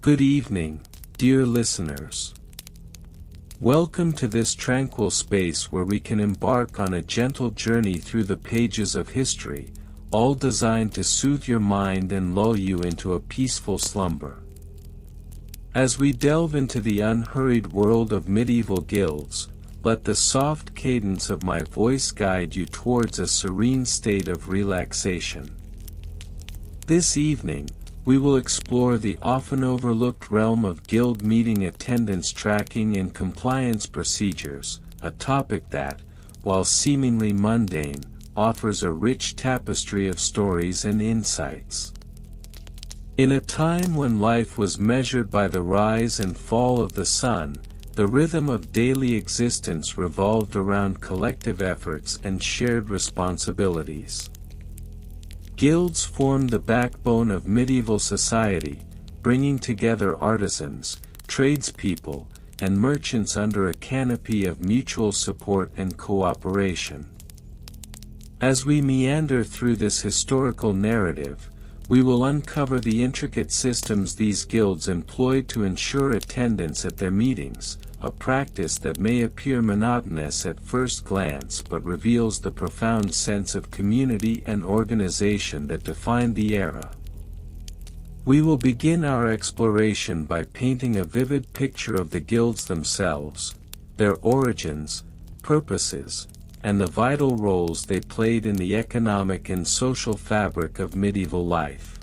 Good evening, dear listeners. Welcome to this tranquil space where we can embark on a gentle journey through the pages of history, all designed to soothe your mind and lull you into a peaceful slumber. As we delve into the unhurried world of medieval guilds, let the soft cadence of my voice guide you towards a serene state of relaxation. This evening, we will explore the often overlooked realm of guild meeting attendance tracking and compliance procedures, a topic that, while seemingly mundane, offers a rich tapestry of stories and insights. In a time when life was measured by the rise and fall of the sun, the rhythm of daily existence revolved around collective efforts and shared responsibilities. Guilds formed the backbone of medieval society, bringing together artisans, tradespeople, and merchants under a canopy of mutual support and cooperation. As we meander through this historical narrative, we will uncover the intricate systems these guilds employed to ensure attendance at their meetings, a practice that may appear monotonous at first glance but reveals the profound sense of community and organization that defined the era. We will begin our exploration by painting a vivid picture of the guilds themselves, their origins, purposes, and the vital roles they played in the economic and social fabric of medieval life.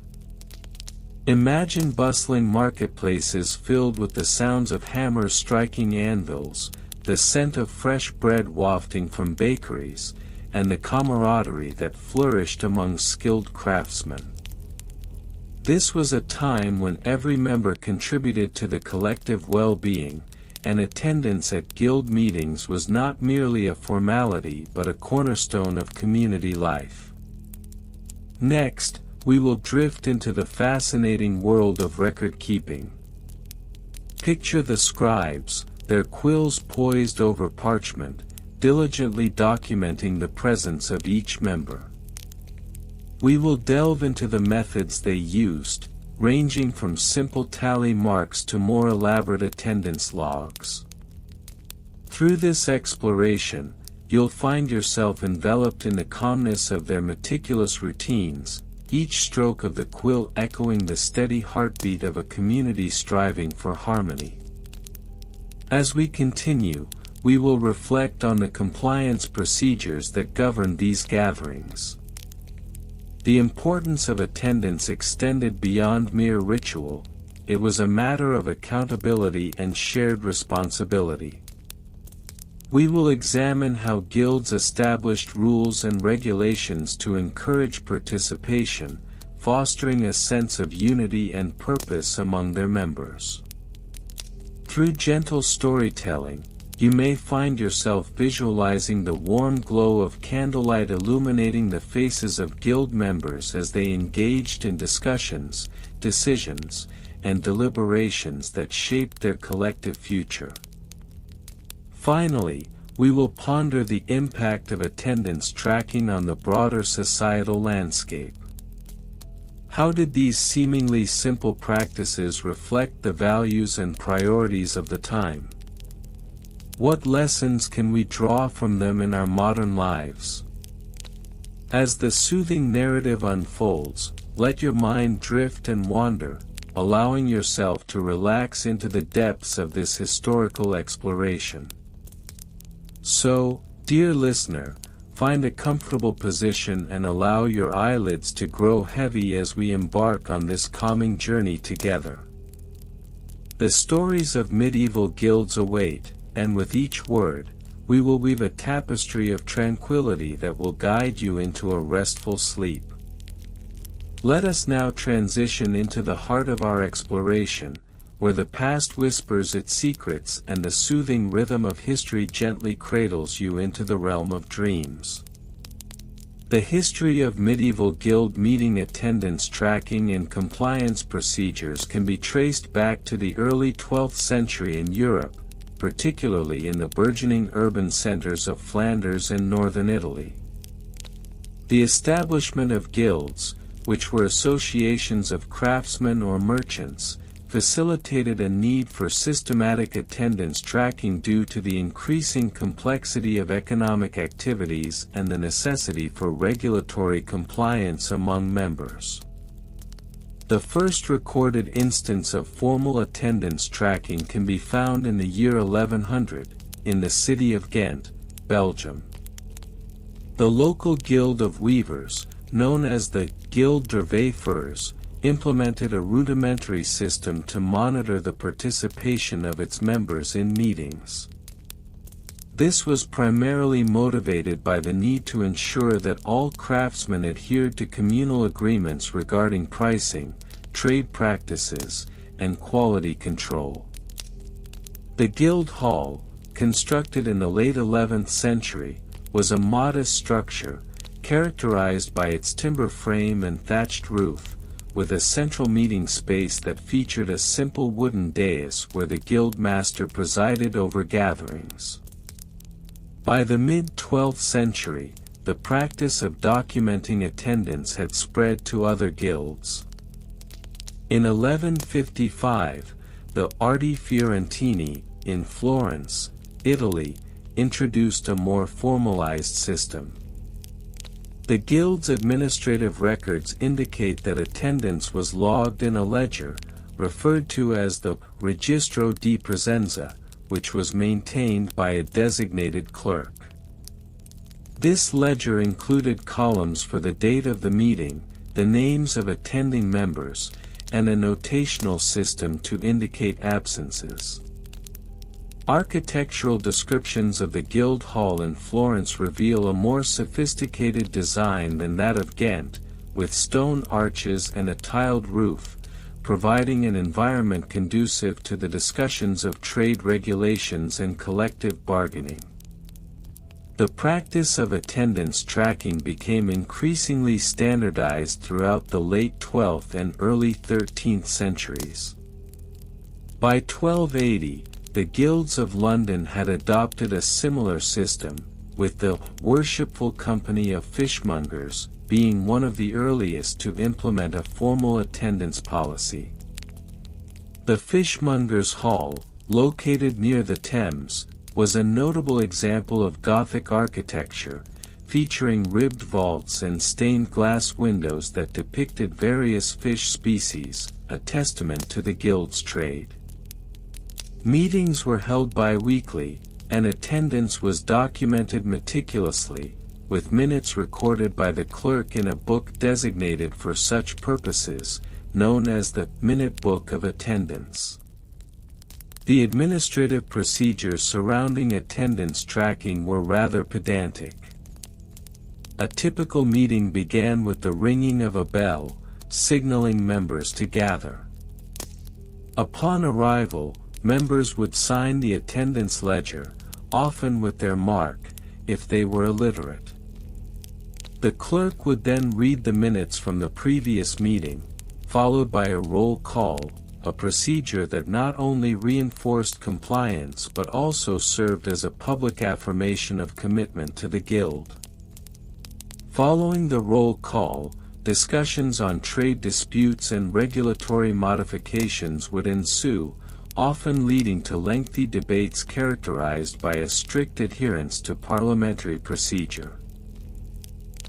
Imagine bustling marketplaces filled with the sounds of hammers striking anvils, the scent of fresh bread wafting from bakeries, and the camaraderie that flourished among skilled craftsmen. This was a time when every member contributed to the collective well-being, and attendance at guild meetings was not merely a formality but a cornerstone of community life. Next, we will drift into the fascinating world of record-keeping. Picture the scribes, their quills poised over parchment, diligently documenting the presence of each member. We will delve into the methods they used, ranging from simple tally marks to more elaborate attendance logs. Through this exploration, you'll find yourself enveloped in the calmness of their meticulous routines, each stroke of the quill echoing the steady heartbeat of a community striving for harmony. As we continue, we will reflect on the compliance procedures that govern these gatherings. The importance of attendance extended beyond mere ritual; it was a matter of accountability and shared responsibility. We will examine how guilds established rules and regulations to encourage participation, fostering a sense of unity and purpose among their members. Through gentle storytelling, you may find yourself visualizing the warm glow of candlelight illuminating the faces of guild members as they engaged in discussions, decisions, and deliberations that shaped their collective future. Finally, we will ponder the impact of attendance tracking on the broader societal landscape. How did these seemingly simple practices reflect the values and priorities of the time? What lessons can we draw from them in our modern lives? As the soothing narrative unfolds, let your mind drift and wander, allowing yourself to relax into the depths of this historical exploration. So, dear listener, find a comfortable position and allow your eyelids to grow heavy as we embark on this calming journey together. The stories of medieval guilds await, and with each word, we will weave a tapestry of tranquility that will guide you into a restful sleep. Let us now transition into the heart of our exploration, where the past whispers its secrets and the soothing rhythm of history gently cradles you into the realm of dreams. The history of medieval guild meeting attendance tracking and compliance procedures can be traced back to the early 12th century in Europe, particularly in the burgeoning urban centers of Flanders and northern Italy. The establishment of guilds, which were associations of craftsmen or merchants, facilitated a need for systematic attendance tracking due to the increasing complexity of economic activities and the necessity for regulatory compliance among members. The first recorded instance of formal attendance tracking can be found in the year 1100, in the city of Ghent, Belgium. The local guild of weavers, known as the Guild der Wevers, implemented a rudimentary system to monitor the participation of its members in meetings. This was primarily motivated by the need to ensure that all craftsmen adhered to communal agreements regarding pricing, trade practices, and quality control. The guild hall, constructed in the late 11th century, was a modest structure, characterized by its timber frame and thatched roof, with a central meeting space that featured a simple wooden dais where the guild master presided over gatherings. By the mid-12th century, the practice of documenting attendance had spread to other guilds. In 1155, the Arti Fiorentini, in Florence, Italy, introduced a more formalized system. The guild's administrative records indicate that attendance was logged in a ledger, referred to as the Registro di Presenza, which was maintained by a designated clerk. This ledger included columns for the date of the meeting, the names of attending members, and a notational system to indicate absences. Architectural descriptions of the Guild Hall in Florence reveal a more sophisticated design than that of Ghent, with stone arches and a tiled roof, providing an environment conducive to the discussions of trade regulations and collective bargaining. The practice of attendance tracking became increasingly standardized throughout the late 12th and early 13th centuries. By 1280, the guilds of London had adopted a similar system, with the Worshipful Company of Fishmongers being one of the earliest to implement a formal attendance policy. The Fishmongers' Hall, located near the Thames, was a notable example of Gothic architecture, featuring ribbed vaults and stained glass windows that depicted various fish species, a testament to the guild's trade. Meetings were held bi-weekly, and attendance was documented meticulously, with minutes recorded by the clerk in a book designated for such purposes, known as the Minute Book of Attendance. The administrative procedures surrounding attendance tracking were rather pedantic. A typical meeting began with the ringing of a bell, signaling members to gather. Upon arrival, members would sign the attendance ledger, often with their mark, if they were illiterate. The clerk would then read the minutes from the previous meeting, followed by a roll call, a procedure that not only reinforced compliance but also served as a public affirmation of commitment to the guild. Following the roll call, discussions on trade disputes and regulatory modifications would ensue, often leading to lengthy debates characterized by a strict adherence to parliamentary procedure.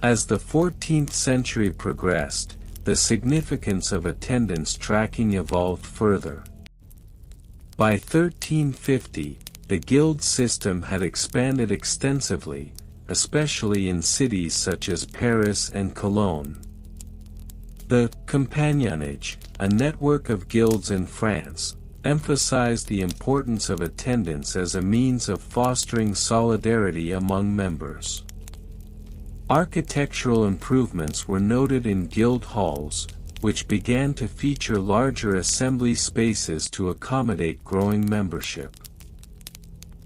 As the 14th century progressed, the significance of attendance tracking evolved further. By 1350, the guild system had expanded extensively, especially in cities such as Paris and Cologne. The Compagnonnage, a network of guilds in France, emphasized the importance of attendance as a means of fostering solidarity among members. Architectural improvements were noted in guild halls, which began to feature larger assembly spaces to accommodate growing membership.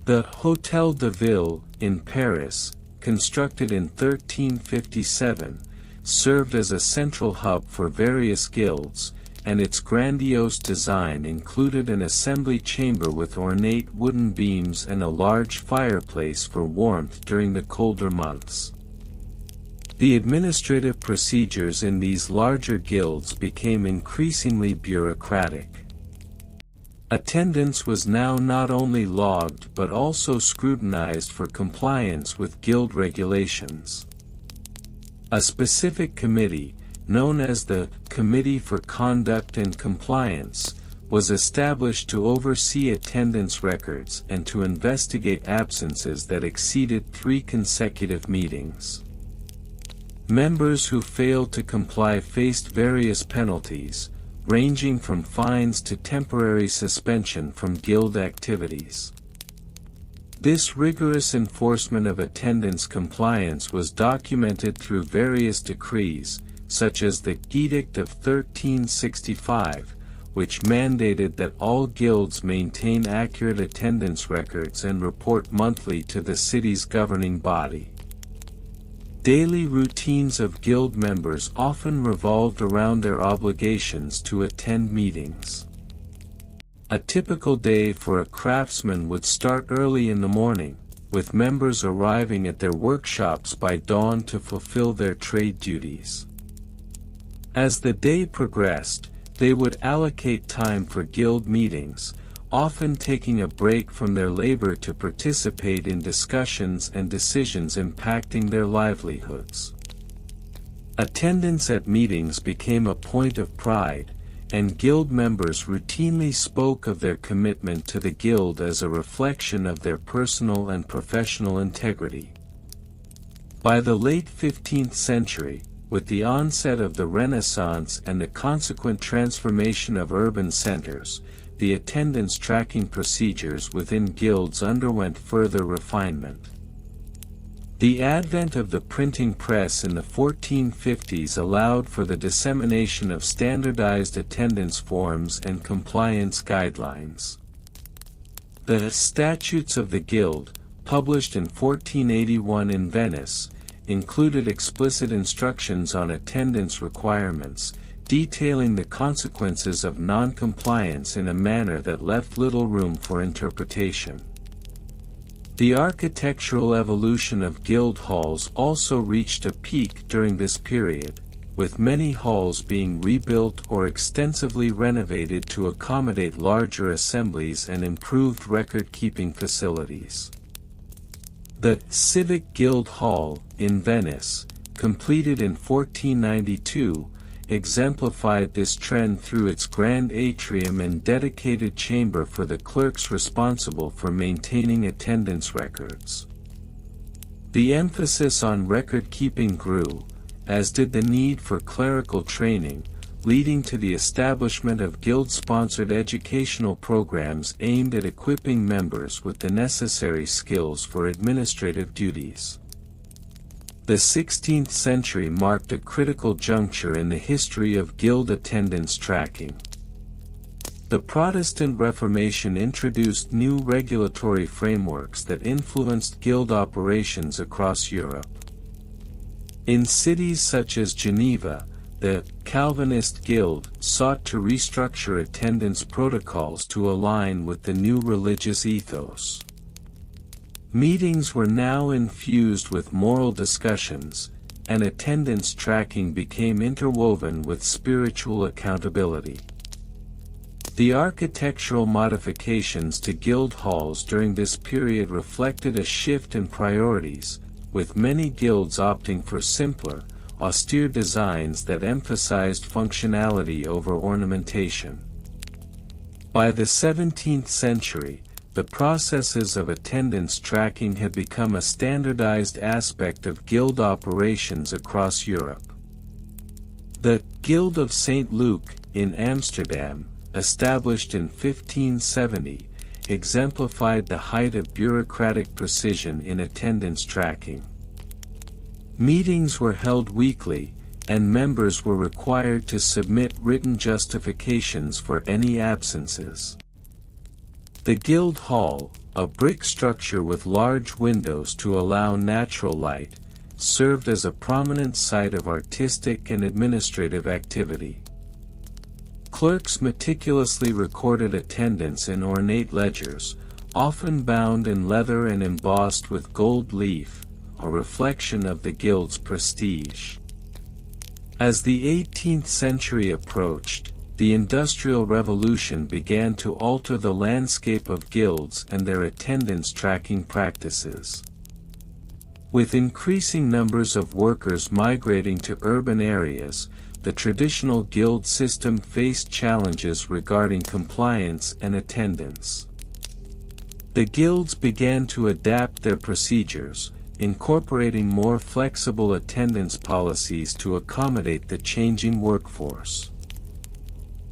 The Hôtel de Ville, in Paris, constructed in 1357, served as a central hub for various guilds, and its grandiose design included an assembly chamber with ornate wooden beams and a large fireplace for warmth during the colder months. The administrative procedures in these larger guilds became increasingly bureaucratic. Attendance was now not only logged but also scrutinized for compliance with guild regulations. A specific committee, known as the Committee for Conduct and Compliance, was established to oversee attendance records and to investigate absences that exceeded 3 consecutive meetings. Members who failed to comply faced various penalties, ranging from fines to temporary suspension from guild activities. This rigorous enforcement of attendance compliance was documented through various decrees, such as the Edict of 1365, which mandated that all guilds maintain accurate attendance records and report monthly to the city's governing body. Daily routines of guild members often revolved around their obligations to attend meetings. A typical day for a craftsman would start early in the morning, with members arriving at their workshops by dawn to fulfill their trade duties. As the day progressed, they would allocate time for guild meetings, often taking a break from their labor to participate in discussions and decisions impacting their livelihoods. Attendance at meetings became a point of pride, and guild members routinely spoke of their commitment to the guild as a reflection of their personal and professional integrity. By the late 15th century, with the onset of the Renaissance and the consequent transformation of urban centers, the attendance tracking procedures within guilds underwent further refinement. The advent of the printing press in the 1450s allowed for the dissemination of standardized attendance forms and compliance guidelines. The Statutes of the Guild, published in 1481 in Venice, included explicit instructions on attendance requirements, detailing the consequences of non-compliance in a manner that left little room for interpretation. The architectural evolution of guild halls also reached a peak during this period, with many halls being rebuilt or extensively renovated to accommodate larger assemblies and improved record-keeping facilities. The Civic Guild Hall, in Venice, completed in 1492, exemplified this trend through its grand atrium and dedicated chamber for the clerks responsible for maintaining attendance records. The emphasis on record-keeping grew, as did the need for clerical training, leading to the establishment of guild-sponsored educational programs aimed at equipping members with the necessary skills for administrative duties. The 16th century marked a critical juncture in the history of guild attendance tracking. The Protestant Reformation introduced new regulatory frameworks that influenced guild operations across Europe. In cities such as Geneva, the Calvinist Guild sought to restructure attendance protocols to align with the new religious ethos. Meetings were now infused with moral discussions, and attendance tracking became interwoven with spiritual accountability. The architectural modifications to guild halls during this period reflected a shift in priorities, with many guilds opting for simpler, austere designs that emphasized functionality over ornamentation. By the 17th century, the processes of attendance tracking had become a standardized aspect of guild operations across Europe. The Guild of St. Luke, in Amsterdam, established in 1570, exemplified the height of bureaucratic precision in attendance tracking. Meetings were held weekly, and members were required to submit written justifications for any absences. The Guild Hall, a brick structure with large windows to allow natural light, served as a prominent site of artistic and administrative activity. Clerks meticulously recorded attendance in ornate ledgers, often bound in leather and embossed with gold leaf, a reflection of the guild's prestige. As the 18th century approached, the Industrial Revolution began to alter the landscape of guilds and their attendance tracking practices. With increasing numbers of workers migrating to urban areas, the traditional guild system faced challenges regarding compliance and attendance. The guilds began to adapt their procedures, incorporating more flexible attendance policies to accommodate the changing workforce.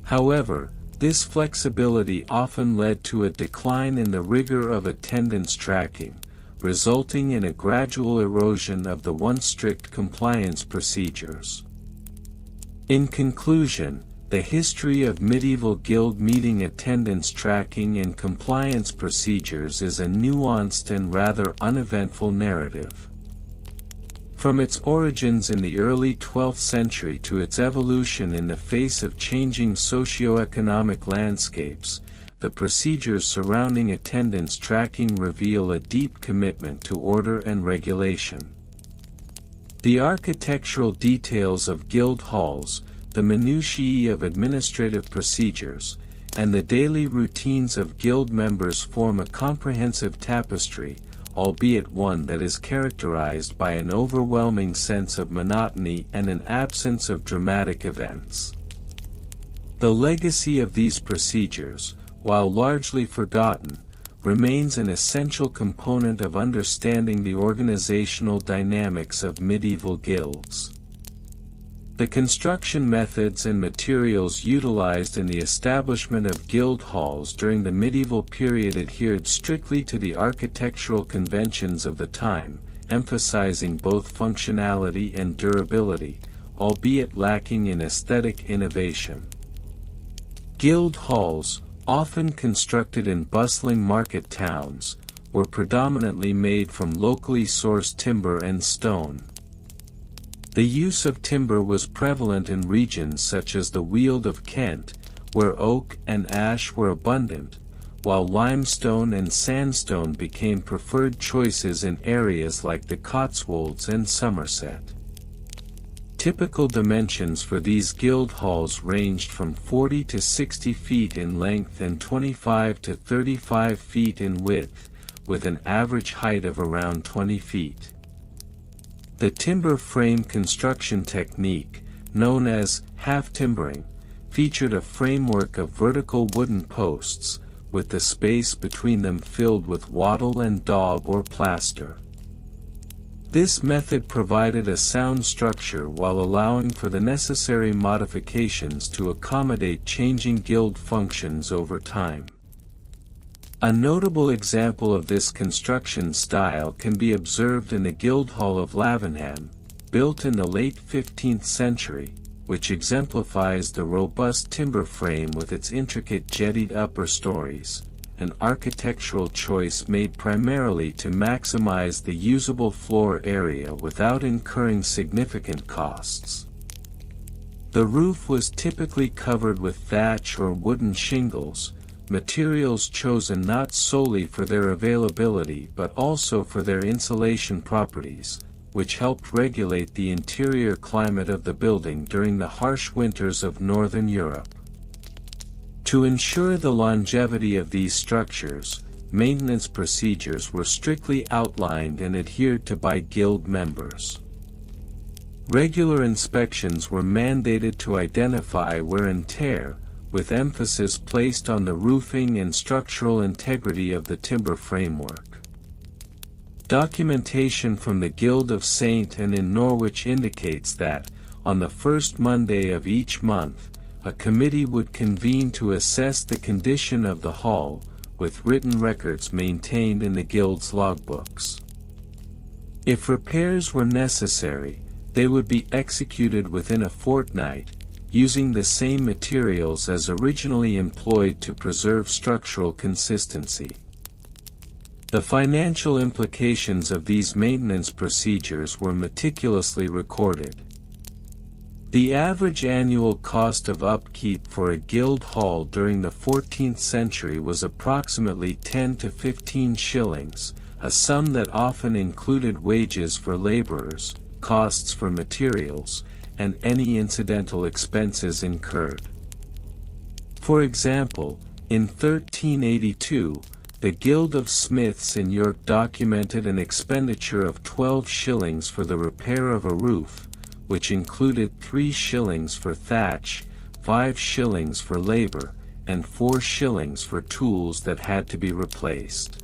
However, this flexibility often led to a decline in the rigor of attendance tracking, resulting in a gradual erosion of the once strict compliance procedures. In conclusion, the history of medieval guild meeting attendance tracking and compliance procedures is a nuanced and rather uneventful narrative. From its origins in the early 12th century to its evolution in the face of changing socio-economic landscapes, the procedures surrounding attendance tracking reveal a deep commitment to order and regulation. The architectural details of guild halls, the minutiae of administrative procedures, and the daily routines of guild members form a comprehensive tapestry, albeit one that is characterized by an overwhelming sense of monotony and an absence of dramatic events. The legacy of these procedures, while largely forgotten, remains an essential component of understanding the organizational dynamics of medieval guilds. The construction methods and materials utilized in the establishment of guild halls during the medieval period adhered strictly to the architectural conventions of the time, emphasizing both functionality and durability, albeit lacking in aesthetic innovation. Guild halls, often constructed in bustling market towns, were predominantly made from locally sourced timber and stone. The use of timber was prevalent in regions such as the Weald of Kent, where oak and ash were abundant, while limestone and sandstone became preferred choices in areas like the Cotswolds and Somerset. Typical dimensions for these guild halls ranged from 40 to 60 feet in length and 25 to 35 feet in width, with an average height of around 20 feet. The timber frame construction technique, known as half-timbering, featured a framework of vertical wooden posts, with the space between them filled with wattle and daub or plaster. This method provided a sound structure while allowing for the necessary modifications to accommodate changing guild functions over time. A notable example of this construction style can be observed in the Guildhall of Lavenham, built in the late 15th century, which exemplifies the robust timber frame with its intricate jettied upper stories, an architectural choice made primarily to maximize the usable floor area without incurring significant costs. The roof was typically covered with thatch or wooden shingles, materials chosen not solely for their availability but also for their insulation properties, which helped regulate the interior climate of the building during the harsh winters of Northern Europe. To ensure the longevity of these structures, maintenance procedures were strictly outlined and adhered to by guild members. Regular inspections were mandated to identify wear and tear, with emphasis placed on the roofing and structural integrity of the timber framework. Documentation from the Guild of St. and in Norwich indicates that, on the first Monday of each month, a committee would convene to assess the condition of the hall, with written records maintained in the Guild's logbooks. If repairs were necessary, they would be executed within a fortnight, using the same materials as originally employed to preserve structural consistency. The financial implications of these maintenance procedures were meticulously recorded. The average annual cost of upkeep for a guild hall during the 14th century was approximately 10 to 15 shillings, a sum that often included wages for laborers, costs for materials, and any incidental expenses incurred. For example, in 1382, the Guild of Smiths in York documented an expenditure of 12 shillings for the repair of a roof, which included 3 shillings for thatch, 5 shillings for labor, and 4 shillings for tools that had to be replaced.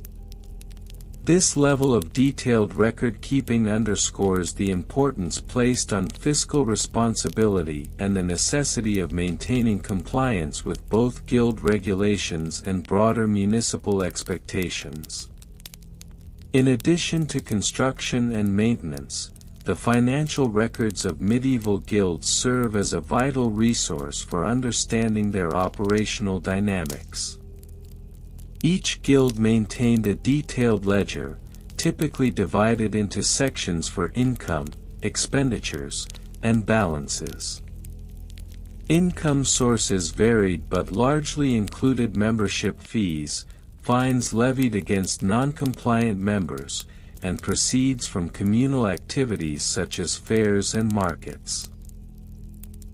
This level of detailed record-keeping underscores the importance placed on fiscal responsibility and the necessity of maintaining compliance with both guild regulations and broader municipal expectations. In addition to construction and maintenance, the financial records of medieval guilds serve as a vital resource for understanding their operational dynamics. Each guild maintained a detailed ledger, typically divided into sections for income, expenditures, and balances. Income sources varied but largely included membership fees, fines levied against non-compliant members, and proceeds from communal activities such as fairs and markets.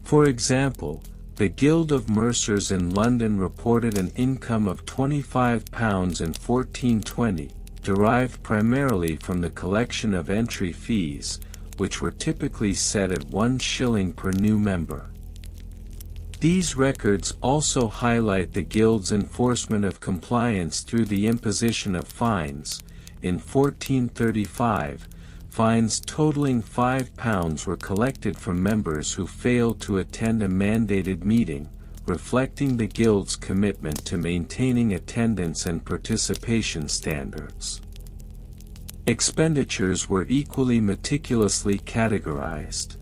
For example, the Guild of Mercers in London reported an income of £25 in 1420, derived primarily from the collection of entry fees, which were typically set at 1 shilling per new member. These records also highlight the Guild's enforcement of compliance through the imposition of fines. In 1435, fines totaling £5 were collected from members who failed to attend a mandated meeting, reflecting the Guild's commitment to maintaining attendance and participation standards. Expenditures were equally meticulously categorized.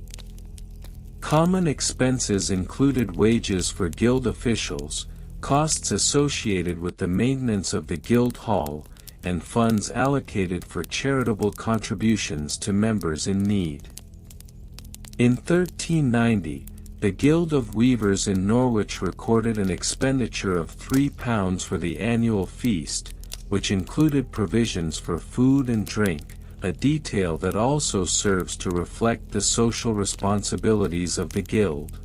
Common expenses included wages for Guild officials, costs associated with the maintenance of the Guild Hall, and funds allocated for charitable contributions to members in need. In 1390, the Guild of Weavers in Norwich recorded an expenditure of £3 for the annual feast, which included provisions for food and drink, a detail that also serves to reflect the social responsibilities of the Guild.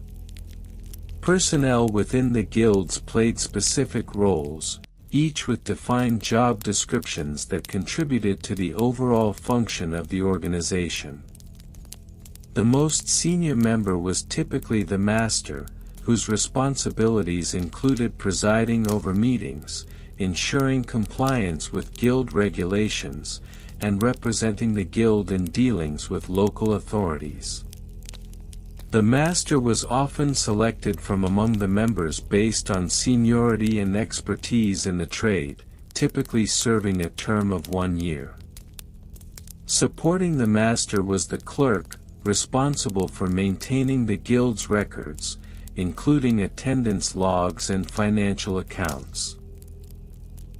Personnel within the guilds played specific roles, each with defined job descriptions that contributed to the overall function of the organization. The most senior member was typically the master, whose responsibilities included presiding over meetings, ensuring compliance with guild regulations, and representing the guild in dealings with local authorities. The master was often selected from among the members based on seniority and expertise in the trade, typically serving a term of 1 year. Supporting the master was the clerk, responsible for maintaining the guild's records, including attendance logs and financial accounts.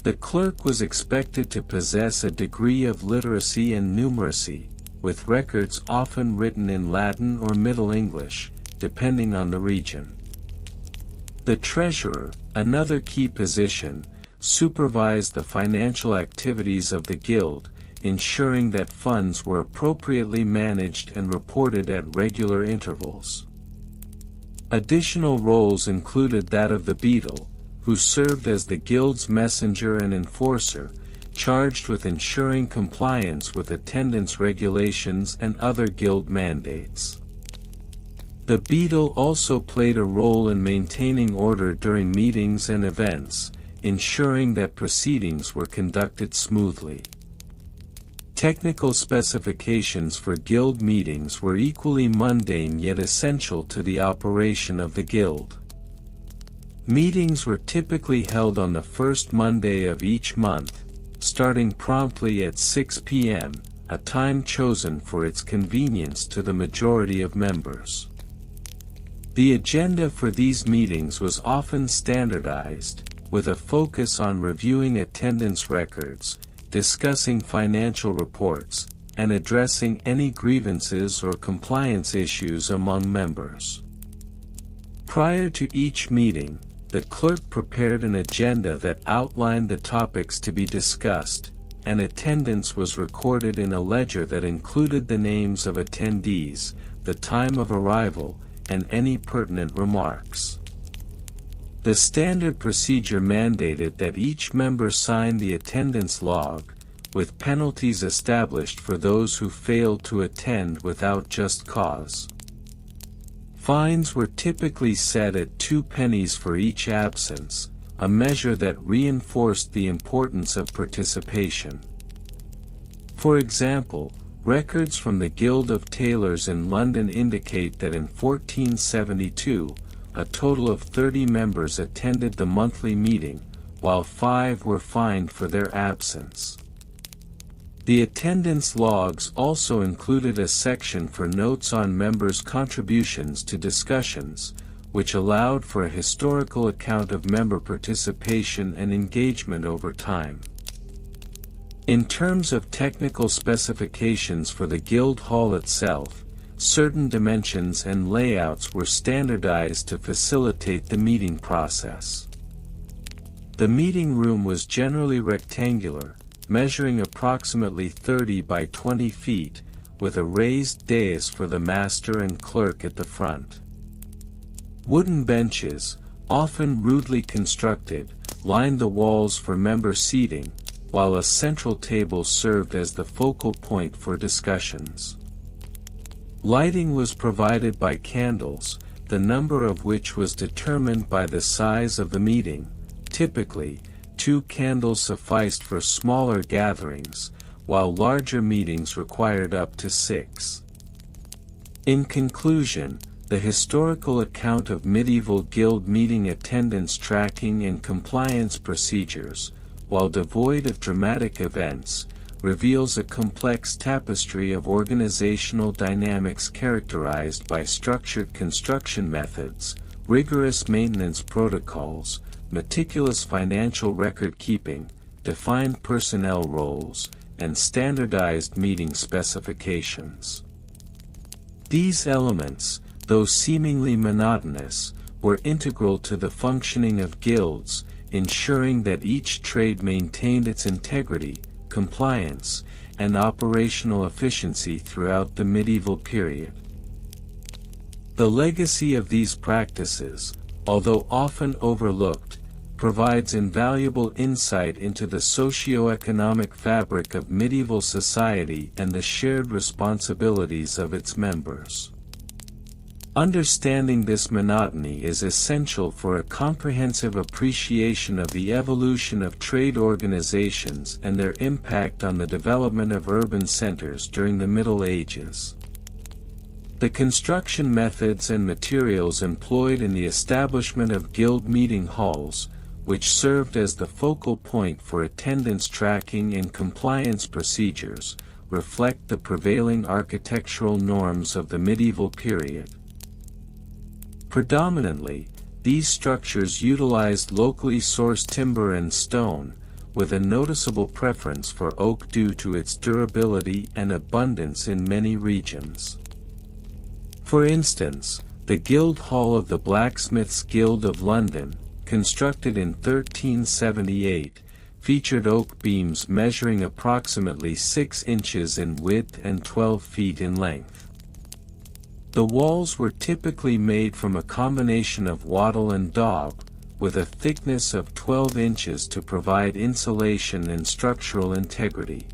The clerk was expected to possess a degree of literacy and numeracy, with records often written in Latin or Middle English, depending on the region. The treasurer, another key position, supervised the financial activities of the guild, ensuring that funds were appropriately managed and reported at regular intervals. Additional roles included that of the beadle, who served as the guild's messenger and enforcer, charged with ensuring compliance with attendance regulations and other guild mandates. The beadle also played a role in maintaining order during meetings and events, ensuring that proceedings were conducted smoothly. Technical specifications for guild meetings were equally mundane yet essential to the operation of the guild. Meetings were typically held on the first Monday of each month, starting promptly at 6 p.m., a time chosen for its convenience to the majority of members. The agenda for these meetings was often standardized, with a focus on reviewing attendance records, discussing financial reports, and addressing any grievances or compliance issues among members. Prior to each meeting, the clerk prepared an agenda that outlined the topics to be discussed, and attendance was recorded in a ledger that included the names of attendees, the time of arrival, and any pertinent remarks. The standard procedure mandated that each member sign the attendance log, with penalties established for those who failed to attend without just cause. Fines were typically set at 2 pennies for each absence, a measure that reinforced the importance of participation. For example, records from the Guild of Tailors in London indicate that in 1472, a total of 30 members attended the monthly meeting, while 5 were fined for their absence. The attendance logs also included a section for notes on members' contributions to discussions, which allowed for a historical account of member participation and engagement over time. In terms of technical specifications for the guild hall itself, certain dimensions and layouts were standardized to facilitate the meeting process. The meeting room was generally rectangular, measuring approximately 30 by 20 feet, with a raised dais for the master and clerk at the front. Wooden benches, often rudely constructed, lined the walls for member seating, while a central table served as the focal point for discussions. Lighting was provided by candles, the number of which was determined by the size of the meeting. Typically, 2 candles sufficed for smaller gatherings, while larger meetings required up to 6. In conclusion, the historical account of medieval guild meeting attendance tracking and compliance procedures, while devoid of dramatic events, reveals a complex tapestry of organizational dynamics characterized by structured construction methods, rigorous maintenance protocols, meticulous financial record-keeping, defined personnel roles, and standardized meeting specifications. These elements, though seemingly monotonous, were integral to the functioning of guilds, ensuring that each trade maintained its integrity, compliance, and operational efficiency throughout the medieval period. The legacy of these practices, although often overlooked, provides invaluable insight into the socio-economic fabric of medieval society and the shared responsibilities of its members. Understanding this monotony is essential for a comprehensive appreciation of the evolution of trade organizations and their impact on the development of urban centers during the Middle Ages. The construction methods and materials employed in the establishment of guild meeting halls, which served as the focal point for attendance tracking and compliance procedures, reflect the prevailing architectural norms of the medieval period. Predominantly, these structures utilized locally sourced timber and stone, with a noticeable preference for oak due to its durability and abundance in many regions. For instance, the Guild Hall of the Blacksmiths' Guild of London, constructed in 1378, featured oak beams measuring approximately 6 inches in width and 12 feet in length. The walls were typically made from a combination of wattle and daub, with a thickness of 12 inches to provide insulation and structural integrity.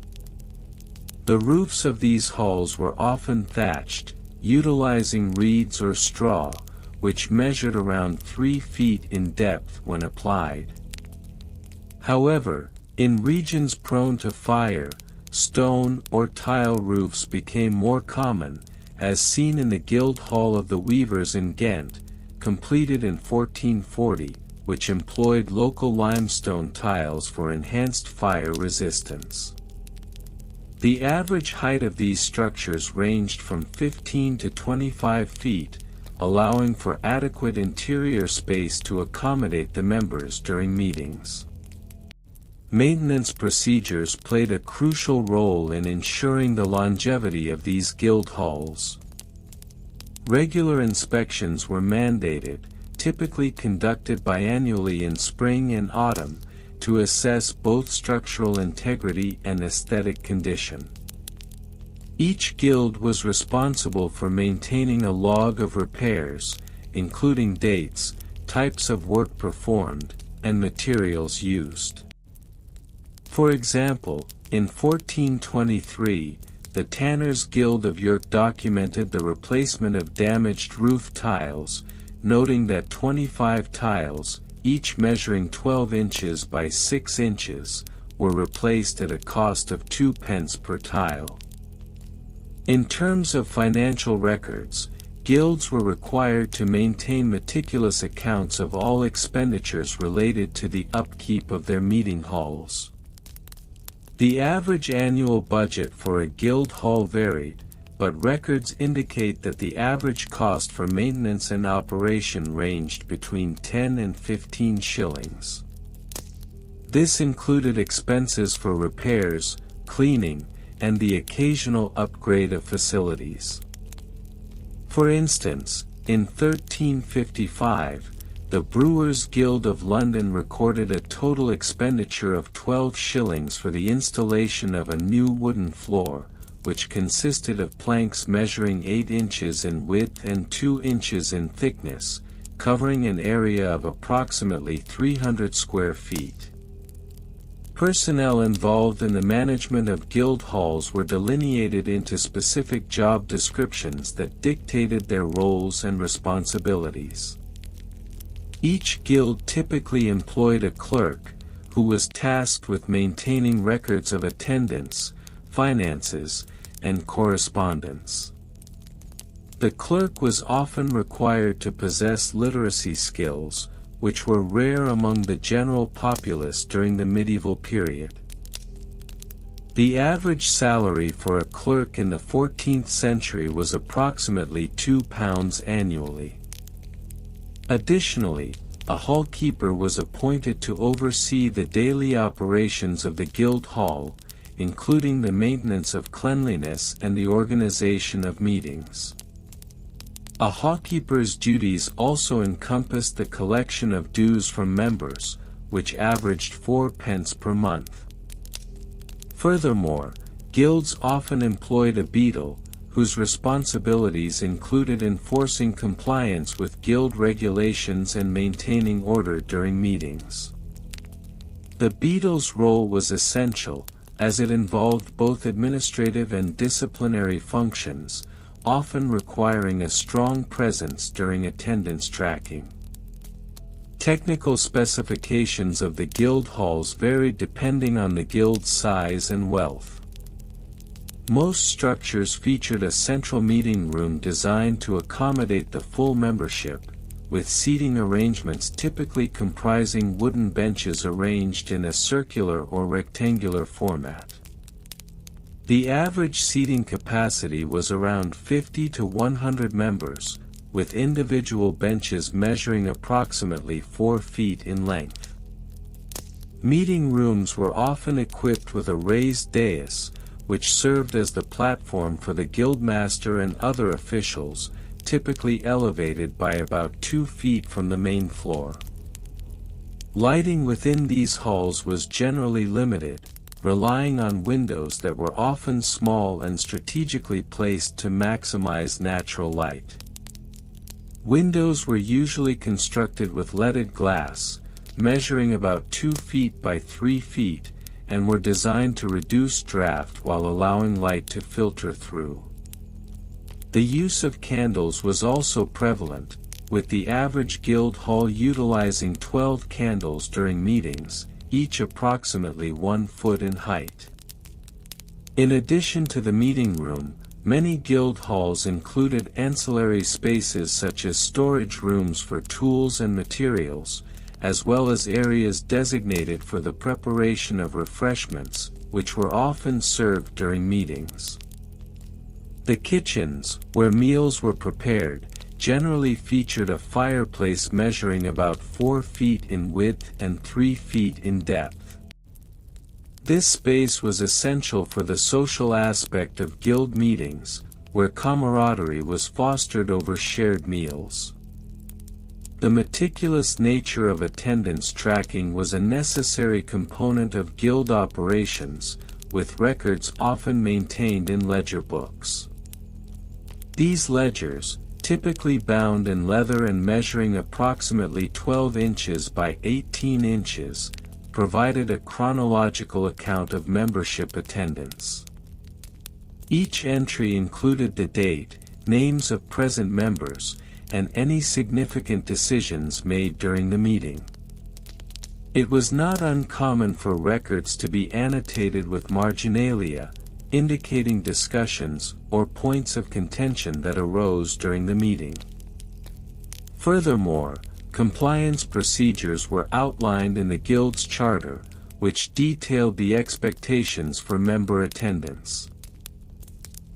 The roofs of these halls were often thatched, utilizing reeds or straw, which measured around 3 feet in depth when applied. However, in regions prone to fire, stone or tile roofs became more common, as seen in the Guild Hall of the Weavers in Ghent, completed in 1440, which employed local limestone tiles for enhanced fire resistance. The average height of these structures ranged from 15 to 25 feet, allowing for adequate interior space to accommodate the members during meetings. Maintenance procedures played a crucial role in ensuring the longevity of these guild halls. Regular inspections were mandated, typically conducted biannually in spring and autumn, to assess both structural integrity and aesthetic condition. Each guild was responsible for maintaining a log of repairs, including dates, types of work performed, and materials used. For example, in 1423, the Tanners Guild of York documented the replacement of damaged roof tiles, noting that 25 tiles, each measuring 12 inches by 6 inches, were replaced at a cost of 2 pence per tile. In terms of financial records, guilds were required to maintain meticulous accounts of all expenditures related to the upkeep of their meeting halls. The average annual budget for a guild hall varied, but records indicate that the average cost for maintenance and operation ranged between 10 and 15 shillings. This included expenses for repairs, cleaning, and the occasional upgrade of facilities. For instance, in 1355, the Brewers Guild of London recorded a total expenditure of 12 shillings for the installation of a new wooden floor, which consisted of planks measuring 8 inches in width and 2 inches in thickness, covering an area of approximately 300 square feet. Personnel involved in the management of guild halls were delineated into specific job descriptions that dictated their roles and responsibilities. Each guild typically employed a clerk, who was tasked with maintaining records of attendance, finances, and correspondence. The clerk was often required to possess literacy skills, which were rare among the general populace during the medieval period. The average salary for a clerk in the 14th century was approximately £2 annually. Additionally, a hallkeeper was appointed to oversee the daily operations of the guild hall, including the maintenance of cleanliness and the organization of meetings. A hallkeeper's duties also encompassed the collection of dues from members, which averaged 4 pence per month. Furthermore, guilds often employed a beadle, whose responsibilities included enforcing compliance with guild regulations and maintaining order during meetings. The beadle's role was essential, as it involved both administrative and disciplinary functions, often requiring a strong presence during attendance tracking. Technical specifications of the guild halls varied depending on the guild's size and wealth. Most structures featured a central meeting room designed to accommodate the full membership, with seating arrangements typically comprising wooden benches arranged in a circular or rectangular format. The average seating capacity was around 50 to 100 members, with individual benches measuring approximately 4 feet in length. Meeting rooms were often equipped with a raised dais, which served as the platform for the guildmaster and other officials, typically elevated by about 2 feet from the main floor. Lighting within these halls was generally limited, relying on windows that were often small and strategically placed to maximize natural light. Windows were usually constructed with leaded glass, measuring about 2 feet by 3 feet, and were designed to reduce draft while allowing light to filter through. The use of candles was also prevalent, with the average guild hall utilizing 12 candles during meetings, each approximately 1 foot in height. In addition to the meeting room, many guild halls included ancillary spaces such as storage rooms for tools and materials, as well as areas designated for the preparation of refreshments, which were often served during meetings. The kitchens, where meals were prepared, generally featured a fireplace measuring about 4 feet in width and 3 feet in depth. This space was essential for the social aspect of guild meetings, where camaraderie was fostered over shared meals. The meticulous nature of attendance tracking was a necessary component of guild operations, with records often maintained in ledger books. These ledgers, typically bound in leather and measuring approximately 12 inches by 18 inches, provided a chronological account of membership attendance. Each entry included the date, names of present members, and any significant decisions made during the meeting. It was not uncommon for records to be annotated with marginalia, indicating discussions or points of contention that arose during the meeting. Furthermore, compliance procedures were outlined in the Guild's charter, which detailed the expectations for member attendance.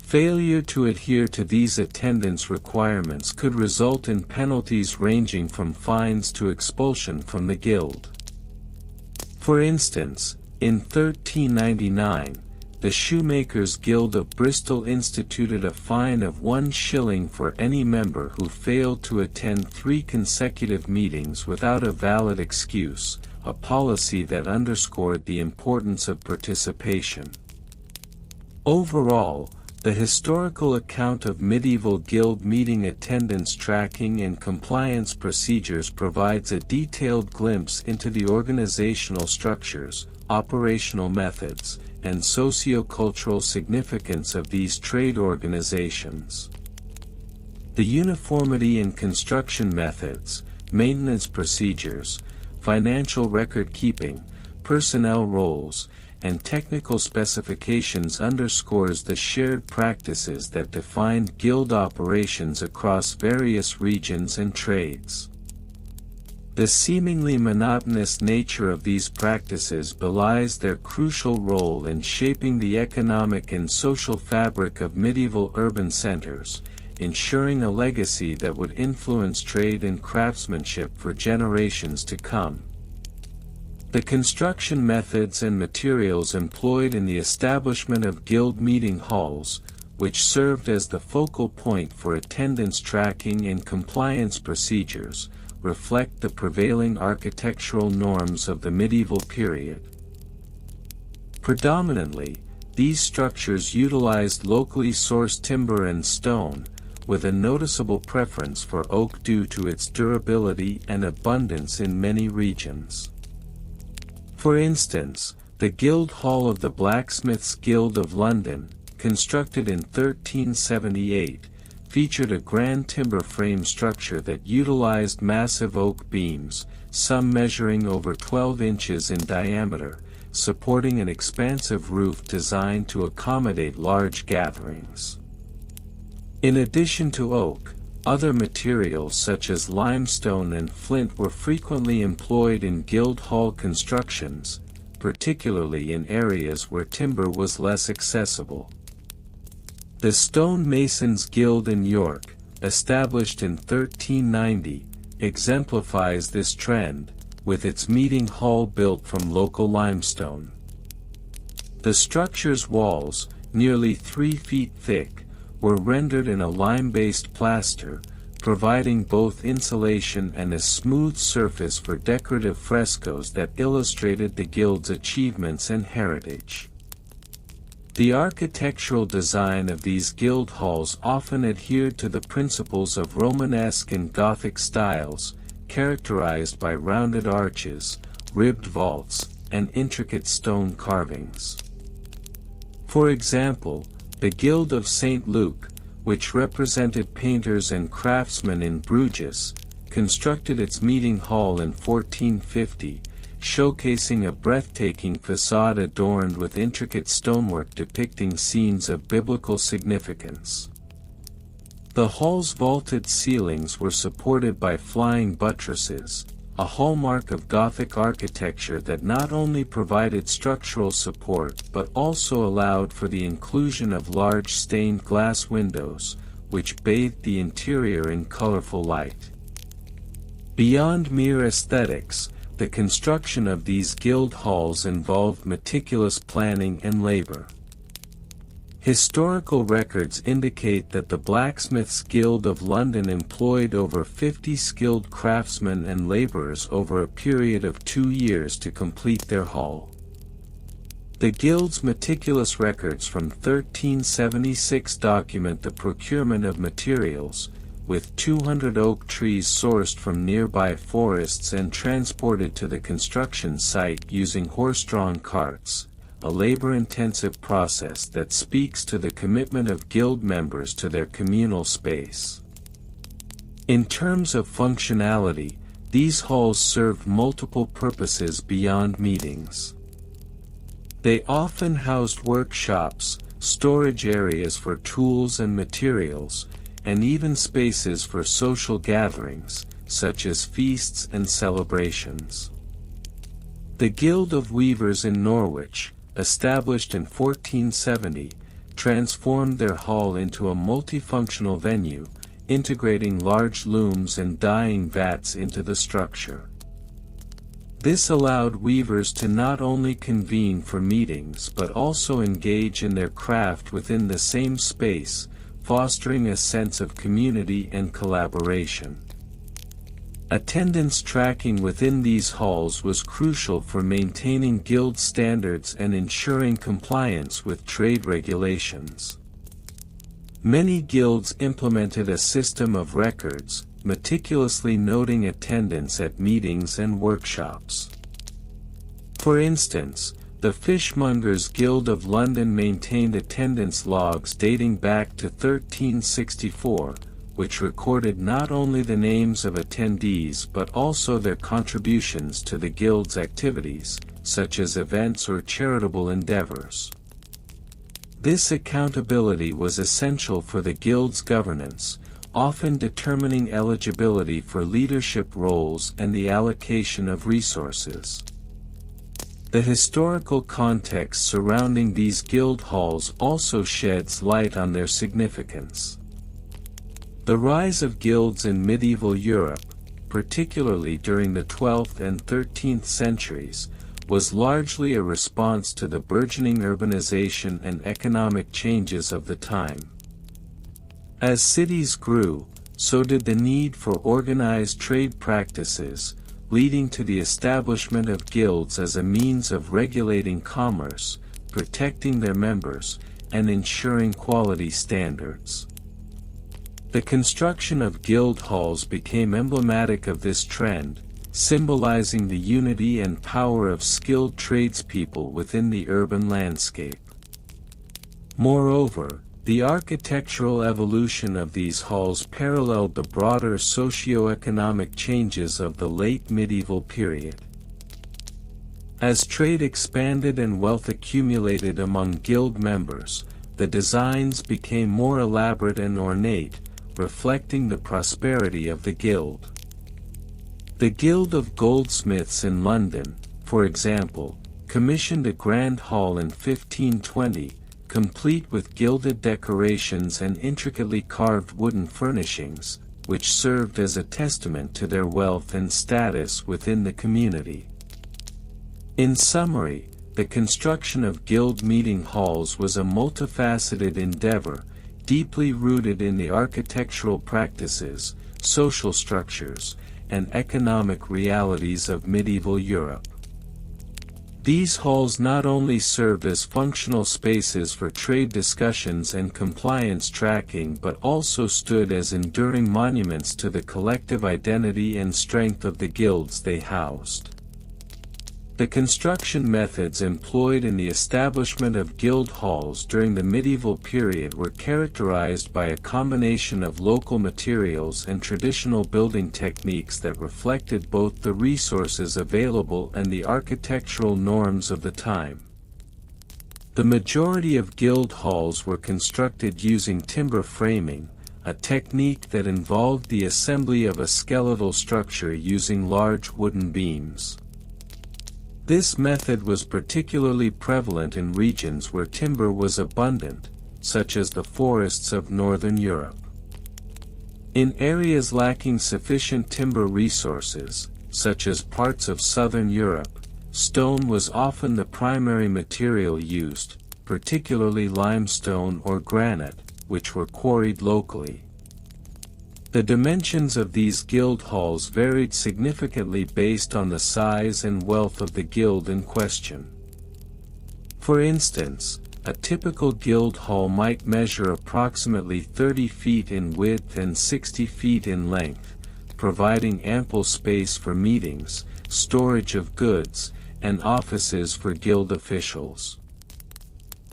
Failure to adhere to these attendance requirements could result in penalties ranging from fines to expulsion from the Guild. For instance, in 1399, the Shoemakers' Guild of Bristol instituted a fine of 1 shilling for any member who failed to attend 3 consecutive meetings without a valid excuse, a policy that underscored the importance of participation. Overall, the historical account of medieval guild meeting attendance tracking and compliance procedures provides a detailed glimpse into the organizational structures, operational methods, and socio-cultural significance of these trade organizations. The uniformity in construction methods, maintenance procedures, financial record keeping, personnel roles, and technical specifications underscores the shared practices that defined guild operations across various regions and trades. The seemingly monotonous nature of these practices belies their crucial role in shaping the economic and social fabric of medieval urban centers, ensuring a legacy that would influence trade and craftsmanship for generations to come. The construction methods and materials employed in the establishment of guild meeting halls, which served as the focal point for attendance tracking and compliance procedures, reflect the prevailing architectural norms of the medieval period. Predominantly, these structures utilized locally sourced timber and stone, with a noticeable preference for oak due to its durability and abundance in many regions. For instance, the Guild Hall of the Blacksmiths' Guild of London, constructed in 1378, featured a grand timber frame structure that utilized massive oak beams, some measuring over 12 inches in diameter, supporting an expansive roof designed to accommodate large gatherings. In addition to oak, other materials such as limestone and flint were frequently employed in guild hall constructions, particularly in areas where timber was less accessible. The Stonemasons' Guild in York, established in 1390, exemplifies this trend, with its meeting hall built from local limestone. The structure's walls, nearly 3 feet thick, were rendered in a lime-based plaster, providing both insulation and a smooth surface for decorative frescoes that illustrated the guild's achievements and heritage. The architectural design of these guild halls often adhered to the principles of Romanesque and Gothic styles, characterized by rounded arches, ribbed vaults, and intricate stone carvings. For example, the Guild of St. Luke, which represented painters and craftsmen in Bruges, constructed its meeting hall in 1450, showcasing a breathtaking facade adorned with intricate stonework depicting scenes of biblical significance. The hall's vaulted ceilings were supported by flying buttresses, a hallmark of Gothic architecture that not only provided structural support but also allowed for the inclusion of large stained glass windows, which bathed the interior in colorful light. Beyond mere aesthetics, the construction of these guild halls involved meticulous planning and labor. Historical records indicate that the Blacksmiths' Guild of London employed over 50 skilled craftsmen and laborers over a period of 2 years to complete their hall. The Guild's meticulous records from 1376 document the procurement of materials, with 200 oak trees sourced from nearby forests and transported to the construction site using horse-drawn carts, a labor-intensive process that speaks to the commitment of guild members to their communal space. In terms of functionality, these halls served multiple purposes beyond meetings. They often housed workshops, storage areas for tools and materials, and even spaces for social gatherings, such as feasts and celebrations. The Guild of Weavers in Norwich, established in 1470, transformed their hall into a multifunctional venue, integrating large looms and dyeing vats into the structure. This allowed weavers to not only convene for meetings but also engage in their craft within the same space, fostering a sense of community and collaboration. Attendance tracking within these halls was crucial for maintaining guild standards and ensuring compliance with trade regulations. Many guilds implemented a system of records, meticulously noting attendance at meetings and workshops. For instance, the Fishmongers' Guild of London maintained attendance logs dating back to 1364, which recorded not only the names of attendees but also their contributions to the guild's activities, such as events or charitable endeavors. This accountability was essential for the guild's governance, often determining eligibility for leadership roles and the allocation of resources. The historical context surrounding these guild halls also sheds light on their significance. The rise of guilds in medieval Europe, particularly during the 12th and 13th centuries, was largely a response to the burgeoning urbanization and economic changes of the time. As cities grew, so did the need for organized trade practices, leading to the establishment of guilds as a means of regulating commerce, protecting their members, and ensuring quality standards. The construction of guild halls became emblematic of this trend, symbolizing the unity and power of skilled tradespeople within the urban landscape. Moreover, the architectural evolution of these halls paralleled the broader socio-economic changes of the late medieval period. As trade expanded and wealth accumulated among guild members, the designs became more elaborate and ornate, reflecting the prosperity of the guild. The Guild of Goldsmiths in London, for example, commissioned a grand hall in 1520, complete with gilded decorations and intricately carved wooden furnishings, which served as a testament to their wealth and status within the community. In summary, the construction of guild meeting halls was a multifaceted endeavor, deeply rooted in the architectural practices, social structures, and economic realities of medieval Europe. These halls not only served as functional spaces for trade discussions and compliance tracking but also stood as enduring monuments to the collective identity and strength of the guilds they housed. The construction methods employed in the establishment of guild halls during the medieval period were characterized by a combination of local materials and traditional building techniques that reflected both the resources available and the architectural norms of the time. The majority of guild halls were constructed using timber framing, a technique that involved the assembly of a skeletal structure using large wooden beams. This method was particularly prevalent in regions where timber was abundant, such as the forests of northern Europe. In areas lacking sufficient timber resources, such as parts of southern Europe, stone was often the primary material used, particularly limestone or granite, which were quarried locally. The dimensions of these guild halls varied significantly based on the size and wealth of the guild in question. For instance, A typical guild hall might measure approximately 30 feet in width and 60 feet in length, providing ample space for meetings, storage of goods, and offices for guild officials.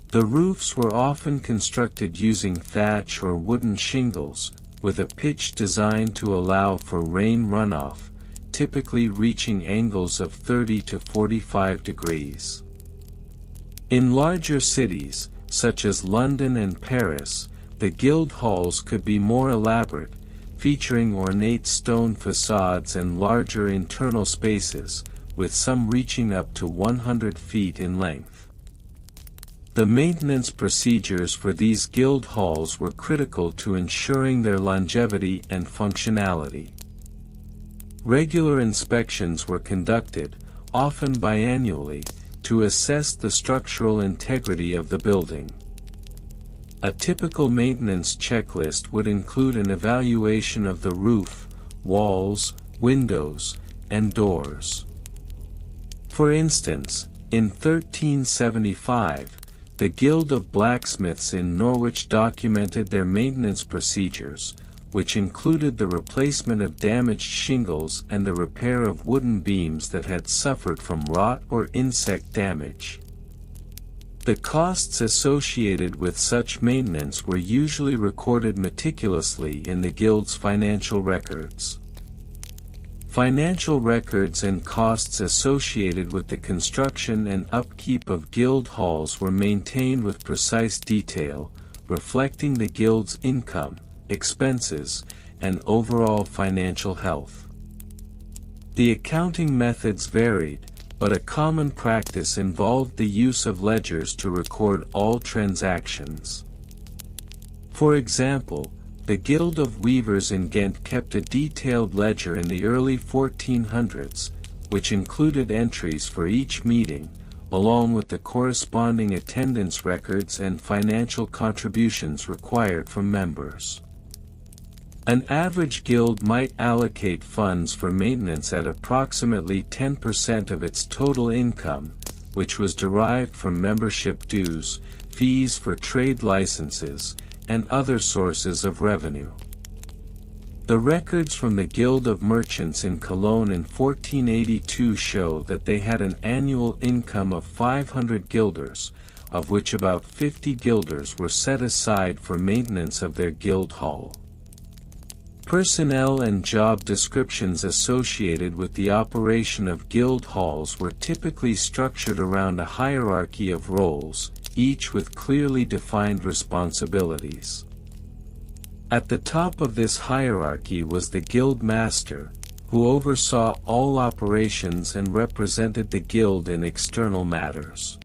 The roofs were often constructed using thatch or wooden shingles, with a pitch designed to allow for rain runoff, typically reaching angles of 30 to 45 degrees. In larger cities, such as London and Paris, the guild halls could be more elaborate, featuring ornate stone facades and larger internal spaces, with some reaching up to 100 feet in length. The maintenance procedures for these guild halls were critical to ensuring their longevity and functionality. Regular inspections were conducted, often biannually, to assess the structural integrity of the building. A typical maintenance checklist would include an evaluation of the roof, walls, windows, and doors. For instance, in 1375, the Guild of Blacksmiths in Norwich documented their maintenance procedures, which included the replacement of damaged shingles and the repair of wooden beams that had suffered from rot or insect damage. The costs associated with such maintenance were usually recorded meticulously in the Guild's financial records. Financial records and costs associated with the construction and upkeep of guild halls were maintained with precise detail, reflecting the guild's income, expenses, and overall financial health. The accounting methods varied, but a common practice involved the use of ledgers to record all transactions. For example, the Guild of Weavers in Ghent kept a detailed ledger in the early 1400s, which included entries for each meeting, along with the corresponding attendance records and financial contributions required from members. An average guild might allocate funds for maintenance at approximately 10% of its total income, which was derived from membership dues, fees for trade licenses, and other sources of revenue. The records from the Guild of Merchants in Cologne in 1482 show that they had an annual income of 500 guilders, of which about 50 guilders were set aside for maintenance of their guild hall. Personnel and job descriptions associated with the operation of guild halls were typically structured around a hierarchy of roles, each with clearly defined responsibilities. At the top of this hierarchy was the guild master, who oversaw all operations and represented the guild in external matters.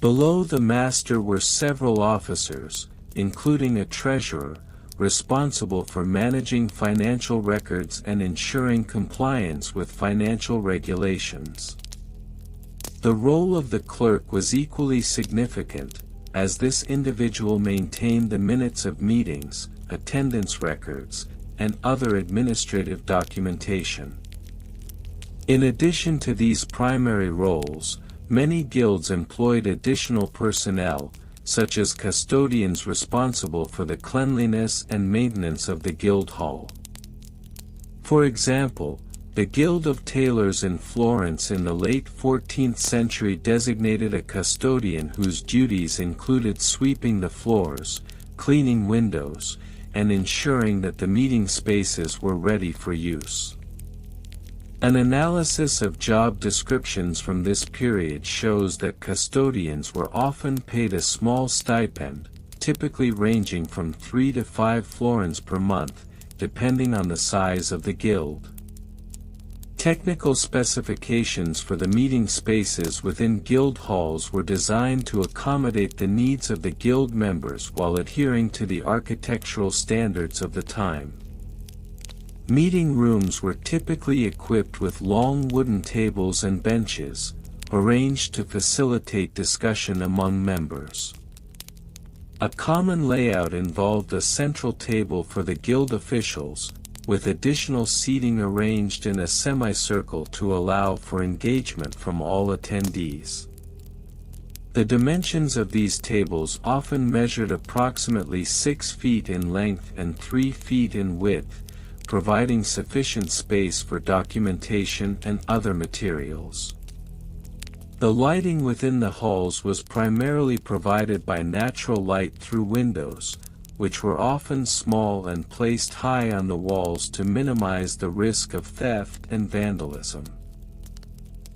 Below the master were several officers, including a treasurer, responsible for managing financial records and ensuring compliance with financial regulations. The role of the clerk was equally significant, as this individual maintained the minutes of meetings, attendance records, and other administrative documentation. In addition to these primary roles, many guilds employed additional personnel, such as custodians responsible for the cleanliness and maintenance of the guild hall. For example, the Guild of Tailors in Florence in the late 14th century designated a custodian whose duties included sweeping the floors, cleaning windows, and ensuring that the meeting spaces were ready for use. An analysis of job descriptions from this period shows that custodians were often paid a small stipend, typically ranging from 3 to 5 florins per month, depending on the size of the guild. Technical specifications for the meeting spaces within guild halls were designed to accommodate the needs of the guild members while adhering to the architectural standards of the time. Meeting rooms were typically equipped with long wooden tables and benches, arranged to facilitate discussion among members. A common layout involved a central table for the guild officials, with additional seating arranged in a semicircle to allow for engagement from all attendees. The dimensions of these tables often measured approximately 6 feet in length and 3 feet in width, providing sufficient space for documentation and other materials. The lighting within the halls was primarily provided by natural light through windows, which were often small and placed high on the walls to minimize the risk of theft and vandalism.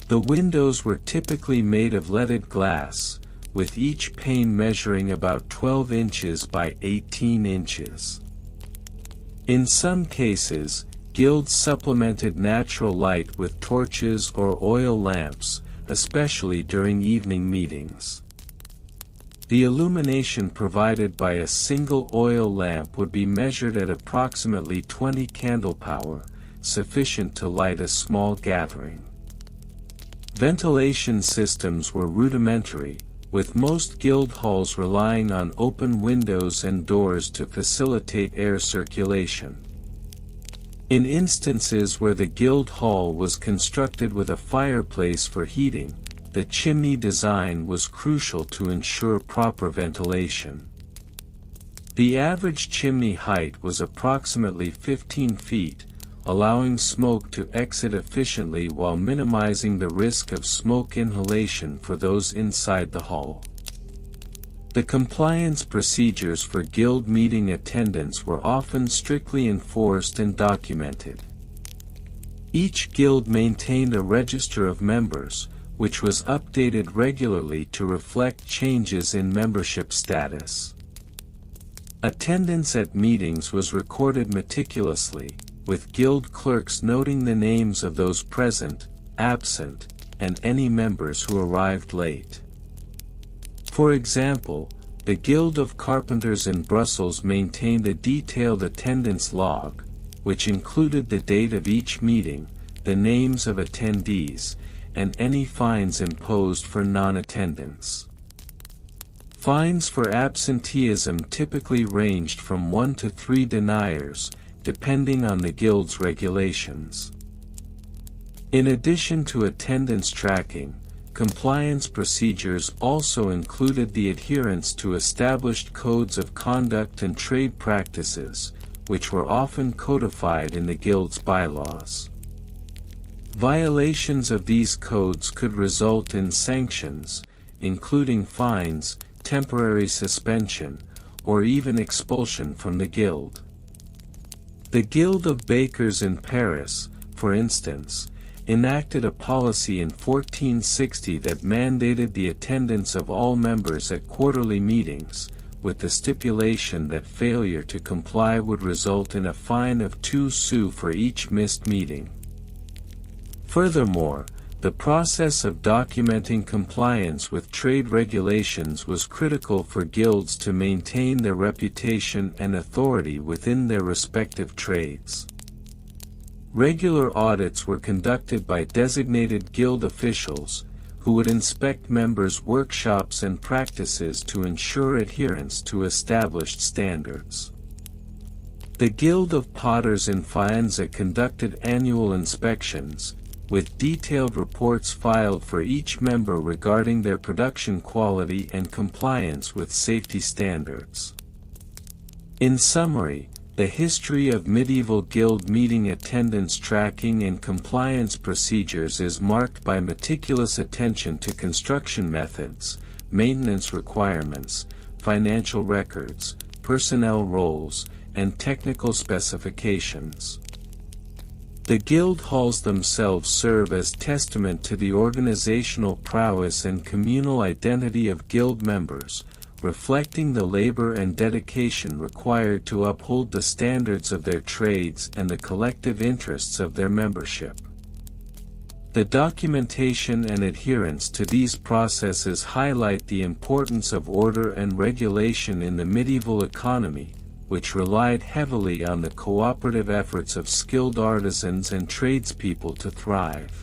The windows were typically made of leaded glass, with each pane measuring about 12 inches by 18 inches. In some cases, guilds supplemented natural light with torches or oil lamps, especially during evening meetings. The illumination provided by a single oil lamp would be measured at approximately 20 candle power, sufficient to light a small gathering. Ventilation systems were rudimentary, with most guild halls relying on open windows and doors to facilitate air circulation. In instances where the guild hall was constructed with a fireplace for heating, the chimney design was crucial to ensure proper ventilation. The average chimney height was approximately 15 feet, allowing smoke to exit efficiently while minimizing the risk of smoke inhalation for those inside the hall. The compliance procedures for guild meeting attendance were often strictly enforced and documented. Each guild maintained a register of members, which was updated regularly to reflect changes in membership status. Attendance at meetings was recorded meticulously, with guild clerks noting the names of those present, absent, and any members who arrived late. For example, the Guild of Carpenters in Brussels maintained a detailed attendance log, which included the date of each meeting, the names of attendees, and any fines imposed for non-attendance. Fines for absenteeism typically ranged from 1 to 3 deniers, depending on the guild's regulations. In addition to attendance tracking, compliance procedures also included the adherence to established codes of conduct and trade practices, which were often codified in the guild's bylaws. Violations of these codes could result in sanctions, including fines, temporary suspension, or even expulsion from the guild. The Guild of Bakers in Paris, for instance, enacted a policy in 1460 that mandated the attendance of all members at quarterly meetings, with the stipulation that failure to comply would result in a fine of 2 sous for each missed meeting. Furthermore, the process of documenting compliance with trade regulations was critical for guilds to maintain their reputation and authority within their respective trades. Regular audits were conducted by designated guild officials, who would inspect members' workshops and practices to ensure adherence to established standards. The Guild of Potters in Faenza conducted annual inspections, with detailed reports filed for each member regarding their production quality and compliance with safety standards. In summary, the history of medieval guild meeting attendance tracking and compliance procedures is marked by meticulous attention to construction methods, maintenance requirements, financial records, personnel roles, and technical specifications. The guild halls themselves serve as testament to the organizational prowess and communal identity of guild members, reflecting the labor and dedication required to uphold the standards of their trades and the collective interests of their membership. The documentation and adherence to these processes highlight the importance of order and regulation in the medieval economy, which relied heavily on the cooperative efforts of skilled artisans and tradespeople to thrive.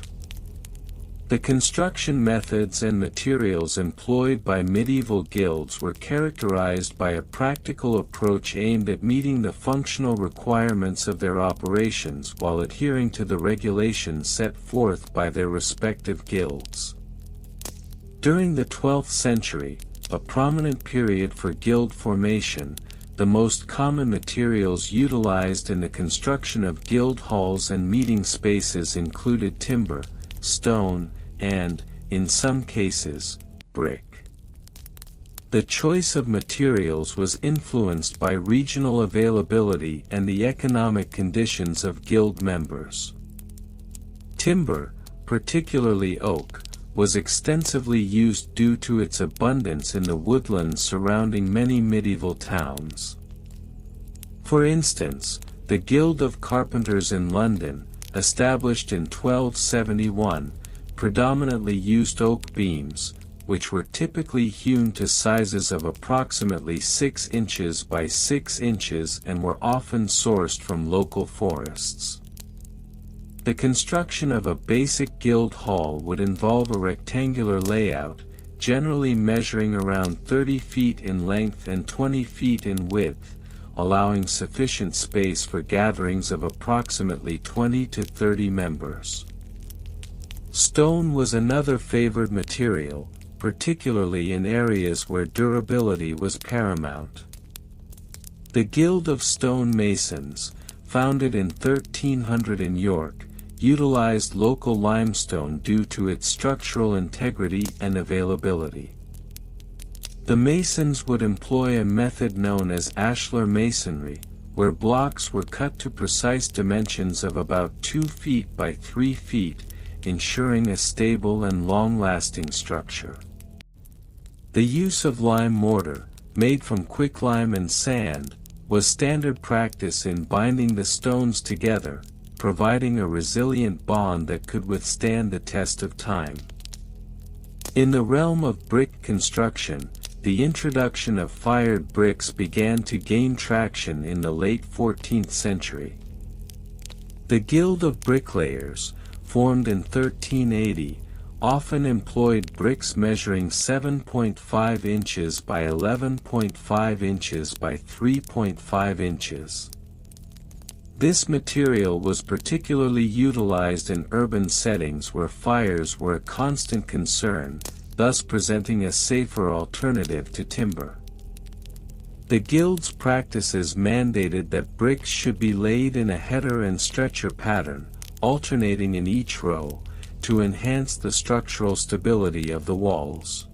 The construction methods and materials employed by medieval guilds were characterized by a practical approach aimed at meeting the functional requirements of their operations while adhering to the regulations set forth by their respective guilds. During the 12th century, a prominent period for guild formation, the most common materials utilized in the construction of guild halls and meeting spaces included timber, stone, and, in some cases, brick. The choice of materials was influenced by regional availability and the economic conditions of guild members. Timber, particularly oak, was extensively used due to its abundance in the woodlands surrounding many medieval towns. For instance, the Guild of Carpenters in London, established in 1271, predominantly used oak beams, which were typically hewn to sizes of approximately 6 inches by 6 inches and were often sourced from local forests. The construction of a basic guild hall would involve a rectangular layout, generally measuring around 30 feet in length and 20 feet in width, allowing sufficient space for gatherings of approximately 20 to 30 members. Stone was another favored material, particularly in areas where durability was paramount. The Guild of Stone Masons, founded in 1300 in York, utilized local limestone due to its structural integrity and availability. The masons would employ a method known as ashlar masonry, where blocks were cut to precise dimensions of about 2 feet by 3 feet, ensuring a stable and long-lasting structure. The use of lime mortar, made from quicklime and sand, was standard practice in binding the stones together, providing a resilient bond that could withstand the test of time. In the realm of brick construction, the introduction of fired bricks began to gain traction in the late 14th century. The Guild of Bricklayers, formed in 1380, often employed bricks measuring 7.5 inches by 11.5 inches by 3.5 inches. This material was particularly utilized in urban settings where fires were a constant concern, thus presenting a safer alternative to timber. The guild's practices mandated that bricks should be laid in a header and stretcher pattern, alternating in each row, to enhance the structural stability of the walls.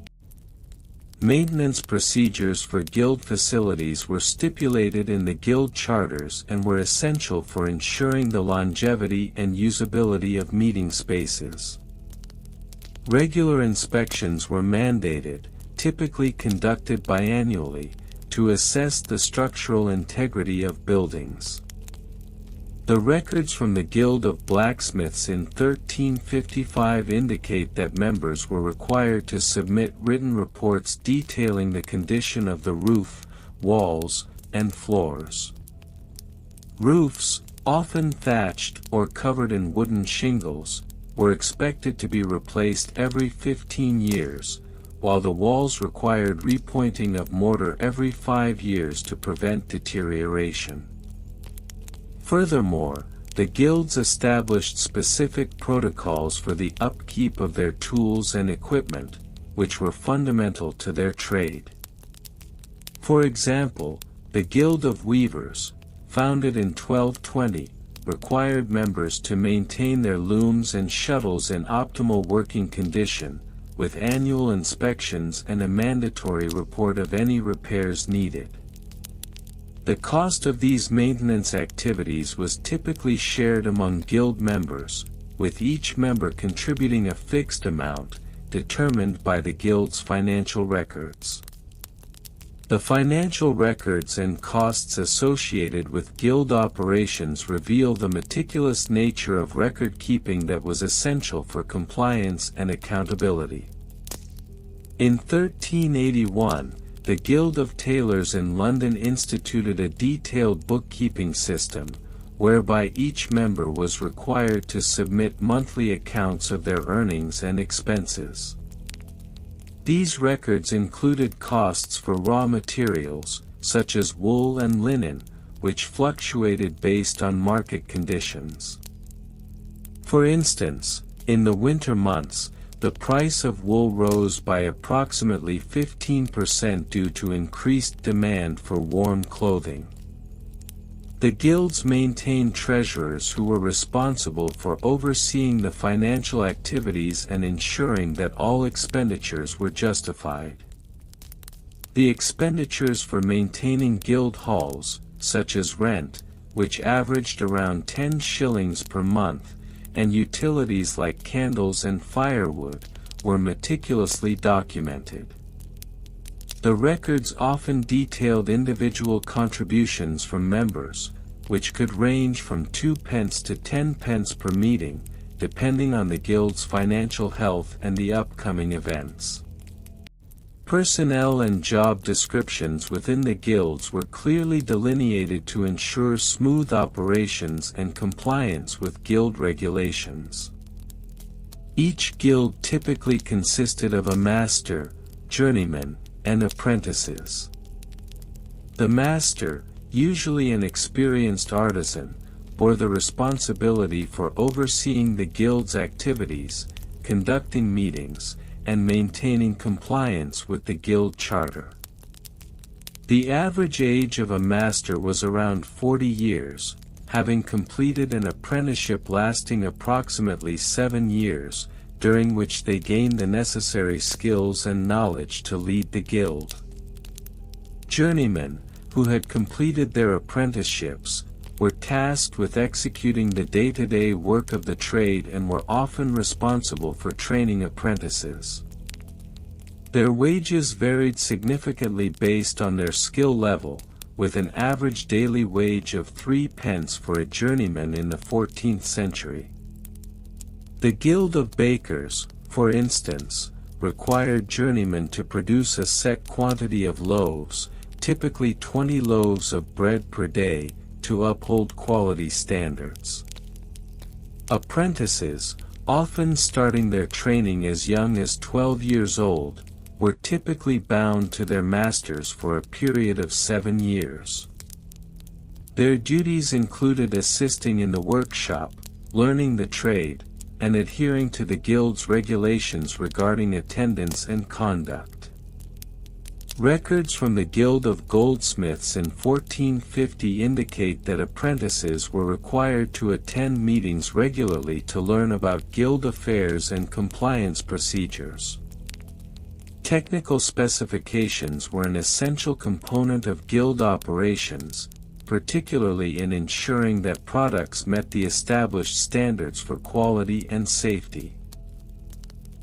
Maintenance procedures for guild facilities were stipulated in the guild charters and were essential for ensuring the longevity and usability of meeting spaces. Regular inspections were mandated, typically conducted biannually, to assess the structural integrity of buildings. The records from the Guild of Blacksmiths in 1355 indicate that members were required to submit written reports detailing the condition of the roof, walls, and floors. Roofs, often thatched or covered in wooden shingles, were expected to be replaced every 15 years, while the walls required repointing of mortar every 5 years to prevent deterioration. Furthermore, the guilds established specific protocols for the upkeep of their tools and equipment, which were fundamental to their trade. For example, the Guild of Weavers, founded in 1220, required members to maintain their looms and shuttles in optimal working condition, with annual inspections and a mandatory report of any repairs needed. The cost of these maintenance activities was typically shared among guild members, with each member contributing a fixed amount, determined by the guild's financial records. The financial records and costs associated with guild operations reveal the meticulous nature of record-keeping that was essential for compliance and accountability. In 1381, the Guild of Tailors in London instituted a detailed bookkeeping system, whereby each member was required to submit monthly accounts of their earnings and expenses. These records included costs for raw materials, such as wool and linen, which fluctuated based on market conditions. For instance, in the winter months, the price of wool rose by approximately 15% due to increased demand for warm clothing. The guilds maintained treasurers who were responsible for overseeing the financial activities and ensuring that all expenditures were justified. The expenditures for maintaining guild halls, such as rent, which averaged around 10 shillings per month, and utilities like candles and firewood, were meticulously documented. The records often detailed individual contributions from members, which could range from 2 pence to 10 pence per meeting, depending on the guild's financial health and the upcoming events. Personnel and job descriptions within the guilds were clearly delineated to ensure smooth operations and compliance with guild regulations. Each guild typically consisted of a master, journeyman, and apprentices. The master, usually an experienced artisan, bore the responsibility for overseeing the guild's activities, conducting meetings, and maintaining compliance with the guild charter. The average age of a master was around 40 years, having completed an apprenticeship lasting approximately 7 years, during which they gained the necessary skills and knowledge to lead the guild. Journeymen, who had completed their apprenticeships, were tasked with executing the day-to-day work of the trade and were often responsible for training apprentices. Their wages varied significantly based on their skill level, with an average daily wage of 3 pence for a journeyman in the 14th century. The Guild of Bakers, for instance, required journeymen to produce a set quantity of loaves, typically 20 loaves of bread per day, to uphold quality standards. Apprentices, often starting their training as young as 12 years old, were typically bound to their masters for a period of 7 years. Their duties included assisting in the workshop, learning the trade, and adhering to the guild's regulations regarding attendance and conduct. Records from the Guild of Goldsmiths in 1450 indicate that apprentices were required to attend meetings regularly to learn about guild affairs and compliance procedures. Technical specifications were an essential component of guild operations, particularly in ensuring that products met the established standards for quality and safety.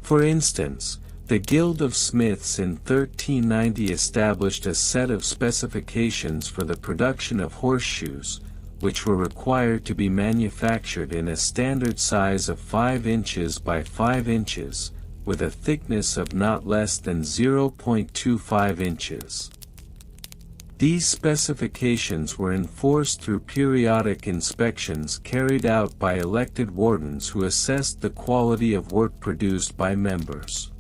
For instance, the Guild of Smiths in 1390 established a set of specifications for the production of horseshoes, which were required to be manufactured in a standard size of 5 inches by 5 inches, with a thickness of not less than 0.25 inches. These specifications were enforced through periodic inspections carried out by elected wardens who assessed the quality of work produced by members.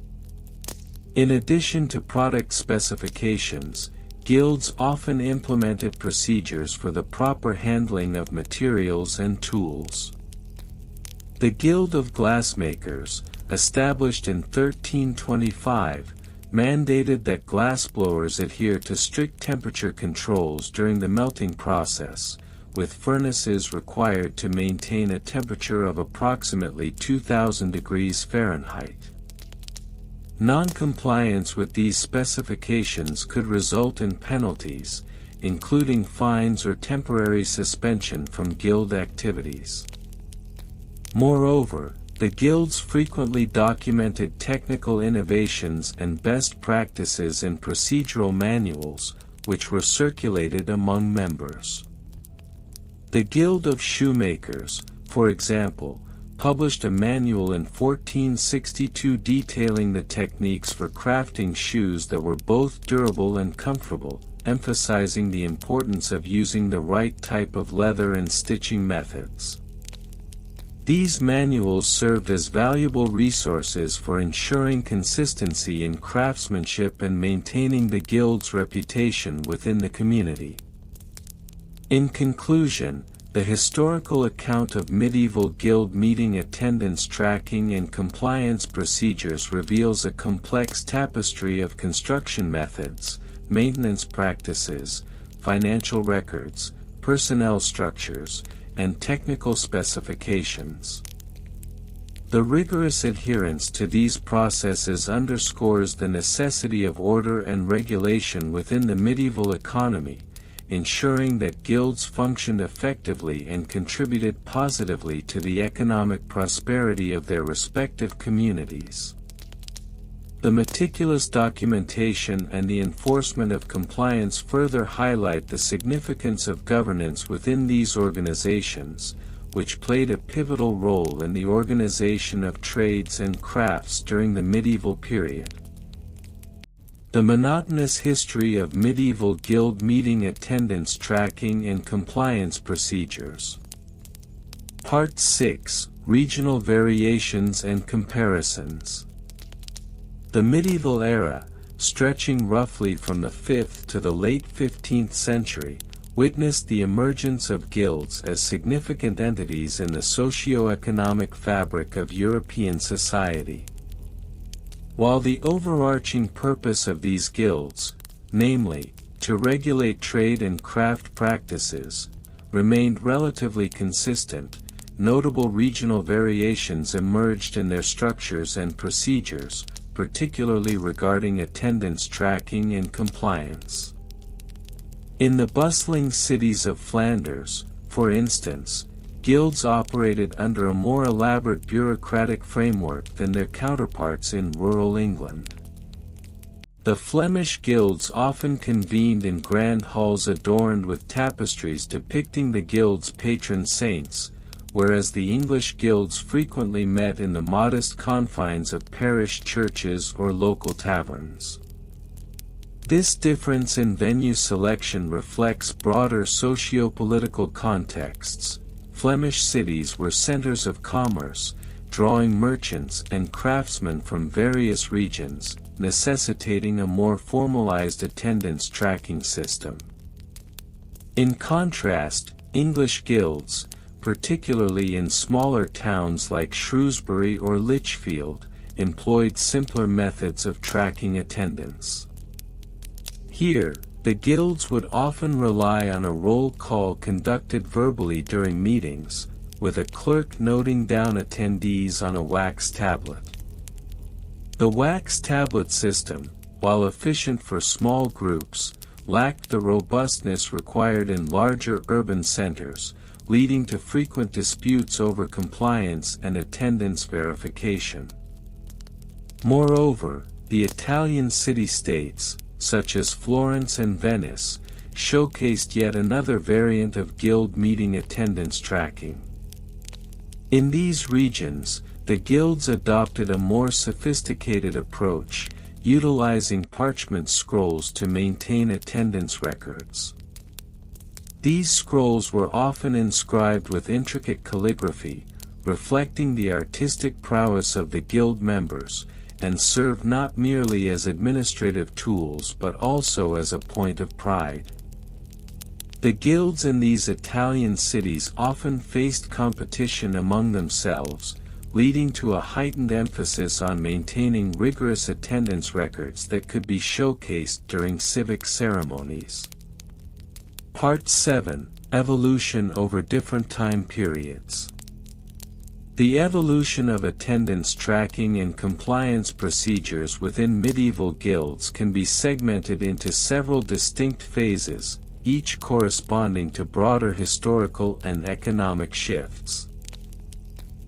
In addition to product specifications, guilds often implemented procedures for the proper handling of materials and tools. The Guild of Glassmakers, established in 1325, mandated that glassblowers adhere to strict temperature controls during the melting process, with furnaces required to maintain a temperature of approximately 2000 degrees Fahrenheit. Non-compliance with these specifications could result in penalties, including fines or temporary suspension from guild activities. Moreover, the guilds frequently documented technical innovations and best practices in procedural manuals, which were circulated among members. The Guild of Shoemakers, for example, published a manual in 1462 detailing the techniques for crafting shoes that were both durable and comfortable, emphasizing the importance of using the right type of leather and stitching methods. These manuals served as valuable resources for ensuring consistency in craftsmanship and maintaining the guild's reputation within the community. In conclusion, The historical account of medieval guild meeting attendance tracking and compliance procedures reveals a complex tapestry of construction methods, maintenance practices, financial records, personnel structures, and technical specifications. The rigorous adherence to these processes underscores the necessity of order and regulation within the medieval economy, ensuring that guilds functioned effectively and contributed positively to the economic prosperity of their respective communities. The meticulous documentation and the enforcement of compliance further highlight the significance of governance within these organizations, which played a pivotal role in the organization of trades and crafts during the medieval period. The monotonous history of medieval guild meeting attendance tracking and compliance procedures. Part 6: Regional Variations and Comparisons. The medieval era, stretching roughly from the 5th to the late 15th century, witnessed the emergence of guilds as significant entities in the socio-economic fabric of European society. While the overarching purpose of these guilds, namely, to regulate trade and craft practices, remained relatively consistent, notable regional variations emerged in their structures and procedures, particularly regarding attendance tracking and compliance. In the bustling cities of Flanders, for instance, guilds operated under a more elaborate bureaucratic framework than their counterparts in rural England. The Flemish guilds often convened in grand halls adorned with tapestries depicting the guild's patron saints, whereas the English guilds frequently met in the modest confines of parish churches or local taverns. This difference in venue selection reflects broader socio-political contexts. Flemish cities were centers of commerce, drawing merchants and craftsmen from various regions, necessitating a more formalized attendance tracking system. In contrast, English guilds, particularly in smaller towns like Shrewsbury or Lichfield, employed simpler methods of tracking attendance. Here, the guilds would often rely on a roll call conducted verbally during meetings, with a clerk noting down attendees on a wax tablet. The wax tablet system, while efficient for small groups, lacked the robustness required in larger urban centers, leading to frequent disputes over compliance and attendance verification. Moreover, the Italian city-states, such as Florence and Venice, showcased yet another variant of guild meeting attendance tracking. In these regions, the guilds adopted a more sophisticated approach, utilizing parchment scrolls to maintain attendance records. These scrolls were often inscribed with intricate calligraphy, reflecting the artistic prowess of the guild members, and served not merely as administrative tools but also as a point of pride. The guilds in these Italian cities often faced competition among themselves, leading to a heightened emphasis on maintaining rigorous attendance records that could be showcased during civic ceremonies. Part 7: Evolution over different time periods. The evolution of attendance tracking and compliance procedures within medieval guilds can be segmented into several distinct phases, each corresponding to broader historical and economic shifts.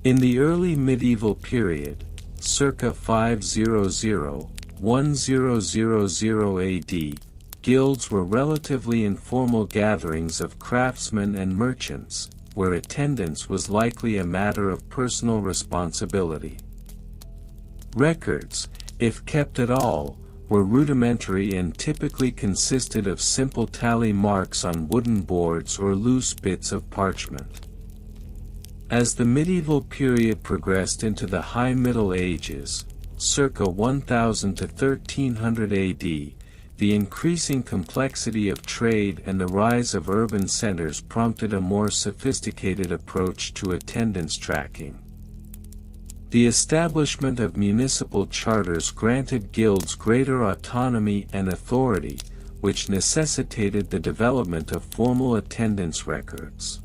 In the early medieval period, circa 500–1000 AD, guilds were relatively informal gatherings of craftsmen and merchants, where attendance was likely a matter of personal responsibility. Records, if kept at all, were rudimentary and typically consisted of simple tally marks on wooden boards or loose bits of parchment. As the medieval period progressed into the High Middle Ages, circa 1000 to 1300 AD, the increasing complexity of trade and the rise of urban centers prompted a more sophisticated approach to attendance tracking. The establishment of municipal charters granted guilds greater autonomy and authority, which necessitated the development of formal attendance records.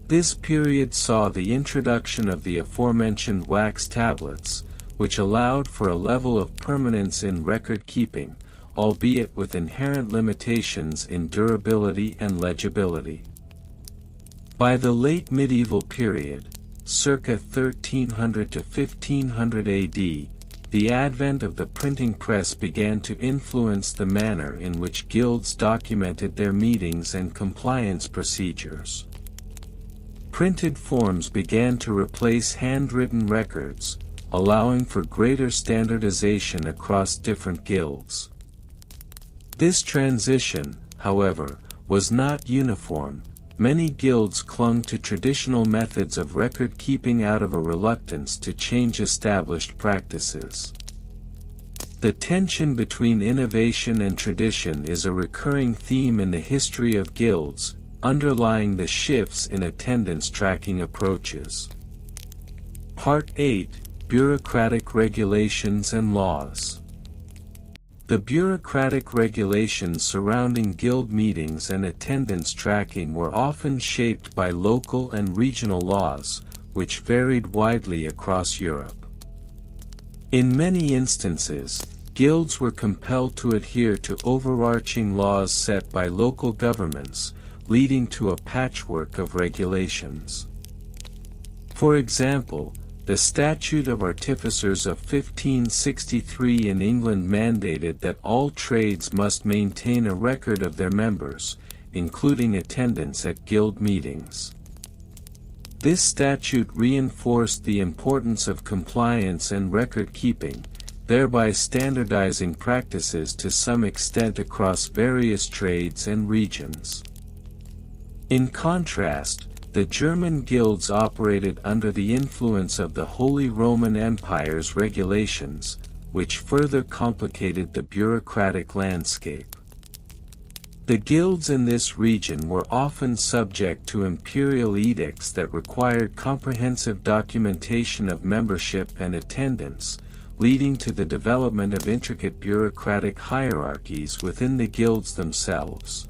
This period saw the introduction of the aforementioned wax tablets, which allowed for a level of permanence in record keeping, albeit with inherent limitations in durability and legibility. By the late medieval period, circa 1300 to 1500 AD, the advent of the printing press began to influence the manner in which guilds documented their meetings and compliance procedures. Printed forms began to replace handwritten records, allowing for greater standardization across different guilds. This transition, however, was not uniform. Many guilds clung to traditional methods of record-keeping out of a reluctance to change established practices. The tension between innovation and tradition is a recurring theme in the history of guilds, underlying the shifts in attendance tracking approaches. Part 8: Bureaucratic Regulations and Laws. The bureaucratic regulations surrounding guild meetings and attendance tracking were often shaped by local and regional laws, which varied widely across Europe. In many instances, guilds were compelled to adhere to overarching laws set by local governments, leading to a patchwork of regulations. For example, the Statute of Artificers of 1563 in England mandated that all trades must maintain a record of their members, including attendance at guild meetings. This statute reinforced the importance of compliance and record-keeping, thereby standardizing practices to some extent across various trades and regions. In contrast, the German guilds operated under the influence of the Holy Roman Empire's regulations, which further complicated the bureaucratic landscape. The guilds in this region were often subject to imperial edicts that required comprehensive documentation of membership and attendance, leading to the development of intricate bureaucratic hierarchies within the guilds themselves.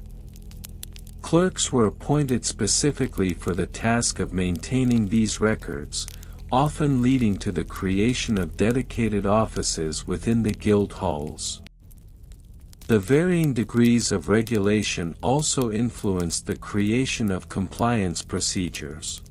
Clerks were appointed specifically for the task of maintaining these records, often leading to the creation of dedicated offices within the guild halls. The varying degrees of regulation also influenced the creation of compliance procedures.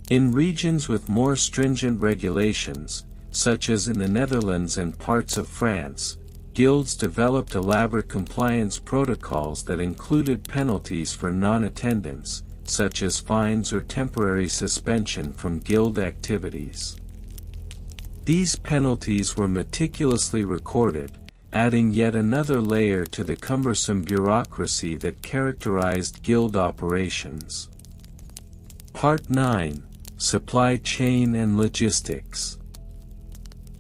In regions with more stringent regulations, such as in the Netherlands and parts of France, guilds developed elaborate compliance protocols that included penalties for non-attendance, such as fines or temporary suspension from guild activities. These penalties were meticulously recorded, adding yet another layer to the cumbersome bureaucracy that characterized guild operations. Part 9: Supply Chain and Logistics.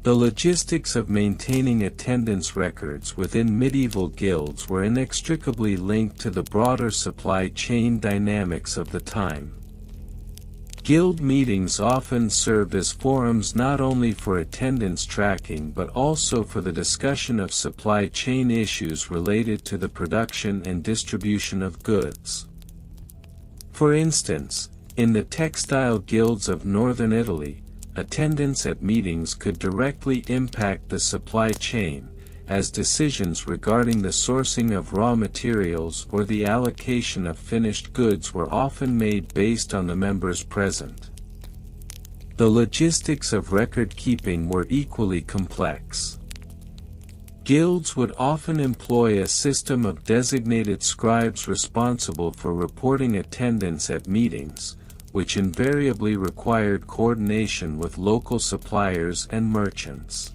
The logistics of maintaining attendance records within medieval guilds were inextricably linked to the broader supply chain dynamics of the time. Guild meetings often served as forums not only for attendance tracking but also for the discussion of supply chain issues related to the production and distribution of goods. For instance, in the textile guilds of northern Italy, attendance at meetings could directly impact the supply chain, as decisions regarding the sourcing of raw materials or the allocation of finished goods were often made based on the members present. The logistics of record-keeping were equally complex. Guilds would often employ a system of designated scribes responsible for reporting attendance at meetings, which invariably required coordination with local suppliers and merchants.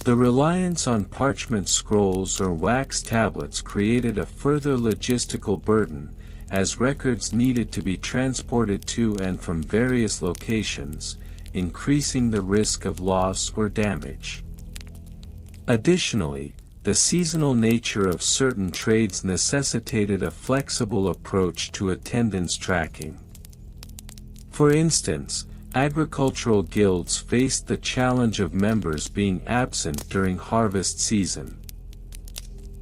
The reliance on parchment scrolls or wax tablets created a further logistical burden, as records needed to be transported to and from various locations, increasing the risk of loss or damage. Additionally, the seasonal nature of certain trades necessitated a flexible approach to attendance tracking. For instance, agricultural guilds faced the challenge of members being absent during harvest season.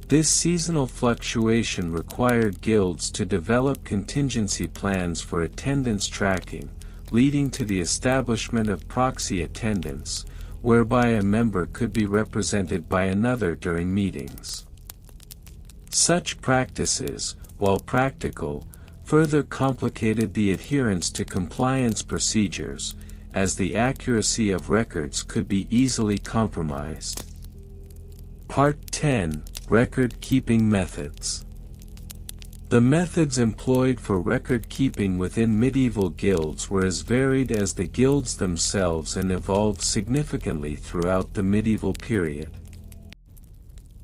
This seasonal fluctuation required guilds to develop contingency plans for attendance tracking, leading to the establishment of proxy attendance, whereby a member could be represented by another during meetings. Such practices, while practical, further complicated the adherence to compliance procedures, as the accuracy of records could be easily compromised. Part 10: Record-Keeping Methods. The methods employed for record-keeping within medieval guilds were as varied as the guilds themselves and evolved significantly throughout the medieval period.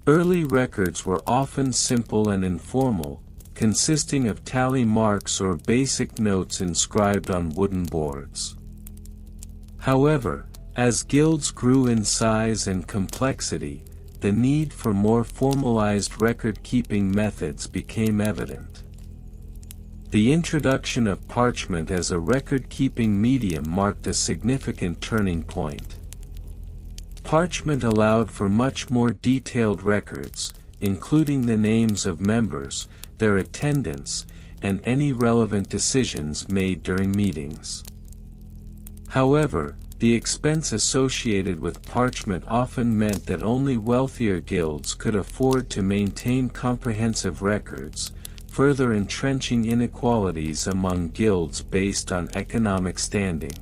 Early records were often simple and informal, consisting of tally marks or basic notes inscribed on wooden boards. However, as guilds grew in size and complexity, the need for more formalized record-keeping methods became evident. The introduction of parchment as a record-keeping medium marked a significant turning point. Parchment allowed for much more detailed records, including the names of members, their attendance, and any relevant decisions made during meetings. However, the expense associated with parchment often meant that only wealthier guilds could afford to maintain comprehensive records, further entrenching inequalities among guilds based on economic standing.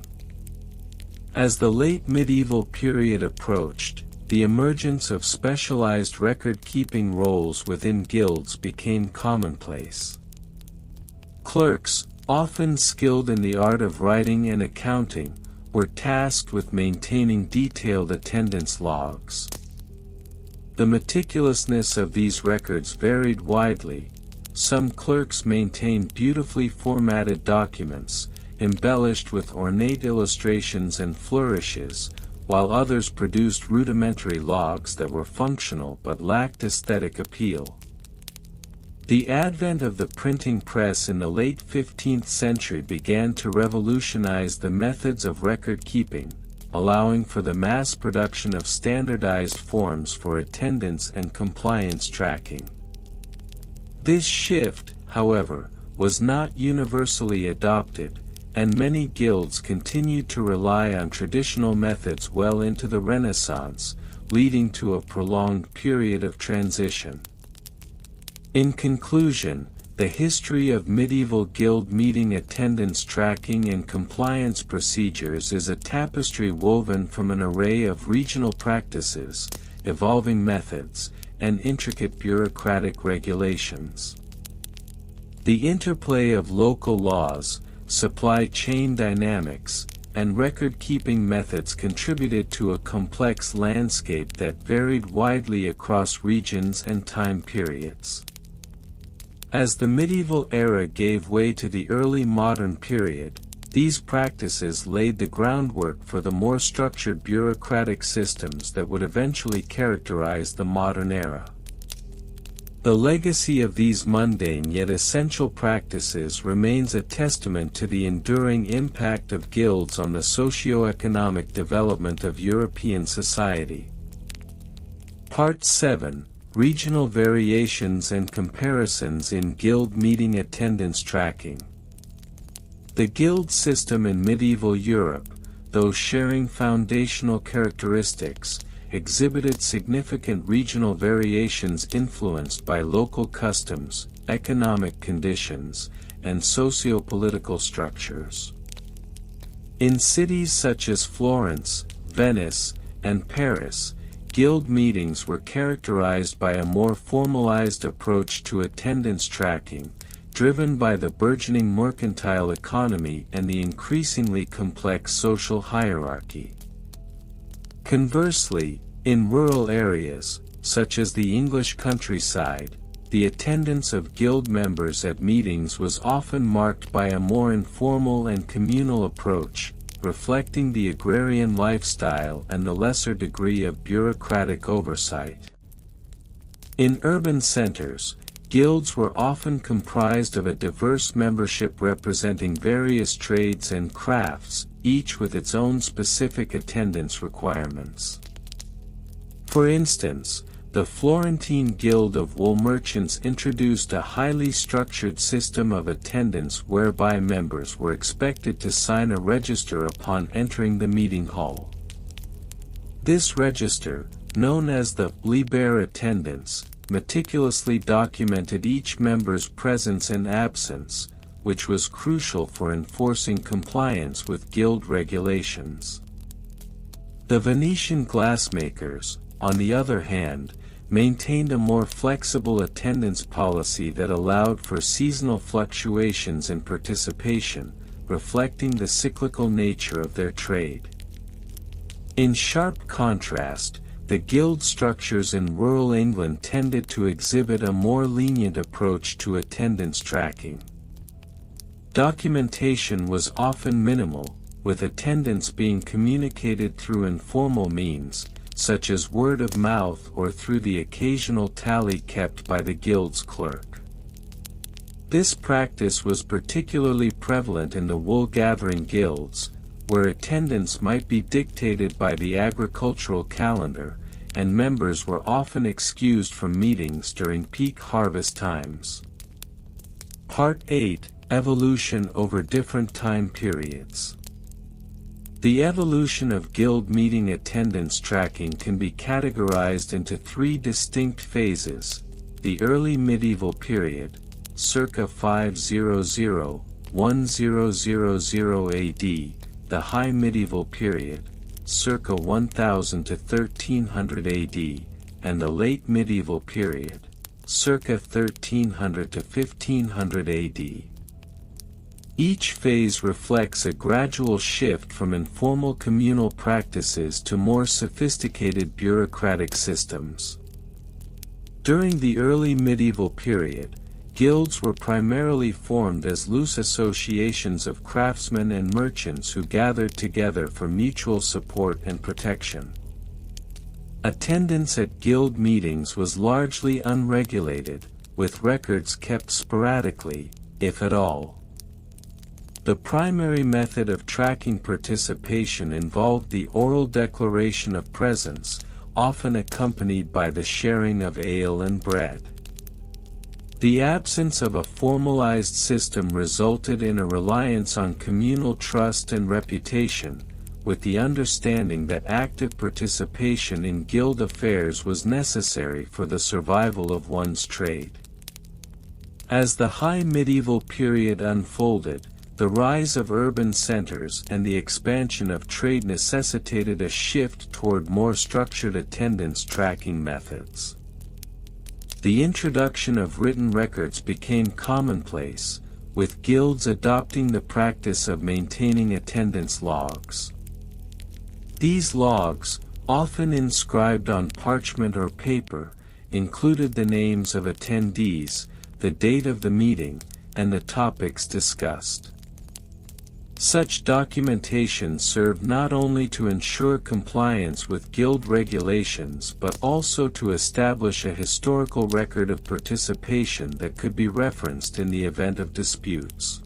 As the late medieval period approached, the emergence of specialized record-keeping roles within guilds became commonplace. Clerks, often skilled in the art of writing and accounting, were tasked with maintaining detailed attendance logs. The meticulousness of these records varied widely. Some clerks maintained beautifully formatted documents, embellished with ornate illustrations and flourishes, while others produced rudimentary logs that were functional but lacked aesthetic appeal. The advent of the printing press in the late 15th century began to revolutionize the methods of record-keeping, allowing for the mass production of standardized forms for attendance and compliance tracking. This shift, however, was not universally adopted, and many guilds continued to rely on traditional methods well into the Renaissance, leading to a prolonged period of transition. In conclusion, the history of medieval guild meeting attendance tracking and compliance procedures is a tapestry woven from an array of regional practices, evolving methods, and intricate bureaucratic regulations. The interplay of local laws, supply chain dynamics, and record-keeping methods contributed to a complex landscape that varied widely across regions and time periods. As the medieval era gave way to the early modern period, these practices laid the groundwork for the more structured bureaucratic systems that would eventually characterize the modern era. The legacy of these mundane yet essential practices remains a testament to the enduring impact of guilds on the socio-economic development of European society. Part 7: Regional Variations and Comparisons in Guild Meeting Attendance Tracking. The guild system in medieval Europe, though sharing foundational characteristics, exhibited significant regional variations influenced by local customs, economic conditions, and socio-political structures. In cities such as Florence, Venice, and Paris, guild meetings were characterized by a more formalized approach to attendance tracking, driven by the burgeoning mercantile economy and the increasingly complex social hierarchy. Conversely, in rural areas, such as the English countryside, the attendance of guild members at meetings was often marked by a more informal and communal approach, reflecting the agrarian lifestyle and the lesser degree of bureaucratic oversight. In urban centers, guilds were often comprised of a diverse membership representing various trades and crafts, each with its own specific attendance requirements. For instance, the Florentine Guild of Wool Merchants introduced a highly structured system of attendance whereby members were expected to sign a register upon entering the meeting hall. This register, known as the liber attendance, meticulously documented each member's presence and absence, which was crucial for enforcing compliance with guild regulations. The Venetian glassmakers, on the other hand, maintained a more flexible attendance policy that allowed for seasonal fluctuations in participation, reflecting the cyclical nature of their trade. In sharp contrast, the guild structures in rural England tended to exhibit a more lenient approach to attendance tracking. Documentation was often minimal, with attendance being communicated through informal means, such as word of mouth or through the occasional tally kept by the guild's clerk. This practice was particularly prevalent in the wool-gathering guilds, where attendance might be dictated by the agricultural calendar, and members were often excused from meetings during peak harvest times. Part 8: Evolution over different time periods. The evolution of guild meeting attendance tracking can be categorized into three distinct phases: the early medieval period, circa 500–1000 AD, the high medieval period, circa 1000 to 1300 AD, and the late medieval period, circa 1300 to 1500 AD. Each phase reflects a gradual shift from informal communal practices to more sophisticated bureaucratic systems. During the early medieval period, guilds were primarily formed as loose associations of craftsmen and merchants who gathered together for mutual support and protection. Attendance at guild meetings was largely unregulated, with records kept sporadically, if at all. The primary method of tracking participation involved the oral declaration of presence, often accompanied by the sharing of ale and bread. The absence of a formalized system resulted in a reliance on communal trust and reputation, with the understanding that active participation in guild affairs was necessary for the survival of one's trade. As the high medieval period unfolded, the rise of urban centers and the expansion of trade necessitated a shift toward more structured attendance tracking methods. The introduction of written records became commonplace, with guilds adopting the practice of maintaining attendance logs. These logs, often inscribed on parchment or paper, included the names of attendees, the date of the meeting, and the topics discussed. Such documentation served not only to ensure compliance with guild regulations but also to establish a historical record of participation that could be referenced in the event of disputes.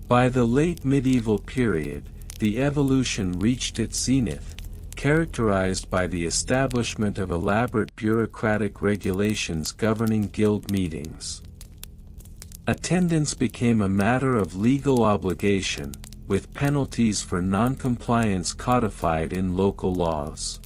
By the late medieval period, the evolution reached its zenith, characterized by the establishment of elaborate bureaucratic regulations governing guild meetings. Attendance became a matter of legal obligation, with penalties for non-compliance codified in local laws.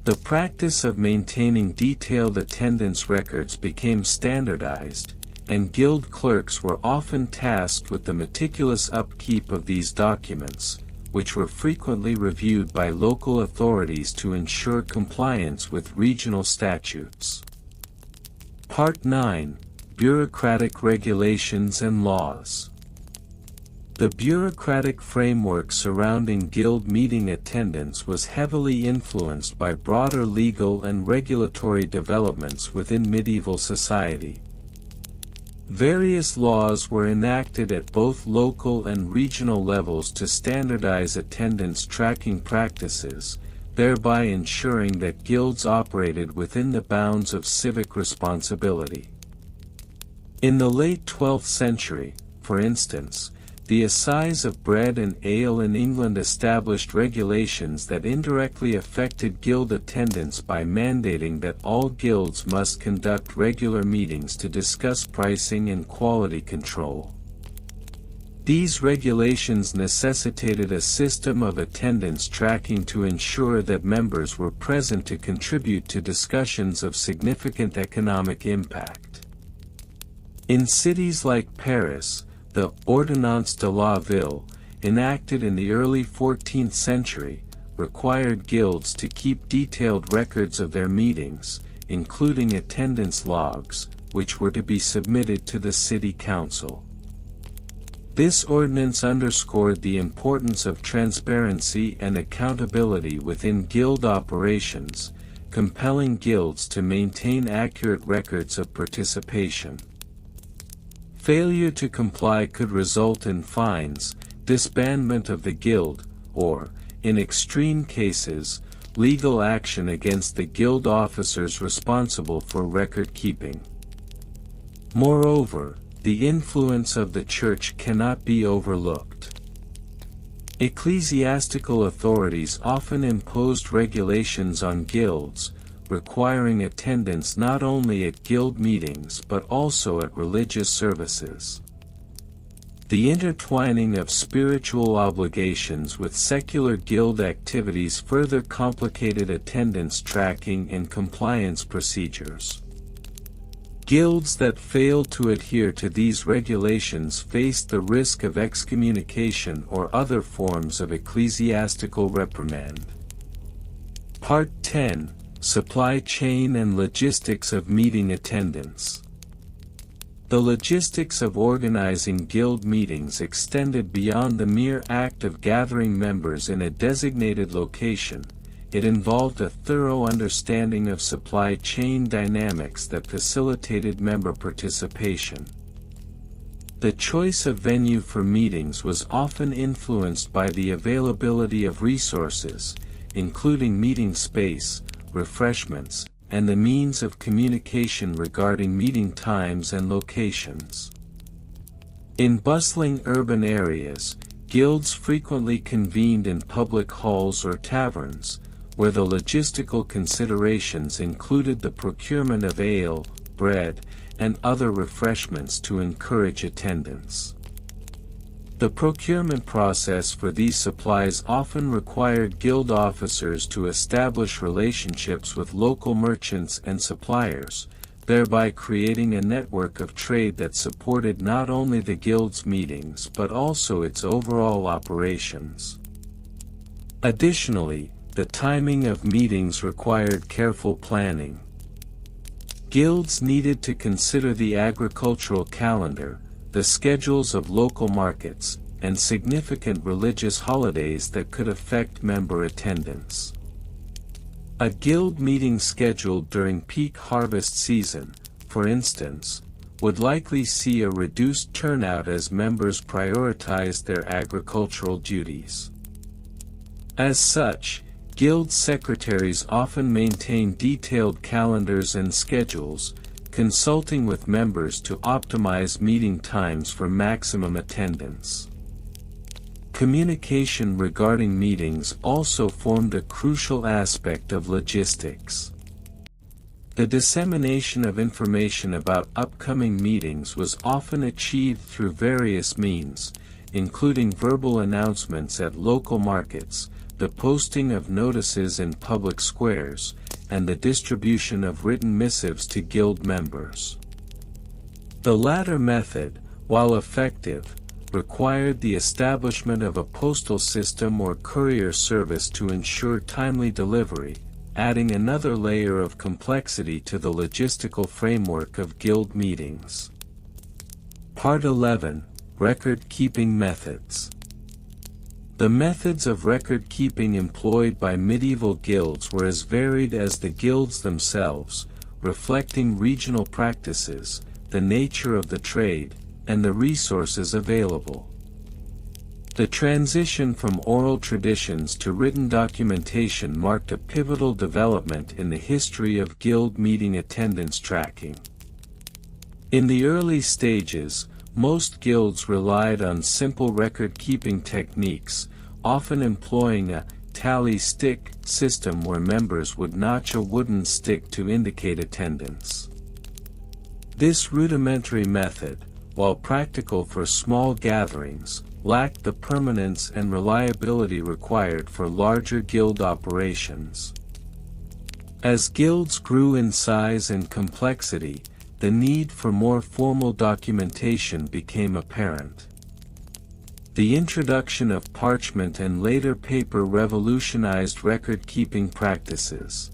The practice of maintaining detailed attendance records became standardized, and guild clerks were often tasked with the meticulous upkeep of these documents, which were frequently reviewed by local authorities to ensure compliance with regional statutes. Part 9: Bureaucratic Regulations and Laws. The bureaucratic framework surrounding guild meeting attendance was heavily influenced by broader legal and regulatory developments within medieval society. Various laws were enacted at both local and regional levels to standardize attendance tracking practices, thereby ensuring that guilds operated within the bounds of civic responsibility. In the late 12th century, for instance, the Assize of Bread and Ale in England established regulations that indirectly affected guild attendance by mandating that all guilds must conduct regular meetings to discuss pricing and quality control. These regulations necessitated a system of attendance tracking to ensure that members were present to contribute to discussions of significant economic impact. In cities like Paris, the Ordonnance de la Ville, enacted in the early 14th century, required guilds to keep detailed records of their meetings, including attendance logs, which were to be submitted to the city council. This ordinance underscored the importance of transparency and accountability within guild operations, compelling guilds to maintain accurate records of participation. Failure to comply could result in fines, disbandment of the guild, or, in extreme cases, legal action against the guild officers responsible for record keeping. Moreover, the influence of the Church cannot be overlooked. Ecclesiastical authorities often imposed regulations on guilds, requiring attendance not only at guild meetings but also at religious services. The intertwining of spiritual obligations with secular guild activities further complicated attendance tracking and compliance procedures. Guilds that failed to adhere to these regulations faced the risk of excommunication or other forms of ecclesiastical reprimand. Part 10: Supply Chain and Logistics of Meeting Attendance. The logistics of organizing guild meetings extended beyond the mere act of gathering members in a designated location. It involved a thorough understanding of supply chain dynamics that facilitated member participation. The choice of venue for meetings was often influenced by the availability of resources, including meeting space, refreshments, and the means of communication regarding meeting times and locations. In bustling urban areas, guilds frequently convened in public halls or taverns, where the logistical considerations included the procurement of ale, bread, and other refreshments to encourage attendance. The procurement process for these supplies often required guild officers to establish relationships with local merchants and suppliers, thereby creating a network of trade that supported not only the guild's meetings but also its overall operations. Additionally, the timing of meetings required careful planning. Guilds needed to consider the agricultural calendar, the schedules of local markets, and significant religious holidays that could affect member attendance. A guild meeting scheduled during peak harvest season, for instance, would likely see a reduced turnout as members prioritized their agricultural duties. As such, guild secretaries often maintain detailed calendars and schedules, consulting with members to optimize meeting times for maximum attendance. Communication regarding meetings also formed a crucial aspect of logistics. The dissemination of information about upcoming meetings was often achieved through various means, including verbal announcements at local markets, the posting of notices in public squares, and the distribution of written missives to guild members. The latter method, while effective, required the establishment of a postal system or courier service to ensure timely delivery, adding another layer of complexity to the logistical framework of guild meetings. Part 11: Record-Keeping Methods. The methods of record-keeping employed by medieval guilds were as varied as the guilds themselves, reflecting regional practices, the nature of the trade, and the resources available. The transition from oral traditions to written documentation marked a pivotal development in the history of guild meeting attendance tracking. In the early stages, most guilds relied on simple record-keeping techniques, often employing a tally stick system where members would notch a wooden stick to indicate attendance. This rudimentary method, while practical for small gatherings, lacked the permanence and reliability required for larger guild operations. As guilds grew in size and complexity, the need for more formal documentation became apparent. The introduction of parchment and later paper revolutionized record-keeping practices.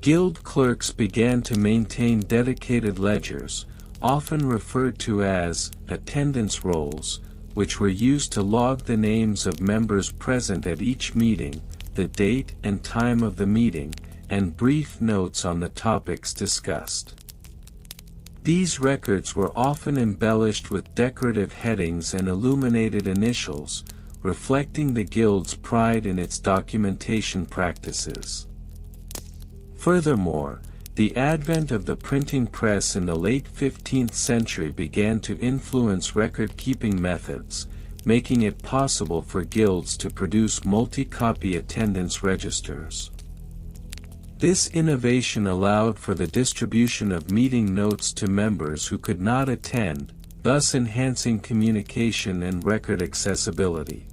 Guild clerks began to maintain dedicated ledgers, often referred to as attendance rolls, which were used to log the names of members present at each meeting, the date and time of the meeting, and brief notes on the topics discussed. These records were often embellished with decorative headings and illuminated initials, reflecting the guild's pride in its documentation practices. Furthermore, the advent of the printing press in the late 15th century began to influence record-keeping methods, making it possible for guilds to produce multi-copy attendance registers. This innovation allowed for the distribution of meeting notes to members who could not attend, thus enhancing communication and record accessibility.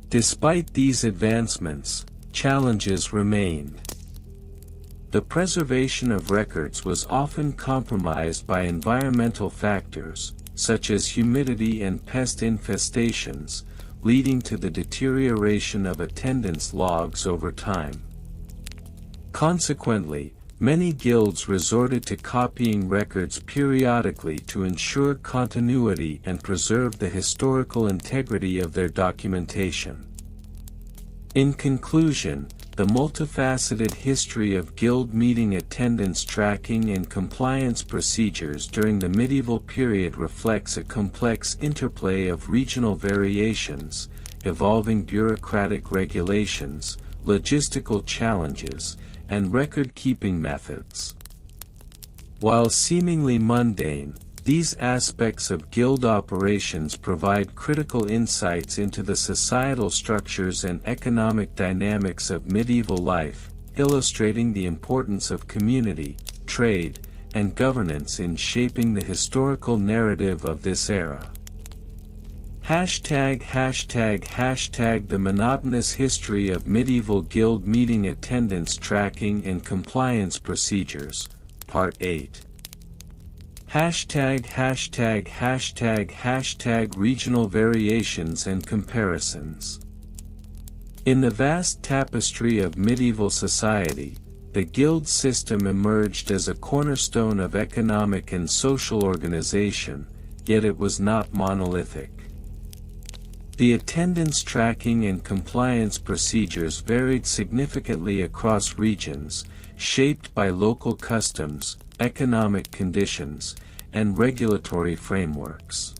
Despite these advancements, challenges remained. The preservation of records was often compromised by environmental factors, such as humidity and pest infestations, leading to the deterioration of attendance logs over time. Consequently, many guilds resorted to copying records periodically to ensure continuity and preserve the historical integrity of their documentation. In conclusion, the multifaceted history of guild meeting attendance tracking and compliance procedures during the medieval period reflects a complex interplay of regional variations, evolving bureaucratic regulations, logistical challenges, and record-keeping methods. While seemingly mundane, these aspects of guild operations provide critical insights into the societal structures and economic dynamics of medieval life, illustrating the importance of community, trade, and governance in shaping the historical narrative of this era. ###The monotonous history of medieval guild meeting attendance tracking and compliance procedures, Part 8. ###Regional variations and comparisons. In the vast tapestry of medieval society, the guild system emerged as a cornerstone of economic and social organization, yet it was not monolithic. The attendance tracking and compliance procedures varied significantly across regions, shaped by local customs, economic conditions, and regulatory frameworks.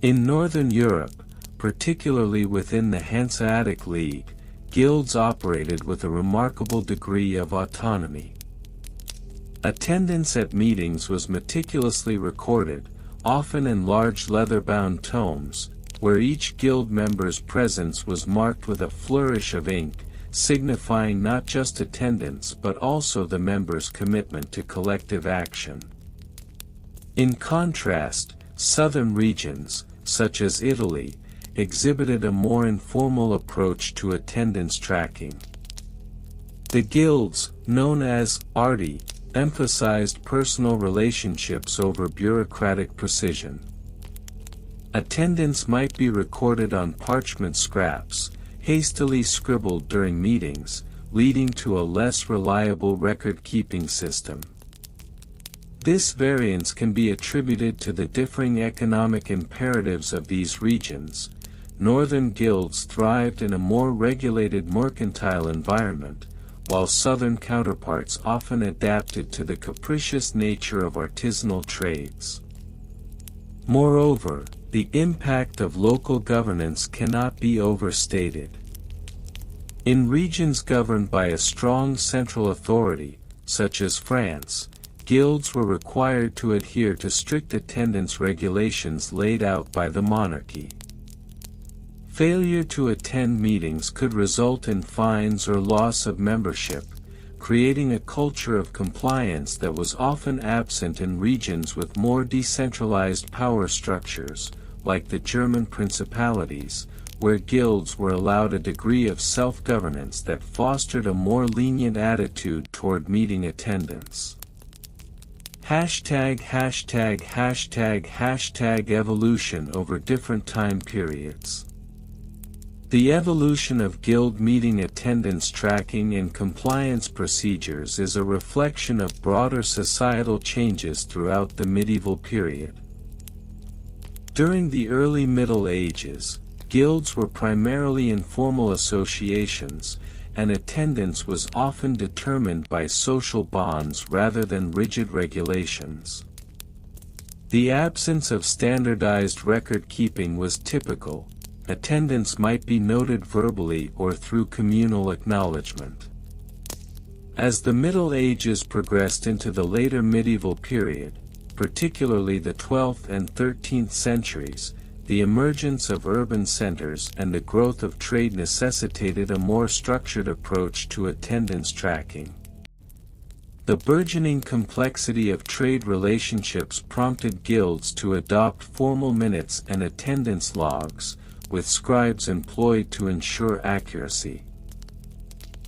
In Northern Europe, particularly within the Hanseatic League, guilds operated with a remarkable degree of autonomy. Attendance at meetings was meticulously recorded, often in large leather-bound tomes, where each guild member's presence was marked with a flourish of ink, signifying not just attendance but also the member's commitment to collective action. In contrast, southern regions, such as Italy, exhibited a more informal approach to attendance tracking. The guilds, known as arti, emphasized personal relationships over bureaucratic precision. Attendance might be recorded on parchment scraps, hastily scribbled during meetings, leading to a less reliable record-keeping system. This variance can be attributed to the differing economic imperatives of these regions. Northern guilds thrived in a more regulated mercantile environment, while southern counterparts often adapted to the capricious nature of artisanal trades. Moreover, the impact of local governance cannot be overstated. In regions governed by a strong central authority, such as France, guilds were required to adhere to strict attendance regulations laid out by the monarchy. Failure to attend meetings could result in fines or loss of membership, creating a culture of compliance that was often absent in regions with more decentralized power structures, like the German principalities, where guilds were allowed a degree of self-governance that fostered a more lenient attitude toward meeting attendance. #Evolution over different time periods. The evolution of guild meeting attendance tracking and compliance procedures is a reflection of broader societal changes throughout the medieval period. During the early Middle Ages, guilds were primarily informal associations, and attendance was often determined by social bonds rather than rigid regulations. The absence of standardized record-keeping was typical. Attendance might be noted verbally or through communal acknowledgement. As the Middle Ages progressed into the later medieval period, particularly the 12th and 13th centuries, the emergence of urban centers and the growth of trade necessitated a more structured approach to attendance tracking. The burgeoning complexity of trade relationships prompted guilds to adopt formal minutes and attendance logs, with scribes employed to ensure accuracy.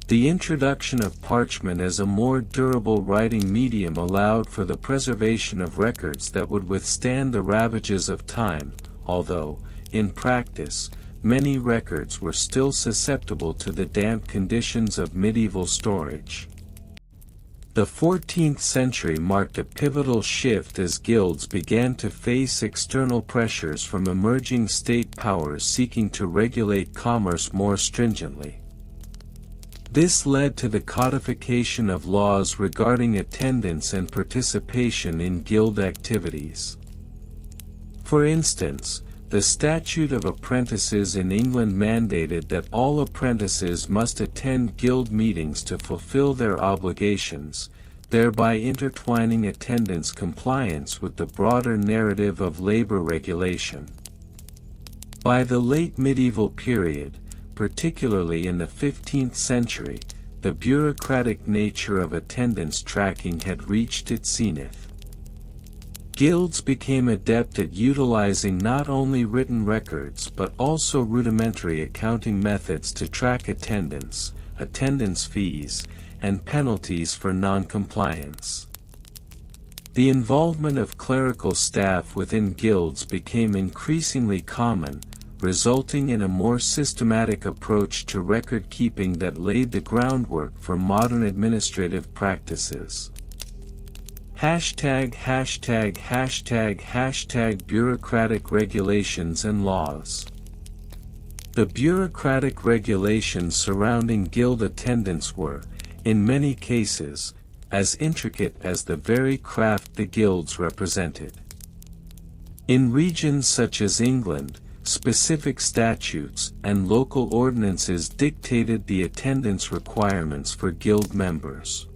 The introduction of parchment as a more durable writing medium allowed for the preservation of records that would withstand the ravages of time, although, in practice, many records were still susceptible to the damp conditions of medieval storage. The 14th century marked a pivotal shift as guilds began to face external pressures from emerging state powers seeking to regulate commerce more stringently. This led to the codification of laws regarding attendance and participation in guild activities. For instance, the Statute of Apprentices in England mandated that all apprentices must attend guild meetings to fulfill their obligations, thereby intertwining attendance compliance with the broader narrative of labor regulation. By the late medieval period, particularly in the 15th century, the bureaucratic nature of attendance tracking had reached its zenith. Guilds became adept at utilizing not only written records but also rudimentary accounting methods to track attendance, attendance fees, and penalties for non-compliance. The involvement of clerical staff within guilds became increasingly common, resulting in a more systematic approach to record-keeping that laid the groundwork for modern administrative practices. Bureaucratic regulations and laws. The bureaucratic regulations surrounding guild attendance were, in many cases, as intricate as the very craft the guilds represented. In regions such as England, specific statutes and local ordinances dictated the attendance requirements for guild members.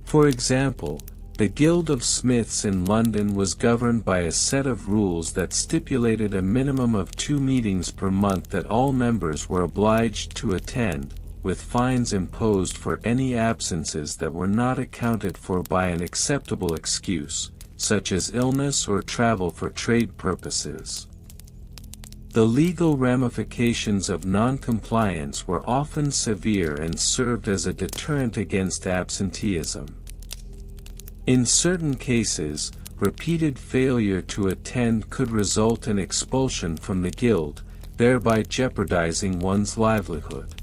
For example, the Guild of Smiths in London was governed by a set of rules that stipulated a minimum of 2 meetings per month that all members were obliged to attend, with fines imposed for any absences that were not accounted for by an acceptable excuse, such as illness or travel for trade purposes. The legal ramifications of non-compliance were often severe and served as a deterrent against absenteeism. In certain cases, repeated failure to attend could result in expulsion from the guild, thereby jeopardizing one's livelihood.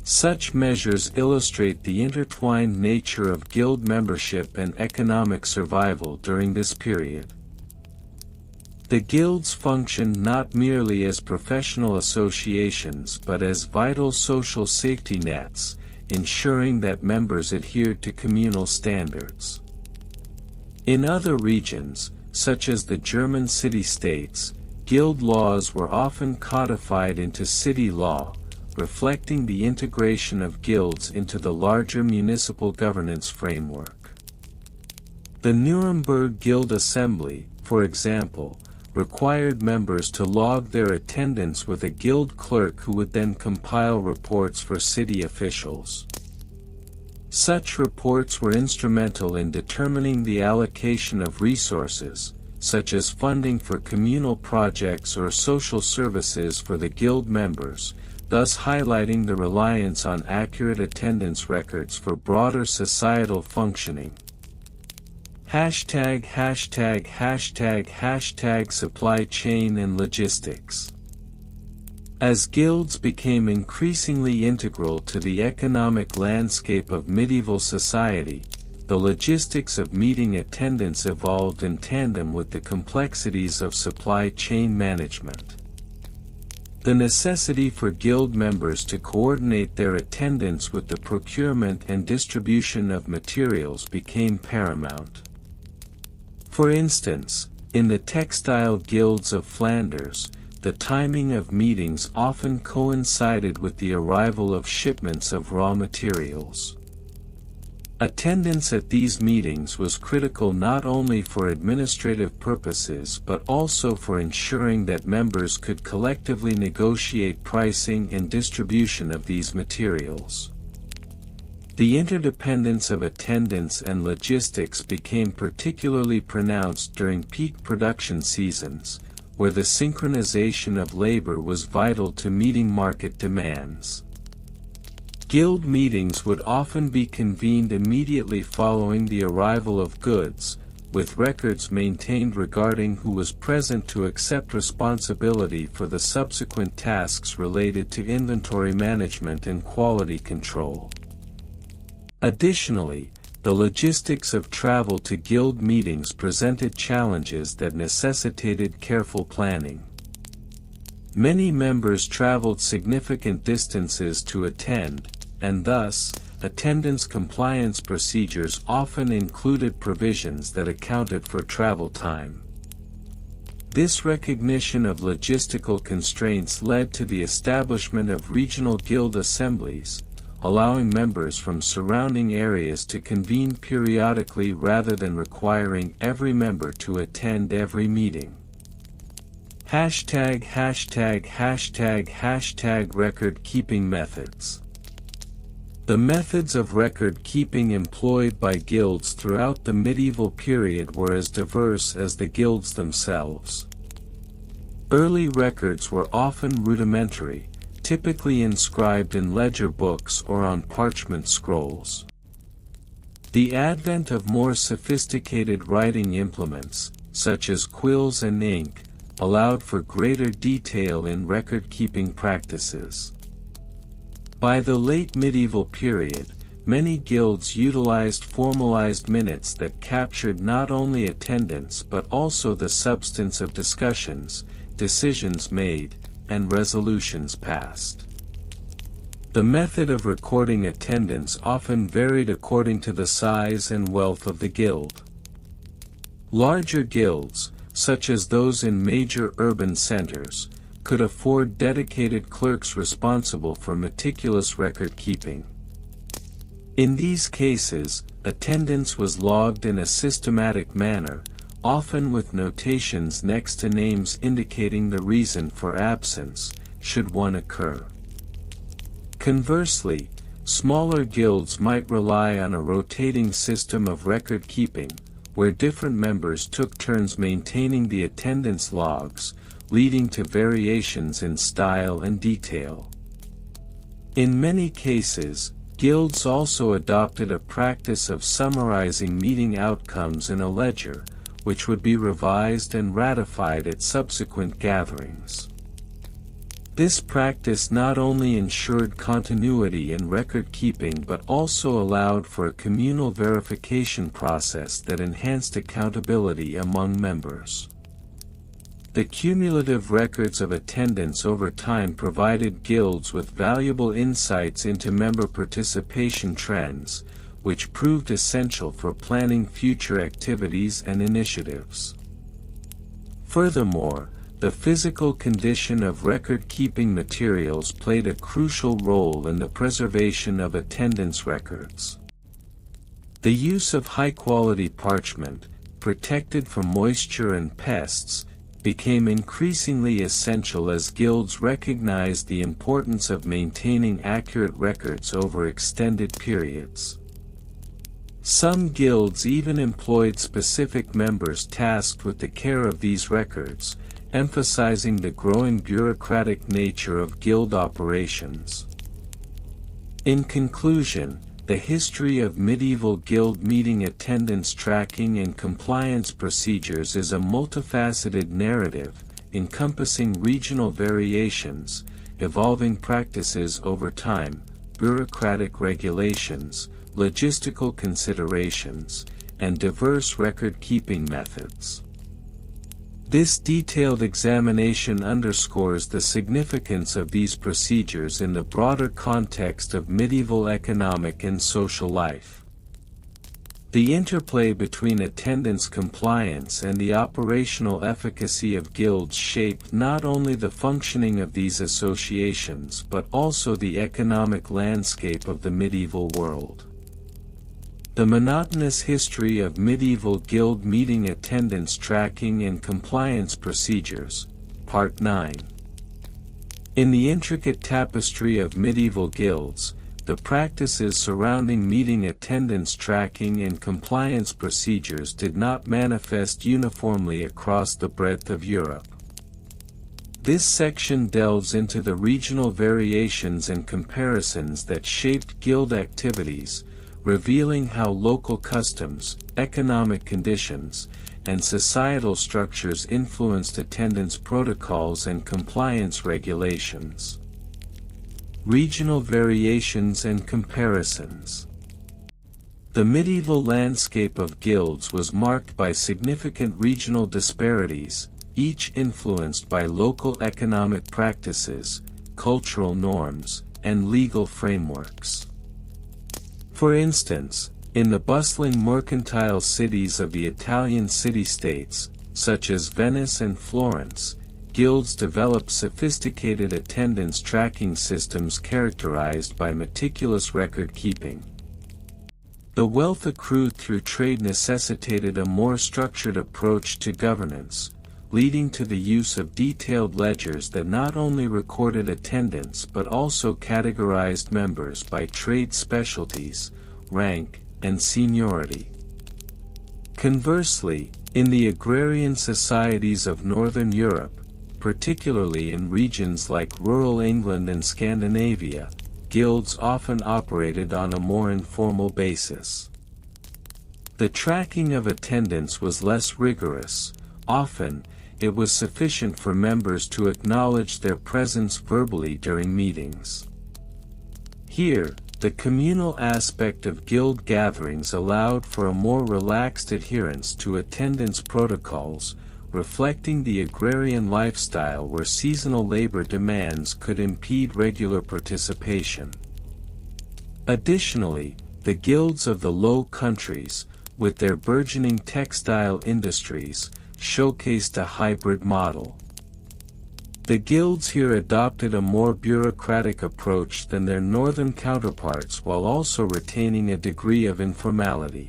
Such measures illustrate the intertwined nature of guild membership and economic survival during this period. The guilds functioned not merely as professional associations but as vital social safety nets, ensuring that members adhered to communal standards. In other regions, such as the German city-states, guild laws were often codified into city law, reflecting the integration of guilds into the larger municipal governance framework. The Nuremberg Guild Assembly, for example, required members to log their attendance with a guild clerk who would then compile reports for city officials. Such reports were instrumental in determining the allocation of resources, such as funding for communal projects or social services for the guild members, thus highlighting the reliance on accurate attendance records for broader societal functioning. #######supply chain and logistics. As guilds became increasingly integral to the economic landscape of medieval society, the logistics of meeting attendance evolved in tandem with the complexities of supply chain management. The necessity for guild members to coordinate their attendance with the procurement and distribution of materials became paramount. For instance, in the textile guilds of Flanders, the timing of meetings often coincided with the arrival of shipments of raw materials. Attendance at these meetings was critical not only for administrative purposes but also for ensuring that members could collectively negotiate pricing and distribution of these materials. The interdependence of attendance and logistics became particularly pronounced during peak production seasons, where the synchronization of labor was vital to meeting market demands. Guild meetings would often be convened immediately following the arrival of goods, with records maintained regarding who was present to accept responsibility for the subsequent tasks related to inventory management and quality control. Additionally, the logistics of travel to guild meetings presented challenges that necessitated careful planning. Many members traveled significant distances to attend, and thus, attendance compliance procedures often included provisions that accounted for travel time. This recognition of logistical constraints led to the establishment of regional guild assemblies, allowing members from surrounding areas to convene periodically rather than requiring every member to attend every meeting. ###record-keeping methods. The methods of record-keeping employed by guilds throughout the medieval period were as diverse as the guilds themselves. Early records were often rudimentary, typically inscribed in ledger books or on parchment scrolls. The advent of more sophisticated writing implements, such as quills and ink, allowed for greater detail in record-keeping practices. By the late medieval period, many guilds utilized formalized minutes that captured not only attendance but also the substance of discussions, decisions made, and resolutions passed. The method of recording attendance often varied according to the size and wealth of the guild. Larger guilds, such as those in major urban centers, could afford dedicated clerks responsible for meticulous record-keeping. In these cases, attendance was logged in a systematic manner, often with notations next to names indicating the reason for absence, should one occur. Conversely, smaller guilds might rely on a rotating system of record-keeping, where different members took turns maintaining the attendance logs, leading to variations in style and detail. In many cases, guilds also adopted a practice of summarizing meeting outcomes in a ledger, which would be revised and ratified at subsequent gatherings. This practice not only ensured continuity in record-keeping but also allowed for a communal verification process that enhanced accountability among members. The cumulative records of attendance over time provided guilds with valuable insights into member participation trends, which proved essential for planning future activities and initiatives. Furthermore, the physical condition of record-keeping materials played a crucial role in the preservation of attendance records. The use of high-quality parchment, protected from moisture and pests, became increasingly essential as guilds recognized the importance of maintaining accurate records over extended periods. Some guilds even employed specific members tasked with the care of these records, emphasizing the growing bureaucratic nature of guild operations. In conclusion, the history of medieval guild meeting attendance tracking and compliance procedures is a multifaceted narrative, encompassing regional variations, evolving practices over time, bureaucratic regulations, logistical considerations, and diverse record-keeping methods. This detailed examination underscores the significance of these procedures in the broader context of medieval economic and social life. The interplay between attendance compliance and the operational efficacy of guilds shaped not only the functioning of these associations but also the economic landscape of the medieval world. The monotonous history of medieval guild meeting attendance tracking and compliance procedures, Part 9. In the intricate tapestry of medieval guilds, the practices surrounding meeting attendance tracking and compliance procedures did not manifest uniformly across the breadth of Europe. This section delves into the regional variations and comparisons that shaped guild activities, revealing how local customs, economic conditions, and societal structures influenced attendance protocols and compliance regulations. Regional variations and comparisons. The medieval landscape of guilds was marked by significant regional disparities, each influenced by local economic practices, cultural norms, and legal frameworks. For instance, in the bustling mercantile cities of the Italian city-states, such as Venice and Florence, guilds developed sophisticated attendance tracking systems characterized by meticulous record-keeping. The wealth accrued through trade necessitated a more structured approach to governance, leading to the use of detailed ledgers that not only recorded attendance but also categorized members by trade specialties, rank, and seniority. Conversely, in the agrarian societies of Northern Europe, particularly in regions like rural England and Scandinavia, guilds often operated on a more informal basis. The tracking of attendance was less rigorous. Often, it was sufficient for members to acknowledge their presence verbally during meetings. Here, the communal aspect of guild gatherings allowed for a more relaxed adherence to attendance protocols, reflecting the agrarian lifestyle where seasonal labor demands could impede regular participation. Additionally, the guilds of the Low Countries, with their burgeoning textile industries, showcased a hybrid model. The guilds here adopted a more bureaucratic approach than their northern counterparts while also retaining a degree of informality.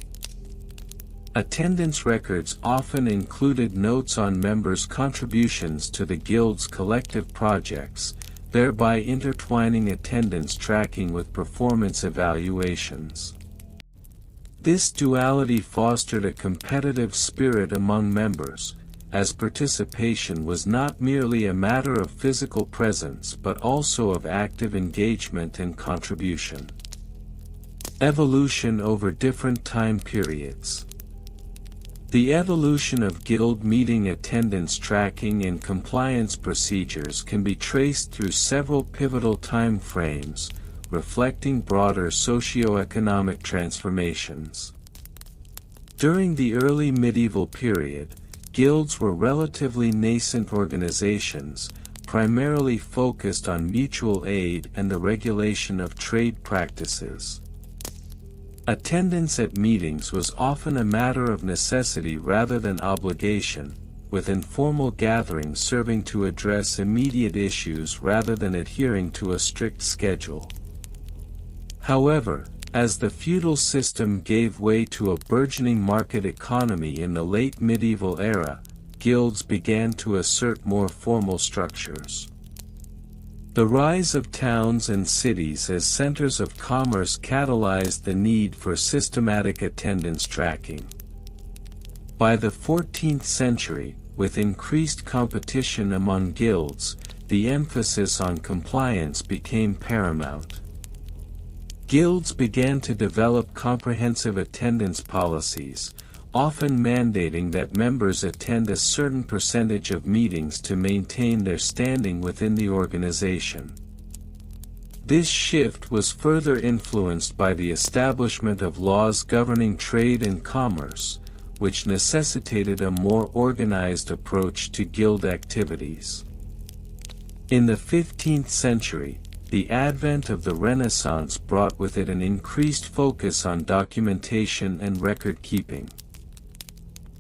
Attendance records often included notes on members' contributions to the guild's collective projects, thereby intertwining attendance tracking with performance evaluations. This duality fostered a competitive spirit among members, as participation was not merely a matter of physical presence but also of active engagement and contribution. Evolution over different time periods. The evolution of guild meeting attendance tracking and compliance procedures can be traced through several pivotal time frames, reflecting broader socio-economic transformations. During the early medieval period, guilds were relatively nascent organizations, primarily focused on mutual aid and the regulation of trade practices. Attendance at meetings was often a matter of necessity rather than obligation, with informal gatherings serving to address immediate issues rather than adhering to a strict schedule. However, as the feudal system gave way to a burgeoning market economy in the late medieval era, guilds began to assert more formal structures. The rise of towns and cities as centers of commerce catalyzed the need for systematic attendance tracking. By the 14th century, with increased competition among guilds, the emphasis on compliance became paramount. Guilds began to develop comprehensive attendance policies, often mandating that members attend a certain percentage of meetings to maintain their standing within the organization. This shift was further influenced by the establishment of laws governing trade and commerce, which necessitated a more organized approach to guild activities. In the 15th century, the advent of the Renaissance brought with it an increased focus on documentation and record-keeping.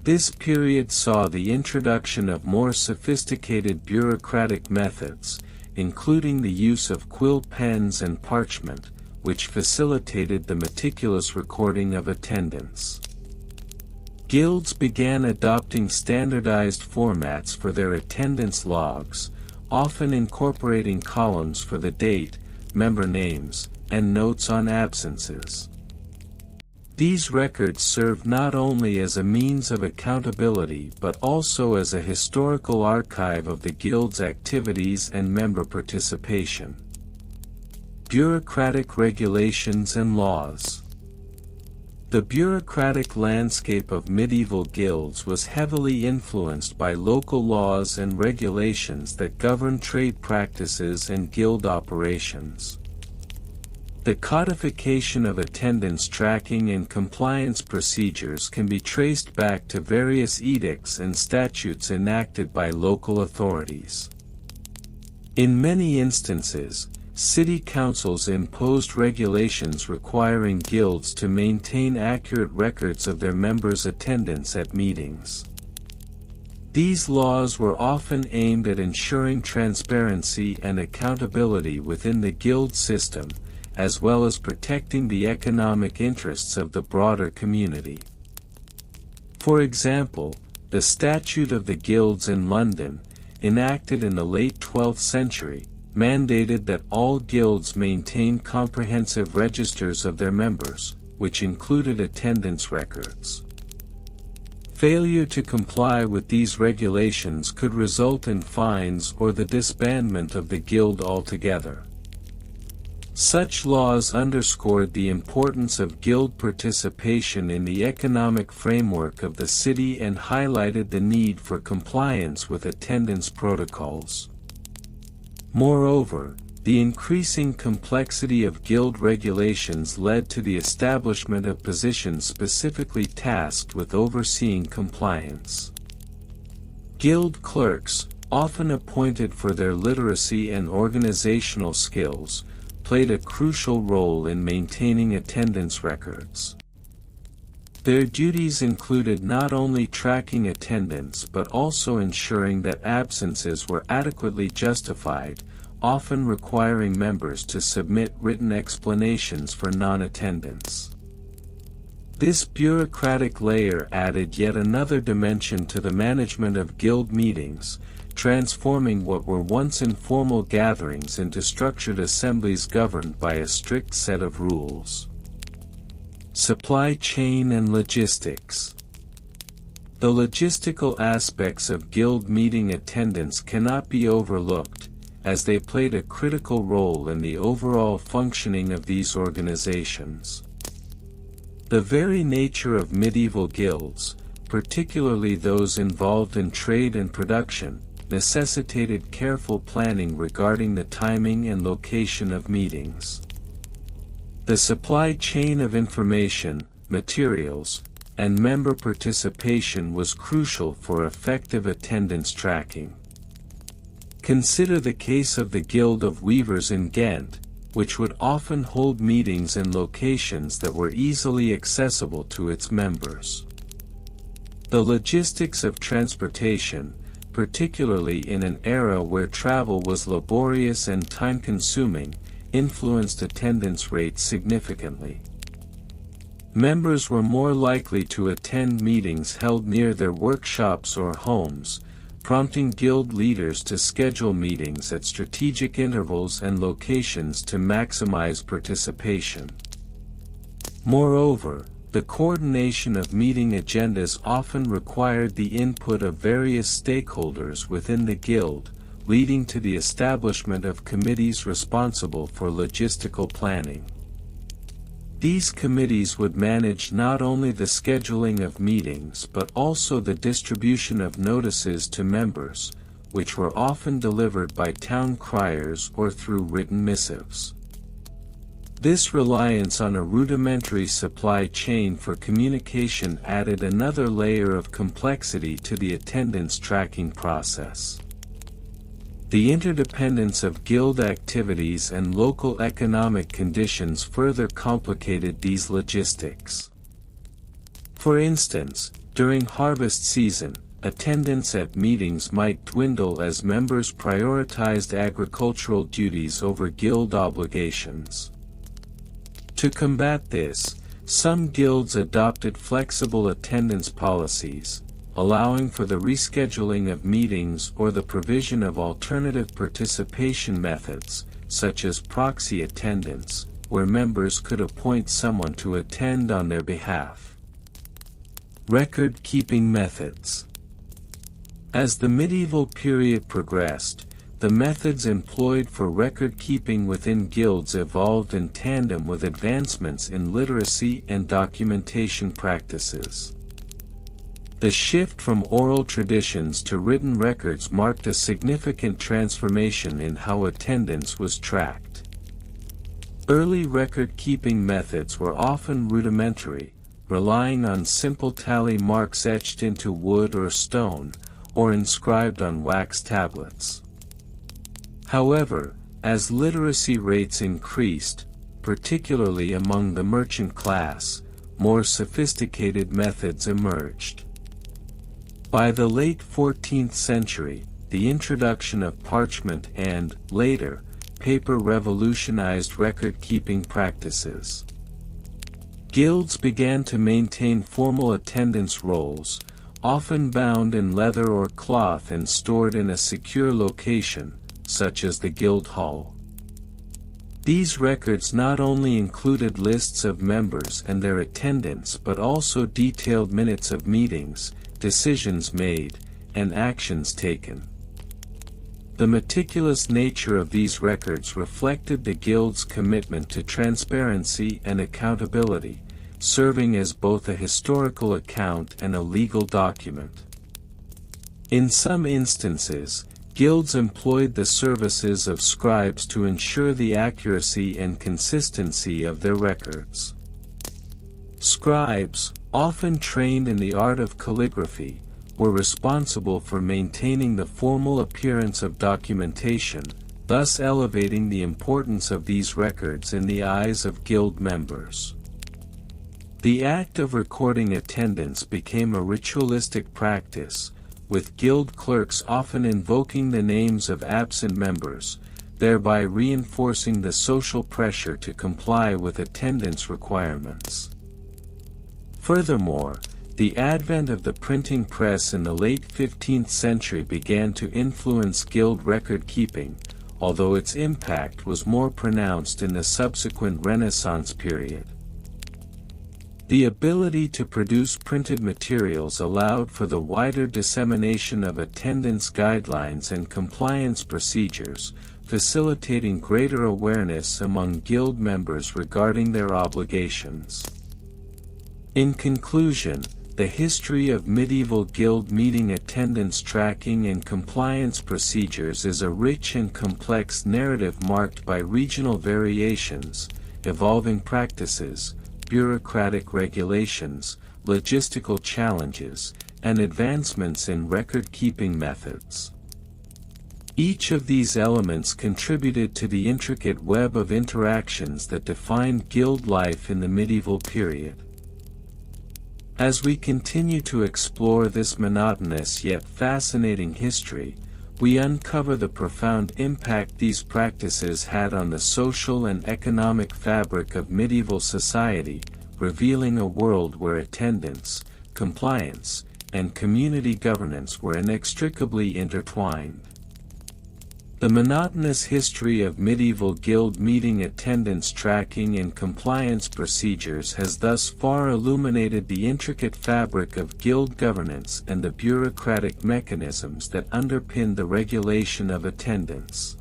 This period saw the introduction of more sophisticated bureaucratic methods, including the use of quill pens and parchment, which facilitated the meticulous recording of attendance. Guilds began adopting standardized formats for their attendance logs, often incorporating columns for the date, member names, and notes on absences. These records served not only as a means of accountability but also as a historical archive of the guild's activities and member participation. Bureaucratic regulations and laws. The bureaucratic landscape of medieval guilds was heavily influenced by local laws and regulations that governed trade practices and guild operations. The codification of attendance tracking and compliance procedures can be traced back to various edicts and statutes enacted by local authorities. In many instances, city councils imposed regulations requiring guilds to maintain accurate records of their members' attendance at meetings. These laws were often aimed at ensuring transparency and accountability within the guild system, as well as protecting the economic interests of the broader community. For example, the Statute of the Guilds in London, enacted in the late 12th century, mandated that all guilds maintain comprehensive registers of their members, which included attendance records. Failure to comply with these regulations could result in fines or the disbandment of the guild altogether. Such laws underscored the importance of guild participation in the economic framework of the city and highlighted the need for compliance with attendance protocols. Moreover, the increasing complexity of guild regulations led to the establishment of positions specifically tasked with overseeing compliance. Guild clerks, often appointed for their literacy and organizational skills, played a crucial role in maintaining attendance records. Their duties included not only tracking attendance but also ensuring that absences were adequately justified, often requiring members to submit written explanations for non-attendance. This bureaucratic layer added yet another dimension to the management of guild meetings, transforming what were once informal gatherings into structured assemblies governed by a strict set of rules. Supply chain and logistics. The logistical aspects of guild meeting attendance cannot be overlooked, as they played a critical role in the overall functioning of these organizations. The very nature of medieval guilds, particularly those involved in trade and production, necessitated careful planning regarding the timing and location of meetings. The supply chain of information, materials, and member participation was crucial for effective attendance tracking. Consider the case of the Guild of Weavers in Ghent, which would often hold meetings in locations that were easily accessible to its members. The logistics of transportation, particularly in an era where travel was laborious and time-consuming, influenced attendance rates significantly. Members were more likely to attend meetings held near their workshops or homes, prompting guild leaders to schedule meetings at strategic intervals and locations to maximize participation. Moreover, the coordination of meeting agendas often required the input of various stakeholders within the guild, leading to the establishment of committees responsible for logistical planning. These committees would manage not only the scheduling of meetings but also the distribution of notices to members, which were often delivered by town criers or through written missives. This reliance on a rudimentary supply chain for communication added another layer of complexity to the attendance tracking process. The interdependence of guild activities and local economic conditions further complicated these logistics. For instance, during harvest season, attendance at meetings might dwindle as members prioritized agricultural duties over guild obligations. To combat this, some guilds adopted flexible attendance policies, allowing for the rescheduling of meetings or the provision of alternative participation methods, such as proxy attendance, where members could appoint someone to attend on their behalf. Record-keeping methods. As the medieval period progressed, the methods employed for record-keeping within guilds evolved in tandem with advancements in literacy and documentation practices. The shift from oral traditions to written records marked a significant transformation in how attendance was tracked. Early record-keeping methods were often rudimentary, relying on simple tally marks etched into wood or stone, or inscribed on wax tablets. However, as literacy rates increased, particularly among the merchant class, more sophisticated methods emerged. By the late 14th century, the introduction of parchment and, later, paper revolutionized record-keeping practices. Guilds began to maintain formal attendance rolls, often bound in leather or cloth and stored in a secure location, such as the guild hall. These records not only included lists of members and their attendance but also detailed minutes of meetings, decisions made, and actions taken. The meticulous nature of these records reflected the guild's commitment to transparency and accountability, serving as both a historical account and a legal document. In some instances, guilds employed the services of scribes to ensure the accuracy and consistency of their records. Scribes, often trained in the art of calligraphy, were responsible for maintaining the formal appearance of documentation, thus elevating the importance of these records in the eyes of guild members. The act of recording attendance became a ritualistic practice, with guild clerks often invoking the names of absent members, thereby reinforcing the social pressure to comply with attendance requirements. Furthermore, the advent of the printing press in the late 15th century began to influence guild record-keeping, although its impact was more pronounced in the subsequent Renaissance period. The ability to produce printed materials allowed for the wider dissemination of attendance guidelines and compliance procedures, facilitating greater awareness among guild members regarding their obligations. In conclusion, the history of medieval guild meeting attendance tracking and compliance procedures is a rich and complex narrative marked by regional variations, evolving practices, bureaucratic regulations, logistical challenges, and advancements in record-keeping methods. Each of these elements contributed to the intricate web of interactions that defined guild life in the medieval period. As we continue to explore this monotonous yet fascinating history, we uncover the profound impact these practices had on the social and economic fabric of medieval society, revealing a world where attendance, compliance, and community governance were inextricably intertwined. The monotonous history of medieval guild meeting attendance tracking and compliance procedures has thus far illuminated the intricate fabric of guild governance and the bureaucratic mechanisms that underpin the regulation of attendance.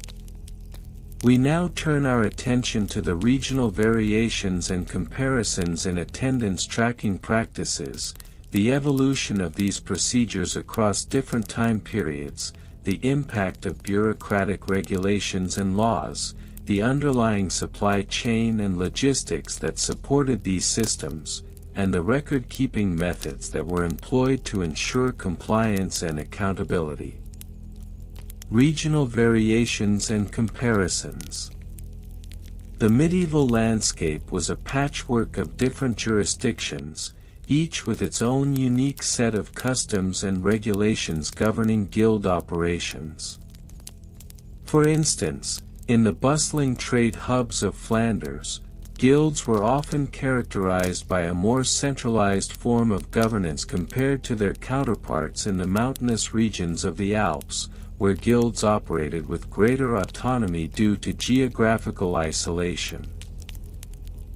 We now turn our attention to the regional variations and comparisons in attendance tracking practices, the evolution of these procedures across different time periods, the impact of bureaucratic regulations and laws, the underlying supply chain and logistics that supported these systems, and the record-keeping methods that were employed to ensure compliance and accountability. Regional variations and comparisons. The medieval landscape was a patchwork of different jurisdictions, each with its own unique set of customs and regulations governing guild operations. For instance, in the bustling trade hubs of Flanders, guilds were often characterized by a more centralized form of governance compared to their counterparts in the mountainous regions of the Alps, where guilds operated with greater autonomy due to geographical isolation.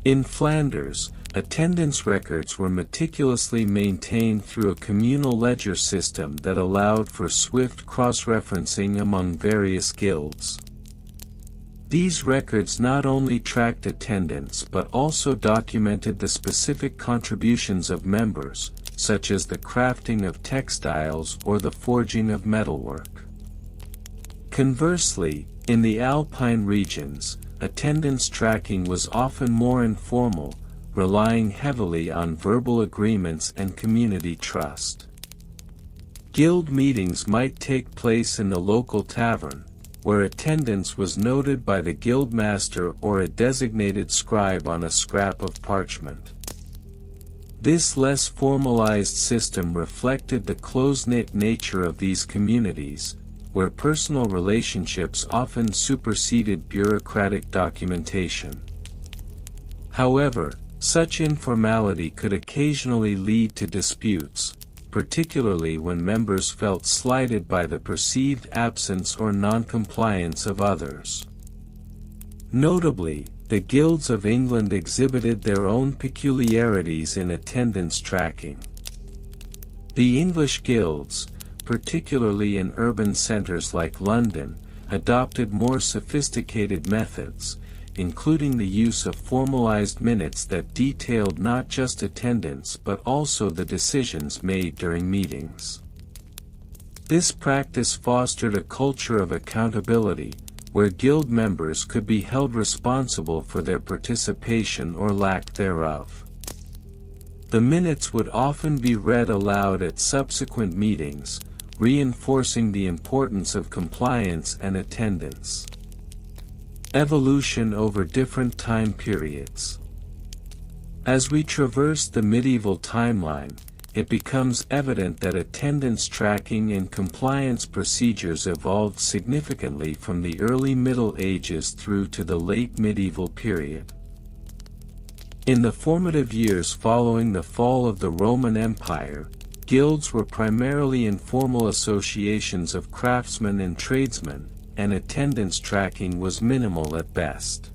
In Flanders, attendance records were meticulously maintained through a communal ledger system that allowed for swift cross-referencing among various guilds. These records not only tracked attendance but also documented the specific contributions of members, such as the crafting of textiles or the forging of metalwork. Conversely, in the Alpine regions, attendance tracking was often more informal, relying heavily on verbal agreements and community trust. Guild meetings might take place in the local tavern, where attendance was noted by the guild master or a designated scribe on a scrap of parchment. This less formalized system reflected the close-knit nature of these communities, where personal relationships often superseded bureaucratic documentation. However, such informality could occasionally lead to disputes, particularly when members felt slighted by the perceived absence or non-compliance of others. Notably, the guilds of England exhibited their own peculiarities in attendance tracking. The English guilds, particularly in urban centres like London, adopted more sophisticated methods, including the use of formalized minutes that detailed not just attendance but also the decisions made during meetings. This practice fostered a culture of accountability, where guild members could be held responsible for their participation or lack thereof. The minutes would often be read aloud at subsequent meetings, reinforcing the importance of compliance and attendance. Evolution over different time periods. As we traverse the medieval timeline, it becomes evident that attendance tracking and compliance procedures evolved significantly from the early Middle Ages through to the late medieval period. In the formative years following the fall of the Roman Empire, guilds were primarily informal associations of craftsmen and tradesmen, and attendance tracking was minimal at best.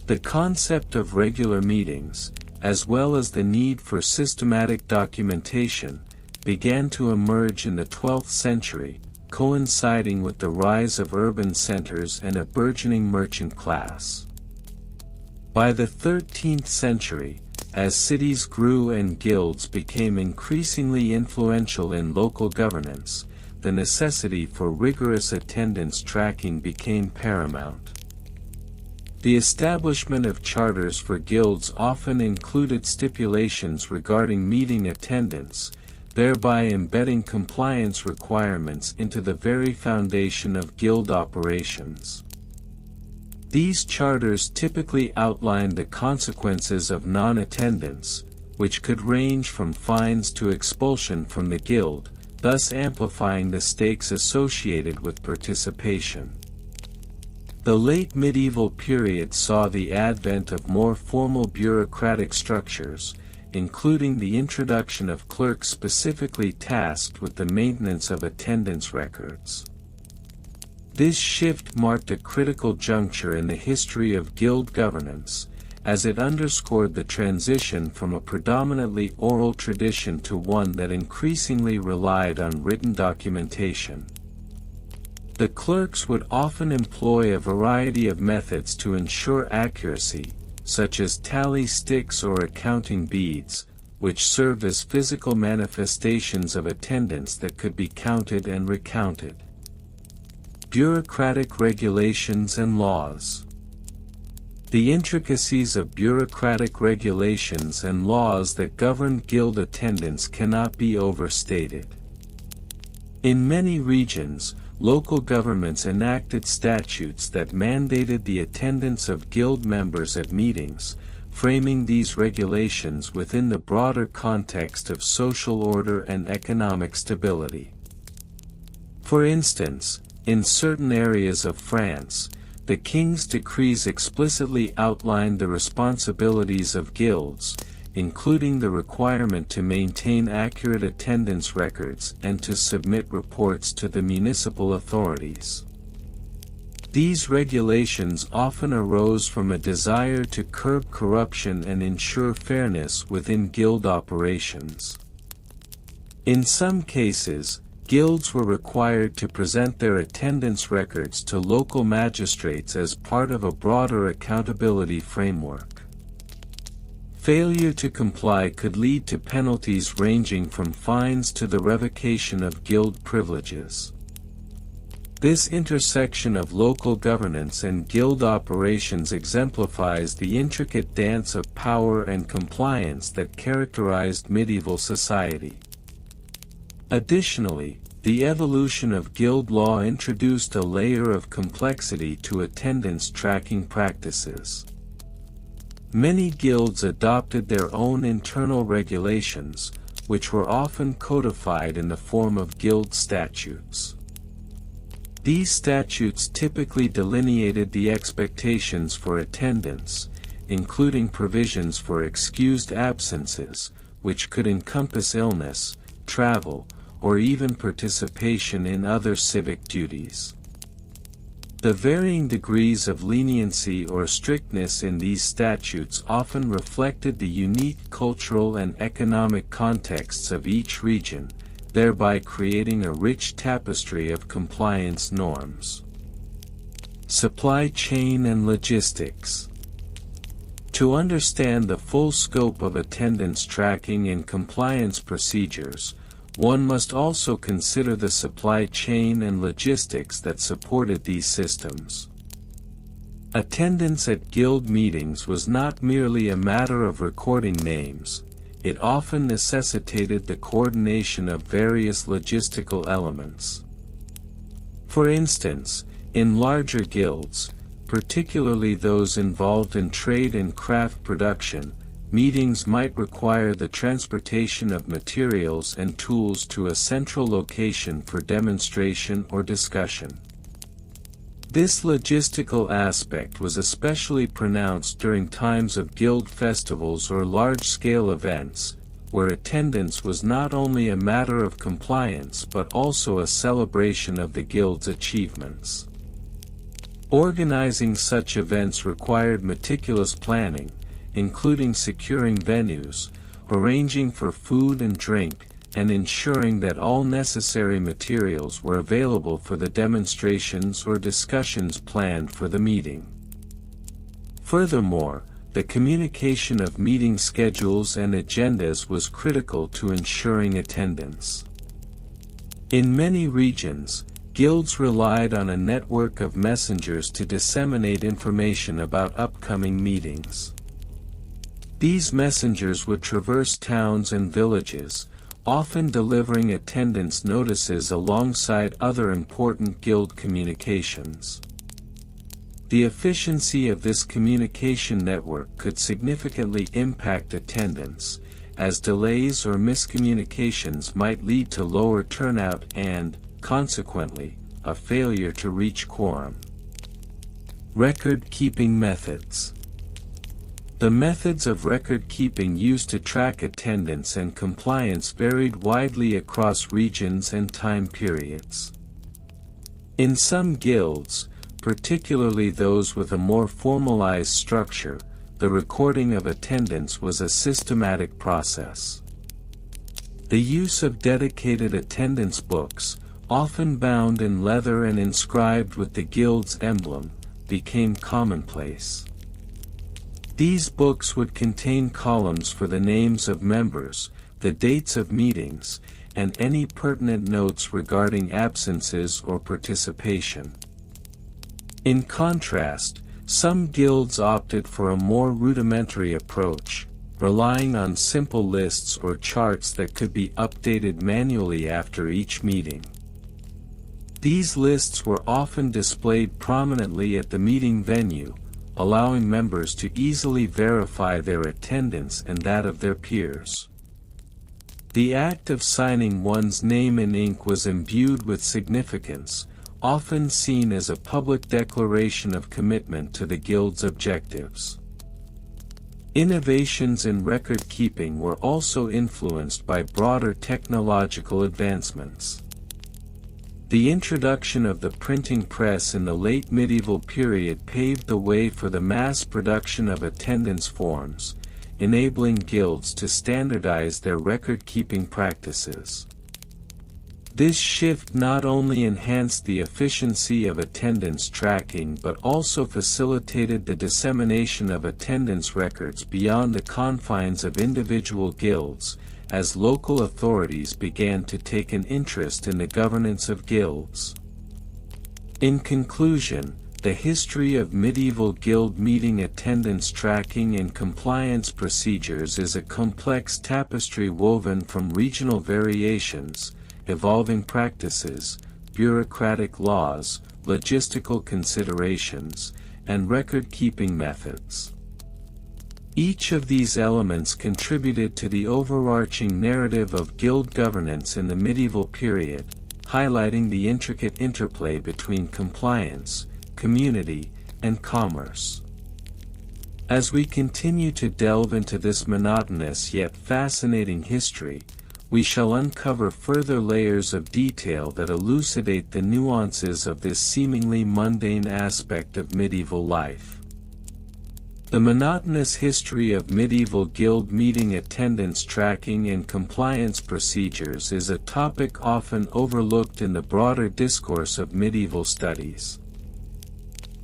The concept of regular meetings, as well as the need for systematic documentation, began to emerge in the 12th century, coinciding with the rise of urban centers and a burgeoning merchant class. By the 13th century, as cities grew and guilds became increasingly influential in local governance, the necessity for rigorous attendance tracking became paramount. The establishment of charters for guilds often included stipulations regarding meeting attendance, thereby embedding compliance requirements into the very foundation of guild operations. These charters typically outlined the consequences of non-attendance, which could range from fines to expulsion from the guild, thus amplifying the stakes associated with participation. The late medieval period saw the advent of more formal bureaucratic structures, including the introduction of clerks specifically tasked with the maintenance of attendance records. This shift marked a critical juncture in the history of guild governance, as it underscored the transition from a predominantly oral tradition to one that increasingly relied on written documentation. The clerks would often employ a variety of methods to ensure accuracy, such as tally sticks or accounting beads, which served as physical manifestations of attendance that could be counted and recounted. Bureaucratic regulations and laws. The intricacies of bureaucratic regulations and laws that govern guild attendance cannot be overstated. In many regions, local governments enacted statutes that mandated the attendance of guild members at meetings, framing these regulations within the broader context of social order and economic stability. For instance, in certain areas of France, the king's decrees explicitly outlined the responsibilities of guilds, including the requirement to maintain accurate attendance records and to submit reports to the municipal authorities. These regulations often arose from a desire to curb corruption and ensure fairness within guild operations. In some cases, guilds were required to present their attendance records to local magistrates as part of a broader accountability framework. Failure to comply could lead to penalties ranging from fines to the revocation of guild privileges. This intersection of local governance and guild operations exemplifies the intricate dance of power and compliance that characterized medieval society. Additionally, the evolution of guild law introduced a layer of complexity to attendance tracking practices. Many guilds adopted their own internal regulations, which were often codified in the form of guild statutes. These statutes typically delineated the expectations for attendance, including provisions for excused absences, which could encompass illness, travel, or even participation in other civic duties. The varying degrees of leniency or strictness in these statutes often reflected the unique cultural and economic contexts of each region, thereby creating a rich tapestry of compliance norms. Supply chain and logistics. To understand the full scope of attendance tracking and compliance procedures, one must also consider the supply chain and logistics that supported these systems. Attendance at guild meetings was not merely a matter of recording names, it often necessitated the coordination of various logistical elements. For instance, in larger guilds, particularly those involved in trade and craft production, meetings might require the transportation of materials and tools to a central location for demonstration or discussion. This logistical aspect was especially pronounced during times of guild festivals or large-scale events, where attendance was not only a matter of compliance but also a celebration of the guild's achievements. Organizing such events required meticulous planning, including securing venues, arranging for food and drink, and ensuring that all necessary materials were available for the demonstrations or discussions planned for the meeting. Furthermore, the communication of meeting schedules and agendas was critical to ensuring attendance. In many regions, guilds relied on a network of messengers to disseminate information about upcoming meetings. These messengers would traverse towns and villages, often delivering attendance notices alongside other important guild communications. The efficiency of this communication network could significantly impact attendance, as delays or miscommunications might lead to lower turnout and, consequently, a failure to reach quorum. Record-keeping methods. The methods of record-keeping used to track attendance and compliance varied widely across regions and time periods. In some guilds, particularly those with a more formalized structure, the recording of attendance was a systematic process. The use of dedicated attendance books, often bound in leather and inscribed with the guild's emblem, became commonplace. These books would contain columns for the names of members, the dates of meetings, and any pertinent notes regarding absences or participation. In contrast, some guilds opted for a more rudimentary approach, relying on simple lists or charts that could be updated manually after each meeting. These lists were often displayed prominently at the meeting venue, allowing members to easily verify their attendance and that of their peers. The act of signing one's name in ink was imbued with significance, often seen as a public declaration of commitment to the guild's objectives. Innovations in record-keeping were also influenced by broader technological advancements. The introduction of the printing press in the late medieval period paved the way for the mass production of attendance forms, enabling guilds to standardize their record-keeping practices. This shift not only enhanced the efficiency of attendance tracking but also facilitated the dissemination of attendance records beyond the confines of individual guilds, as local authorities began to take an interest in the governance of guilds. In conclusion, the history of medieval guild meeting attendance tracking and compliance procedures is a complex tapestry woven from regional variations, evolving practices, bureaucratic laws, logistical considerations, and record-keeping methods. Each of these elements contributed to the overarching narrative of guild governance in the medieval period, highlighting the intricate interplay between compliance, community, and commerce. As we continue to delve into this monotonous yet fascinating history, we shall uncover further layers of detail that elucidate the nuances of this seemingly mundane aspect of medieval life. The monotonous history of medieval guild meeting attendance tracking and compliance procedures is a topic often overlooked in the broader discourse of medieval studies.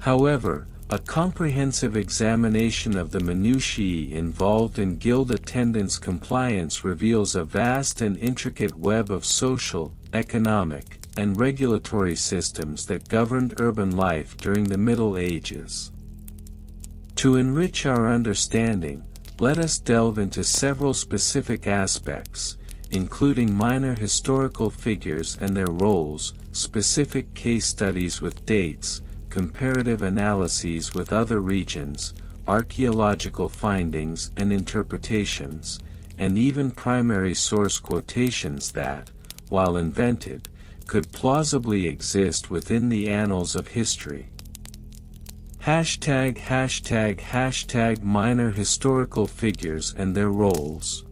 However, a comprehensive examination of the minutiae involved in guild attendance compliance reveals a vast and intricate web of social, economic, and regulatory systems that governed urban life during the Middle Ages. To enrich our understanding, let us delve into several specific aspects, including minor historical figures and their roles, specific case studies with dates, comparative analyses with other regions, archaeological findings and interpretations, and even primary source quotations that, while invented, could plausibly exist within the annals of history. ####minor historical figures and their roles.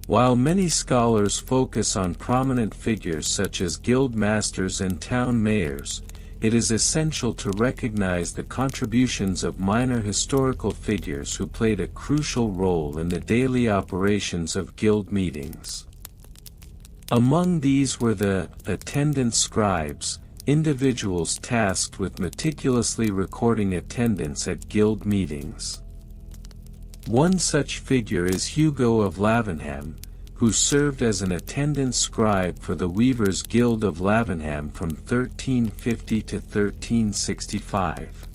While many scholars focus on prominent figures such as guild masters and town mayors, it is essential to recognize the contributions of minor historical figures who played a crucial role in the daily operations of guild meetings. Among these were the attendance scribes, individuals tasked with meticulously recording attendance at guild meetings. One such figure is Hugo of Lavenham, who served as an attendance scribe for the Weavers' Guild of Lavenham from 1350 to 1365.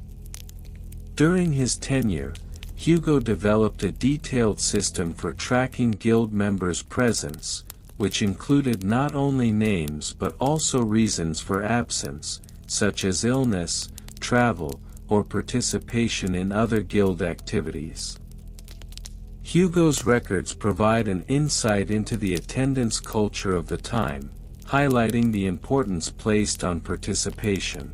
During his tenure, Hugo developed a detailed system for tracking guild members' presence, which included not only names but also reasons for absence, such as illness, travel, or participation in other guild activities. Hugo's records provide an insight into the attendance culture of the time, highlighting the importance placed on participation.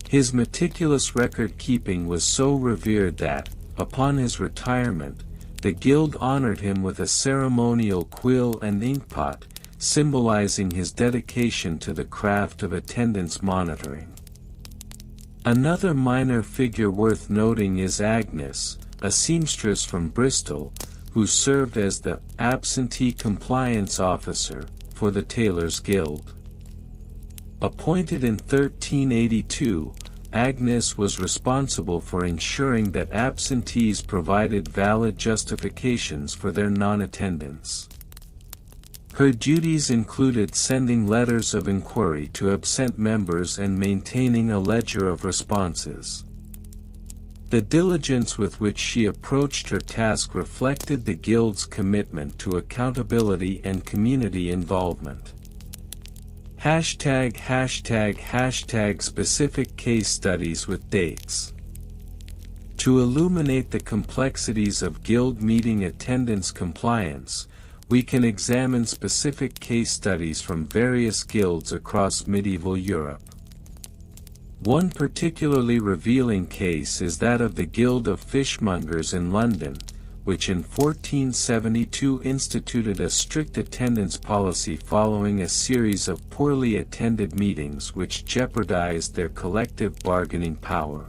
His meticulous record-keeping was so revered that, upon his retirement, the Guild honored him with a ceremonial quill and inkpot, symbolizing his dedication to the craft of attendance monitoring. Another minor figure worth noting is Agnes, a seamstress from Bristol, who served as the absentee compliance officer for the Tailors' Guild. Appointed in 1382, Agnes was responsible for ensuring that absentees provided valid justifications for their non-attendance. Her duties included sending letters of inquiry to absent members and maintaining a ledger of responses. The diligence with which she approached her task reflected the Guild's commitment to accountability and community involvement. ### specific case studies with dates. To illuminate the complexities of Guild meeting attendance compliance, we can examine specific case studies from various guilds across medieval Europe. One particularly revealing case is that of the Guild of Fishmongers in London, which in 1472 instituted a strict attendance policy following a series of poorly attended meetings which jeopardized their collective bargaining power.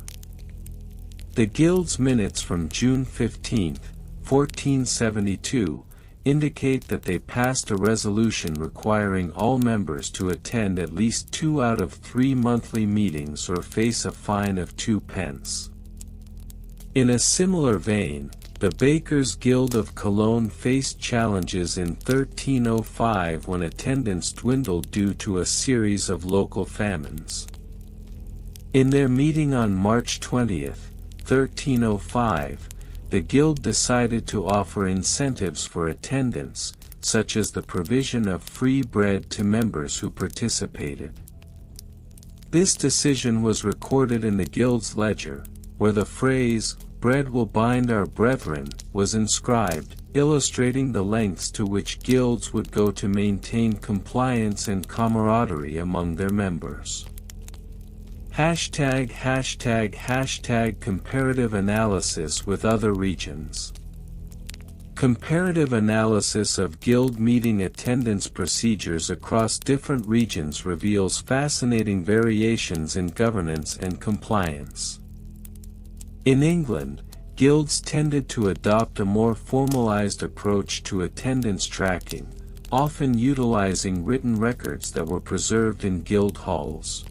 The Guild's minutes from June 15, 1472, indicate that they passed a resolution requiring all members to attend at least 2 out of 3 monthly meetings or face a fine of 2 pence. In a similar vein, the Bakers' Guild of Cologne faced challenges in 1305 when attendance dwindled due to a series of local famines. In their meeting on March 20, 1305, the Guild decided to offer incentives for attendance, such as the provision of free bread to members who participated. This decision was recorded in the Guild's ledger, where the phrase, "Bread will bind our brethren," was inscribed, illustrating the lengths to which guilds would go to maintain compliance and camaraderie among their members. #Comparative analysis with other regions. Comparative analysis of guild meeting attendance procedures across different regions reveals fascinating variations in governance and compliance. In England, guilds tended to adopt a more formalized approach to attendance tracking, often utilizing written records that were preserved in guild halls.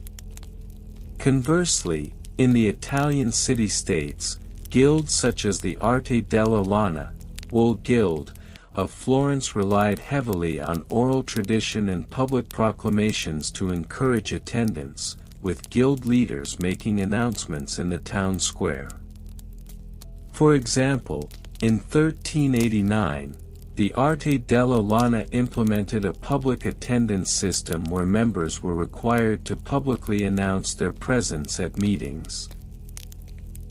Conversely, in the Italian city-states, guilds such as the Arte della Lana, Wool Guild, of Florence relied heavily on oral tradition and public proclamations to encourage attendance, with guild leaders making announcements in the town square. For example, in 1389, the Arte della Lana implemented a public attendance system where members were required to publicly announce their presence at meetings.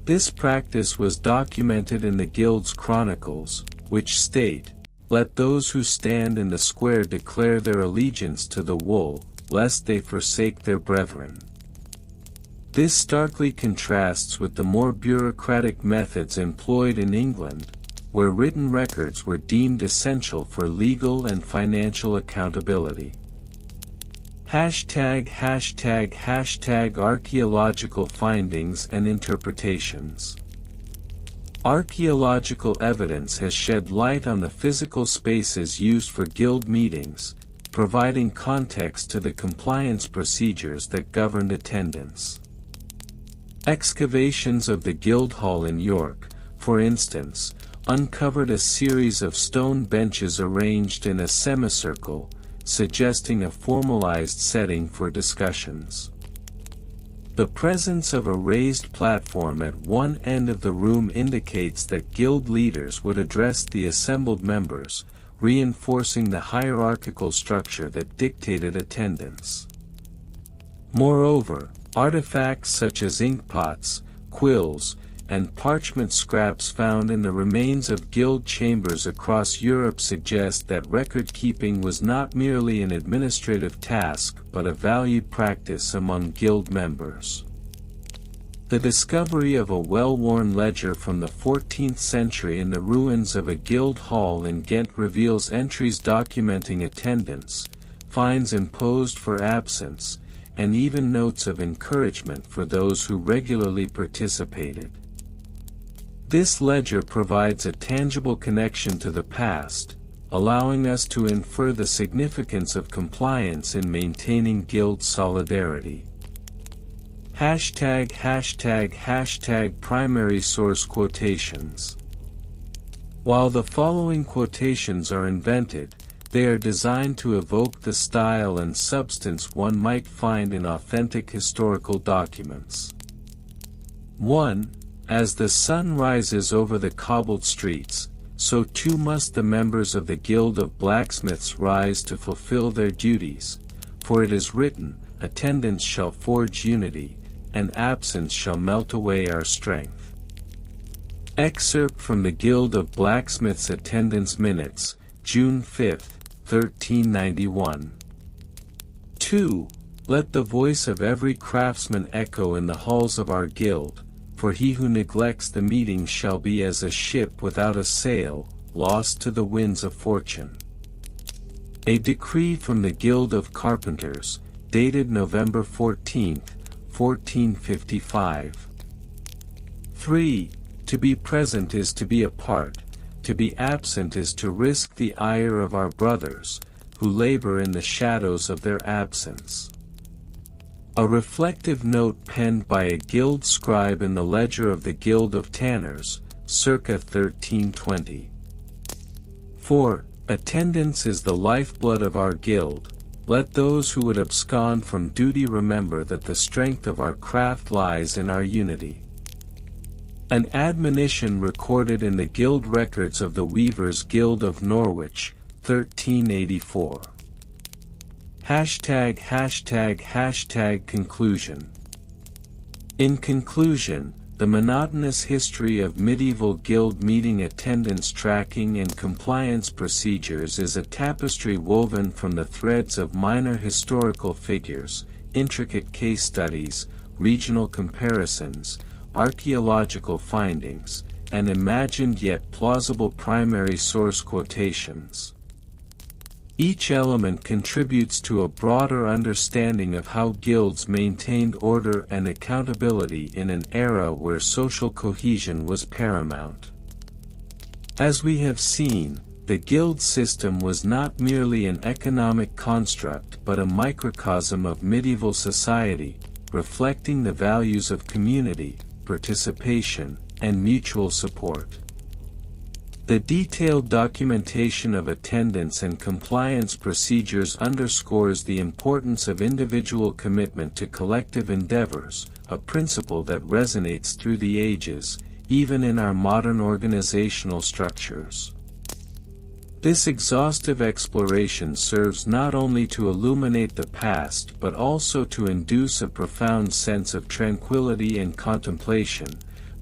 This practice was documented in the Guild's chronicles, which state, "Let those who stand in the square declare their allegiance to the wool, lest they forsake their brethren." This starkly contrasts with the more bureaucratic methods employed in England, where written records were deemed essential for legal and financial accountability. Archaeological findings and interpretations. Archaeological evidence has shed light on the physical spaces used for guild meetings, providing context to the compliance procedures that governed attendance. Excavations of the Guildhall in York, for instance, uncovered a series of stone benches arranged in a semicircle, suggesting a formalized setting for discussions. The presence of a raised platform at one end of the room indicates that guild leaders would address the assembled members, reinforcing the hierarchical structure that dictated attendance. Moreover, artifacts such as inkpots, quills, and parchment scraps found in the remains of guild chambers across Europe suggest that record-keeping was not merely an administrative task but a valued practice among guild members. The discovery of a well-worn ledger from the 14th century in the ruins of a guild hall in Ghent reveals entries documenting attendance, fines imposed for absence, and even notes of encouragement for those who regularly participated. This ledger provides a tangible connection to the past, allowing us to infer the significance of compliance in maintaining guild solidarity. ####. Primary source quotations. While the following quotations are invented, they are designed to evoke the style and substance one might find in authentic historical documents. 1. As the sun rises over the cobbled streets, so too must the members of the Guild of Blacksmiths rise to fulfill their duties, for it is written, attendance shall forge unity, and absence shall melt away our strength. Excerpt from the Guild of Blacksmiths Attendance Minutes, June 5, 1391. 2. Let the voice of every craftsman echo in the halls of our guild, for he who neglects the meeting shall be as a ship without a sail, lost to the winds of fortune. A decree from the Guild of Carpenters, dated November 14, 1455. 3. To be present is to be apart, to be absent is to risk the ire of our brothers, who labor in the shadows of their absence. A reflective note penned by a guild scribe in the ledger of the Guild of Tanners, circa 1320. 4. Attendance is the lifeblood of our guild. Let those who would abscond from duty remember that the strength of our craft lies in our unity. An admonition recorded in the guild records of the Weavers' Guild of Norwich, 1384. ###Conclusion. In conclusion, the monotonous history of medieval guild meeting attendance tracking and compliance procedures is a tapestry woven from the threads of minor historical figures, intricate case studies, regional comparisons, archaeological findings, and imagined yet plausible primary source quotations. Each element contributes to a broader understanding of how guilds maintained order and accountability in an era where social cohesion was paramount. As we have seen, the guild system was not merely an economic construct but a microcosm of medieval society, reflecting the values of community, participation, and mutual support. The detailed documentation of attendance and compliance procedures underscores the importance of individual commitment to collective endeavors, a principle that resonates through the ages, even in our modern organizational structures. This exhaustive exploration serves not only to illuminate the past but also to induce a profound sense of tranquility and contemplation,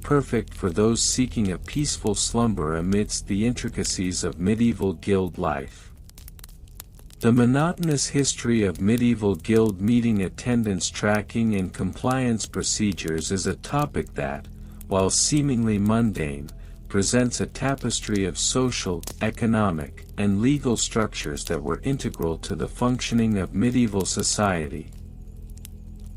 perfect for those seeking a peaceful slumber amidst the intricacies of medieval guild life. The monotonous history of medieval guild meeting attendance tracking and compliance procedures is a topic that, while seemingly mundane, presents a tapestry of social, economic, and legal structures that were integral to the functioning of medieval society.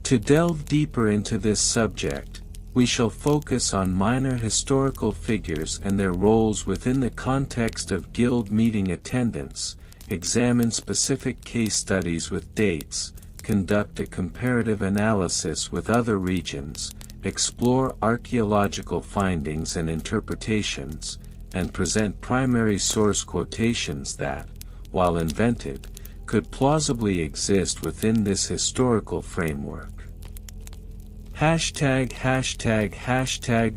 To delve deeper into this subject, we shall focus on minor historical figures and their roles within the context of guild meeting attendance, examine specific case studies with dates, conduct a comparative analysis with other regions, explore archaeological findings and interpretations, and present primary source quotations that, while invented, could plausibly exist within this historical framework.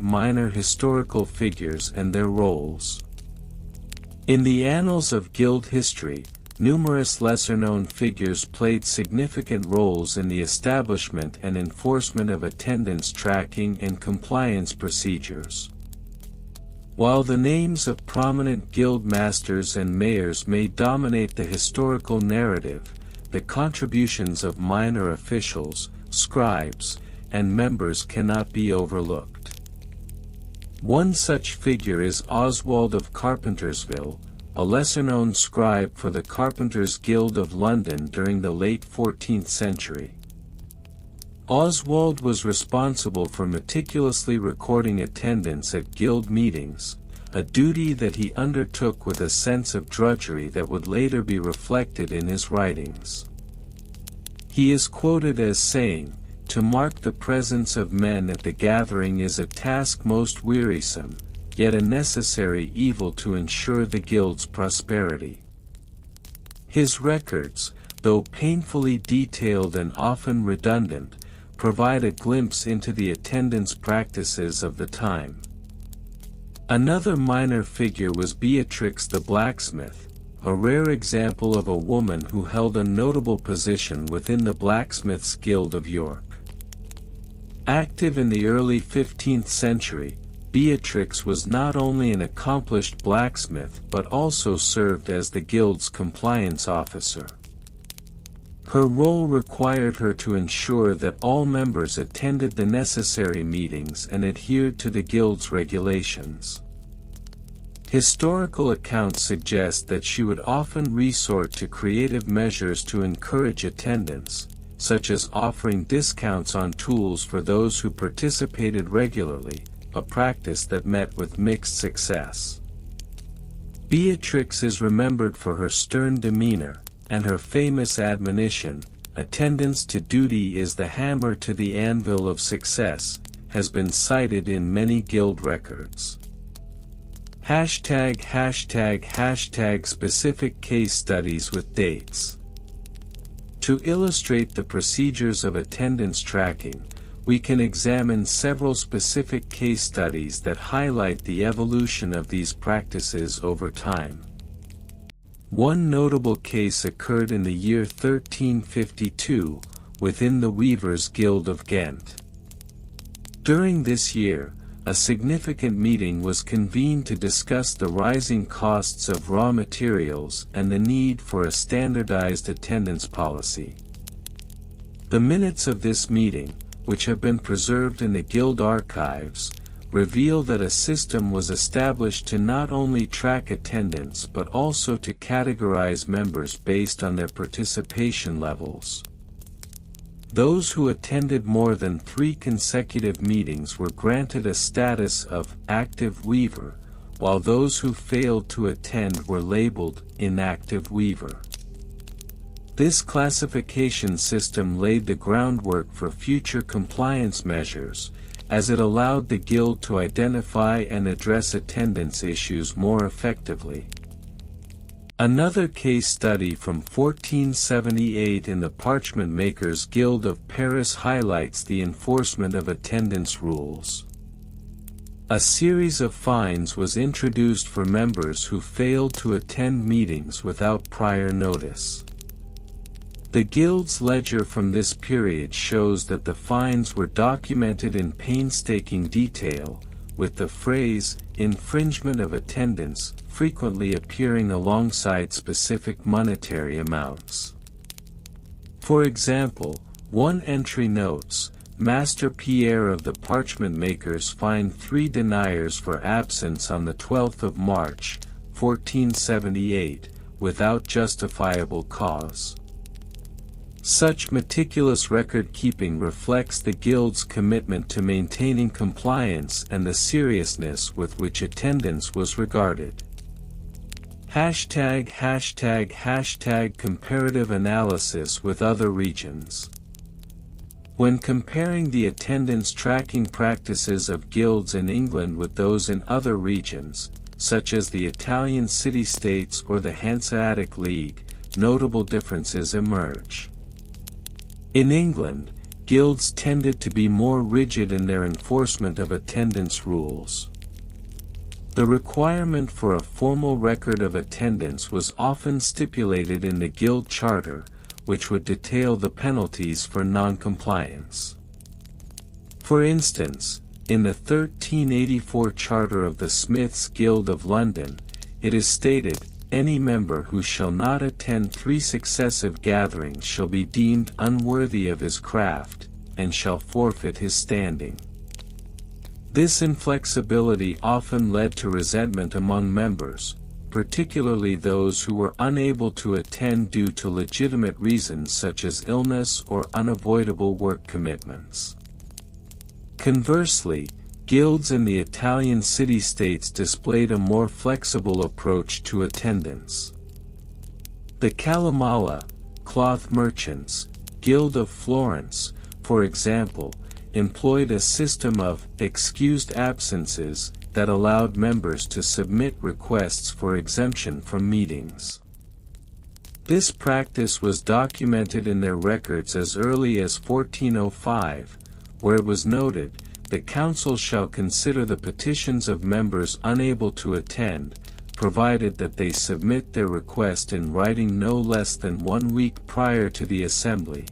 ###Minor historical figures and their roles. In the annals of guild history, numerous lesser-known figures played significant roles in the establishment and enforcement of attendance tracking and compliance procedures. While the names of prominent guild masters and mayors may dominate the historical narrative, the contributions of minor officials, scribes, and members cannot be overlooked. One such figure is Oswald of Carpentersville, a lesser-known scribe for the Carpenters' Guild of London during the late 14th century. Oswald was responsible for meticulously recording attendance at guild meetings, a duty that he undertook with a sense of drudgery that would later be reflected in his writings. He is quoted as saying, "To mark the presence of men at the gathering is a task most wearisome, yet a necessary evil to ensure the guild's prosperity." His records, though painfully detailed and often redundant, provide a glimpse into the attendance practices of the time. Another minor figure was Beatrix the blacksmith, a rare example of a woman who held a notable position within the Blacksmiths' Guild of York. Active in the early 15th century, Beatrix was not only an accomplished blacksmith but also served as the guild's compliance officer. Her role required her to ensure that all members attended the necessary meetings and adhered to the guild's regulations. Historical accounts suggest that she would often resort to creative measures to encourage attendance, such as offering discounts on tools for those who participated regularly, a practice that met with mixed success. Beatrix is remembered for her stern demeanor, and her famous admonition, "Attendance to duty is the hammer to the anvil of success," has been cited in many guild records. #specific case studies with dates. To illustrate the procedures of attendance tracking, we can examine several specific case studies that highlight the evolution of these practices over time. One notable case occurred in the year 1352, within the Weavers' Guild of Ghent. During this year, a significant meeting was convened to discuss the rising costs of raw materials and the need for a standardized attendance policy. The minutes of this meeting, which have been preserved in the guild archives, reveal that a system was established to not only track attendance but also to categorize members based on their participation levels. Those who attended more than 3 consecutive meetings were granted a status of active weaver, while those who failed to attend were labeled inactive weaver. This classification system laid the groundwork for future compliance measures, as it allowed the guild to identify and address attendance issues more effectively. Another case study from 1478 in the Parchment Makers' Guild of Paris highlights the enforcement of attendance rules. A series of fines was introduced for members who failed to attend meetings without prior notice. The Guild's ledger from this period shows that the fines were documented in painstaking detail, with the phrase, "infringement of attendance," frequently appearing alongside specific monetary amounts. For example, one entry notes, "Master Pierre of the Parchment Makers fined 3 deniers for absence on the 12th of March, 1478, without justifiable cause." Such meticulous record-keeping reflects the Guild's commitment to maintaining compliance and the seriousness with which attendance was regarded. Comparative analysis with other regions. When comparing the attendance tracking practices of guilds in England with those in other regions, such as the Italian city-states or the Hanseatic League, notable differences emerge. In England, guilds tended to be more rigid in their enforcement of attendance rules. The requirement for a formal record of attendance was often stipulated in the guild charter, which would detail the penalties for non-compliance. For instance, in the 1384 Charter of the Smiths Guild of London, it is stated, "Any member who shall not attend 3 successive gatherings shall be deemed unworthy of his craft, and shall forfeit his standing." This inflexibility often led to resentment among members, particularly those who were unable to attend due to legitimate reasons such as illness or unavoidable work commitments. Conversely, guilds in the Italian city-states displayed a more flexible approach to attendance. The Calamala, cloth merchants, Guild of Florence, for example, employed a system of excused absences that allowed members to submit requests for exemption from meetings. This practice was documented in their records as early as 1405, where it was noted, "The council shall consider the petitions of members unable to attend, provided that they submit their request in writing no less than 1 week prior to the assembly."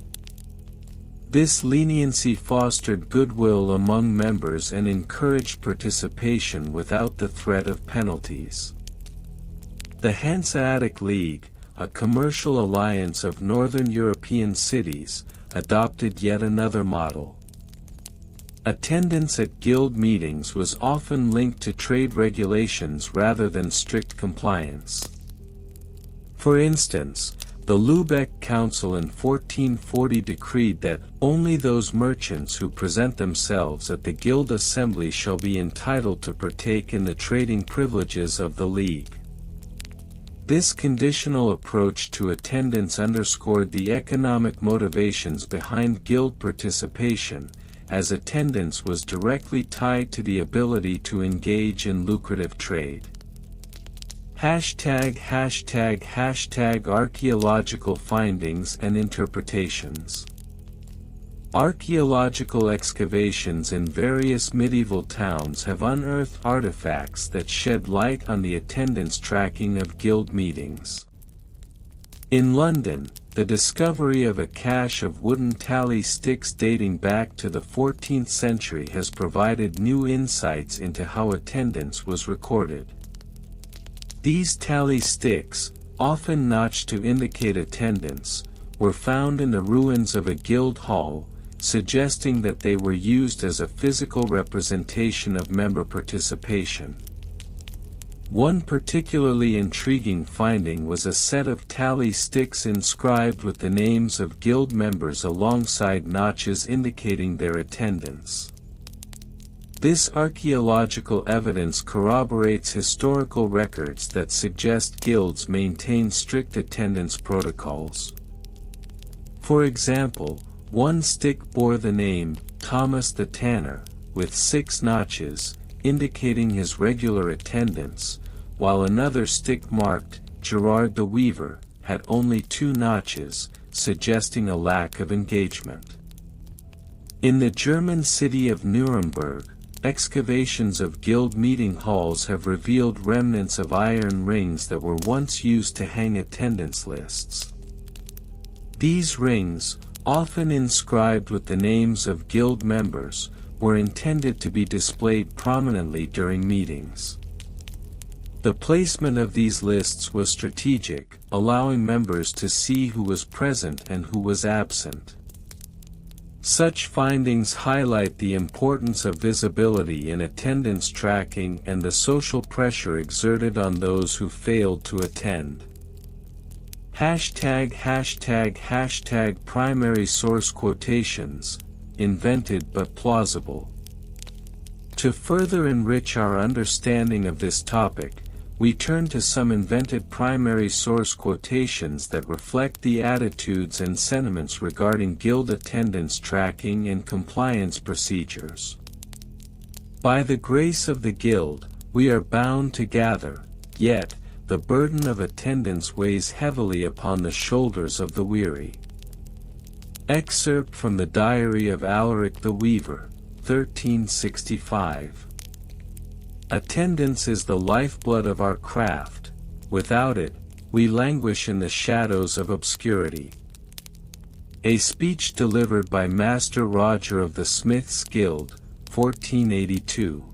This leniency fostered goodwill among members and encouraged participation without the threat of penalties. The Hanseatic League, a commercial alliance of northern European cities, adopted yet another model. Attendance at guild meetings was often linked to trade regulations rather than strict compliance. For instance, the Lübeck Council in 1440 decreed that only those merchants who present themselves at the guild assembly shall be entitled to partake in the trading privileges of the league. This conditional approach to attendance underscored the economic motivations behind guild participation, as attendance was directly tied to the ability to engage in lucrative trade. #Archaeological findings and interpretations. Archaeological excavations in various medieval towns have unearthed artifacts that shed light on the attendance tracking of guild meetings. In London, the discovery of a cache of wooden tally sticks dating back to the 14th century has provided new insights into how attendance was recorded. These tally sticks, often notched to indicate attendance, were found in the ruins of a guild hall, suggesting that they were used as a physical representation of member participation. One particularly intriguing finding was a set of tally sticks inscribed with the names of guild members alongside notches indicating their attendance. This archaeological evidence corroborates historical records that suggest guilds maintain strict attendance protocols. For example, one stick bore the name Thomas the Tanner, with 6 notches, indicating his regular attendance, while another stick marked Gerard the Weaver had only 2 notches, suggesting a lack of engagement. In the German city of Nuremberg, excavations of guild meeting halls have revealed remnants of iron rings that were once used to hang attendance lists. These rings, often inscribed with the names of guild members, were intended to be displayed prominently during meetings. The placement of these lists was strategic, allowing members to see who was present and who was absent. Such findings highlight the importance of visibility in attendance tracking and the social pressure exerted on those who failed to attend. #Primary source quotations, invented but plausible. To further enrich our understanding of this topic, we turn to some invented primary source quotations that reflect the attitudes and sentiments regarding guild attendance tracking and compliance procedures. "By the grace of the guild, we are bound to gather, yet, the burden of attendance weighs heavily upon the shoulders of the weary." Excerpt from the Diary of Alaric the Weaver, 1365. Attendance is the lifeblood of our craft. Without it, we languish in the shadows of obscurity. A speech delivered by Master Roger of the Smiths Guild, 1482.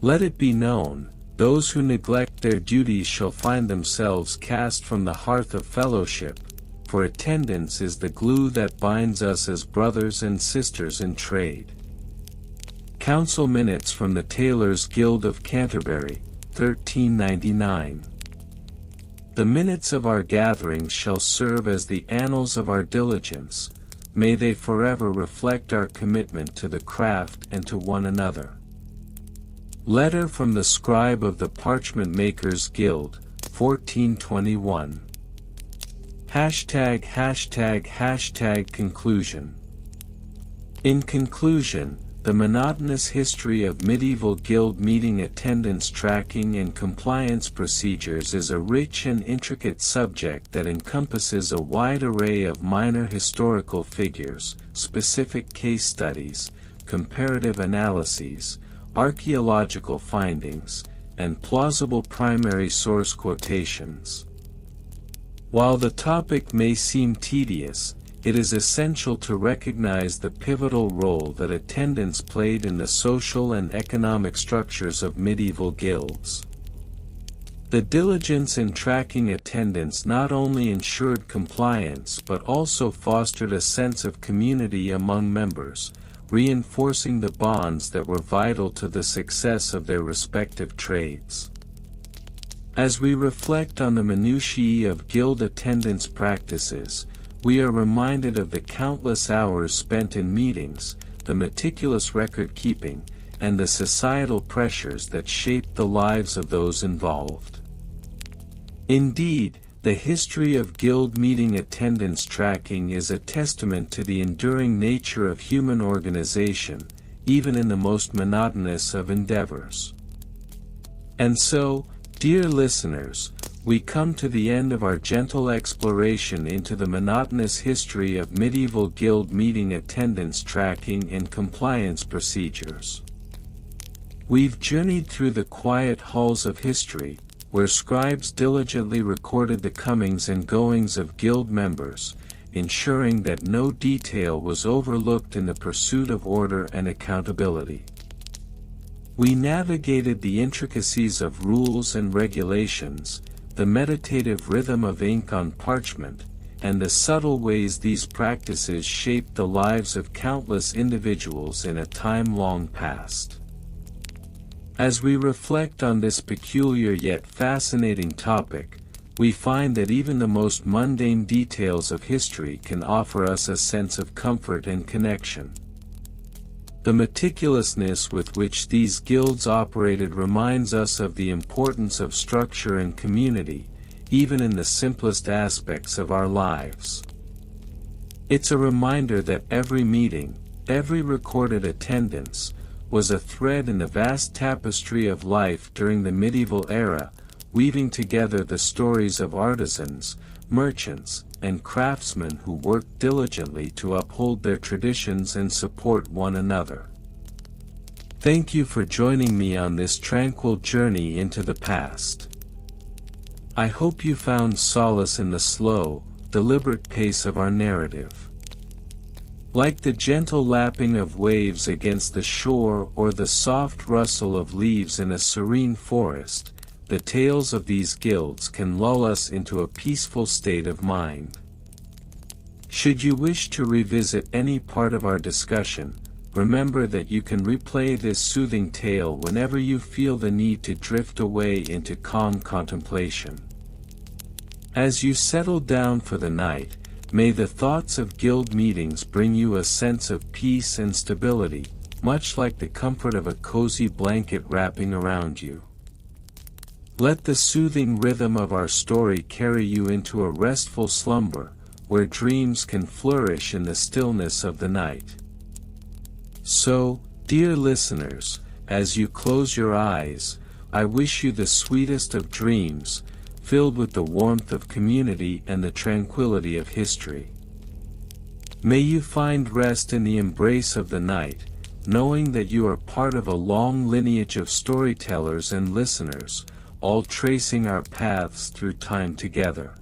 Let it be known, those who neglect their duties shall find themselves cast from the hearth of fellowship, for attendance is the glue that binds us as brothers and sisters in trade. Council Minutes from the Tailors' Guild of Canterbury, 1399. The minutes of our gatherings shall serve as the annals of our diligence, may they forever reflect our commitment to the craft and to one another. Letter from the Scribe of the Parchment Makers' Guild, 1421. Conclusion. In conclusion, the monotonous history of medieval guild meeting attendance tracking and compliance procedures is a rich and intricate subject that encompasses a wide array of minor historical figures, specific case studies, comparative analyses, archaeological findings, and plausible primary source quotations. While the topic may seem tedious, it is essential to recognize the pivotal role that attendance played in the social and economic structures of medieval guilds. The diligence in tracking attendance not only ensured compliance but also fostered a sense of community among members, reinforcing the bonds that were vital to the success of their respective trades. As we reflect on the minutiae of guild attendance practices, we are reminded of the countless hours spent in meetings, the meticulous record-keeping, and the societal pressures that shaped the lives of those involved. Indeed, the history of guild meeting attendance tracking is a testament to the enduring nature of human organization, even in the most monotonous of endeavors. And so, dear listeners, we come to the end of our gentle exploration into the monotonous history of medieval guild meeting attendance tracking and compliance procedures. We've journeyed through the quiet halls of history, where scribes diligently recorded the comings and goings of guild members, ensuring that no detail was overlooked in the pursuit of order and accountability. We navigated the intricacies of rules and regulations, the meditative rhythm of ink on parchment, and the subtle ways these practices shaped the lives of countless individuals in a time long past. As we reflect on this peculiar yet fascinating topic, we find that even the most mundane details of history can offer us a sense of comfort and connection. The meticulousness with which these guilds operated reminds us of the importance of structure and community, even in the simplest aspects of our lives. It's a reminder that every meeting, every recorded attendance, was a thread in the vast tapestry of life during the medieval era, weaving together the stories of artisans, merchants, and craftsmen who worked diligently to uphold their traditions and support one another. Thank you for joining me on this tranquil journey into the past. I hope you found solace in the slow, deliberate pace of our narrative. Like the gentle lapping of waves against the shore or the soft rustle of leaves in a serene forest, the tales of these guilds can lull us into a peaceful state of mind. Should you wish to revisit any part of our discussion, remember that you can replay this soothing tale whenever you feel the need to drift away into calm contemplation. As you settle down for the night, may the thoughts of guild meetings bring you a sense of peace and stability, much like the comfort of a cozy blanket wrapping around you. Let the soothing rhythm of our story carry you into a restful slumber, where dreams can flourish in the stillness of the night. So, dear listeners, as you close your eyes, I wish you the sweetest of dreams, filled with the warmth of community and the tranquility of history. May you find rest in the embrace of the night, knowing that you are part of a long lineage of storytellers and listeners, all tracing our paths through time together.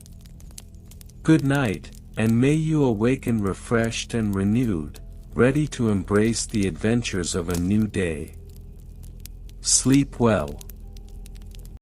Good night, and may you awaken refreshed and renewed, ready to embrace the adventures of a new day. Sleep well.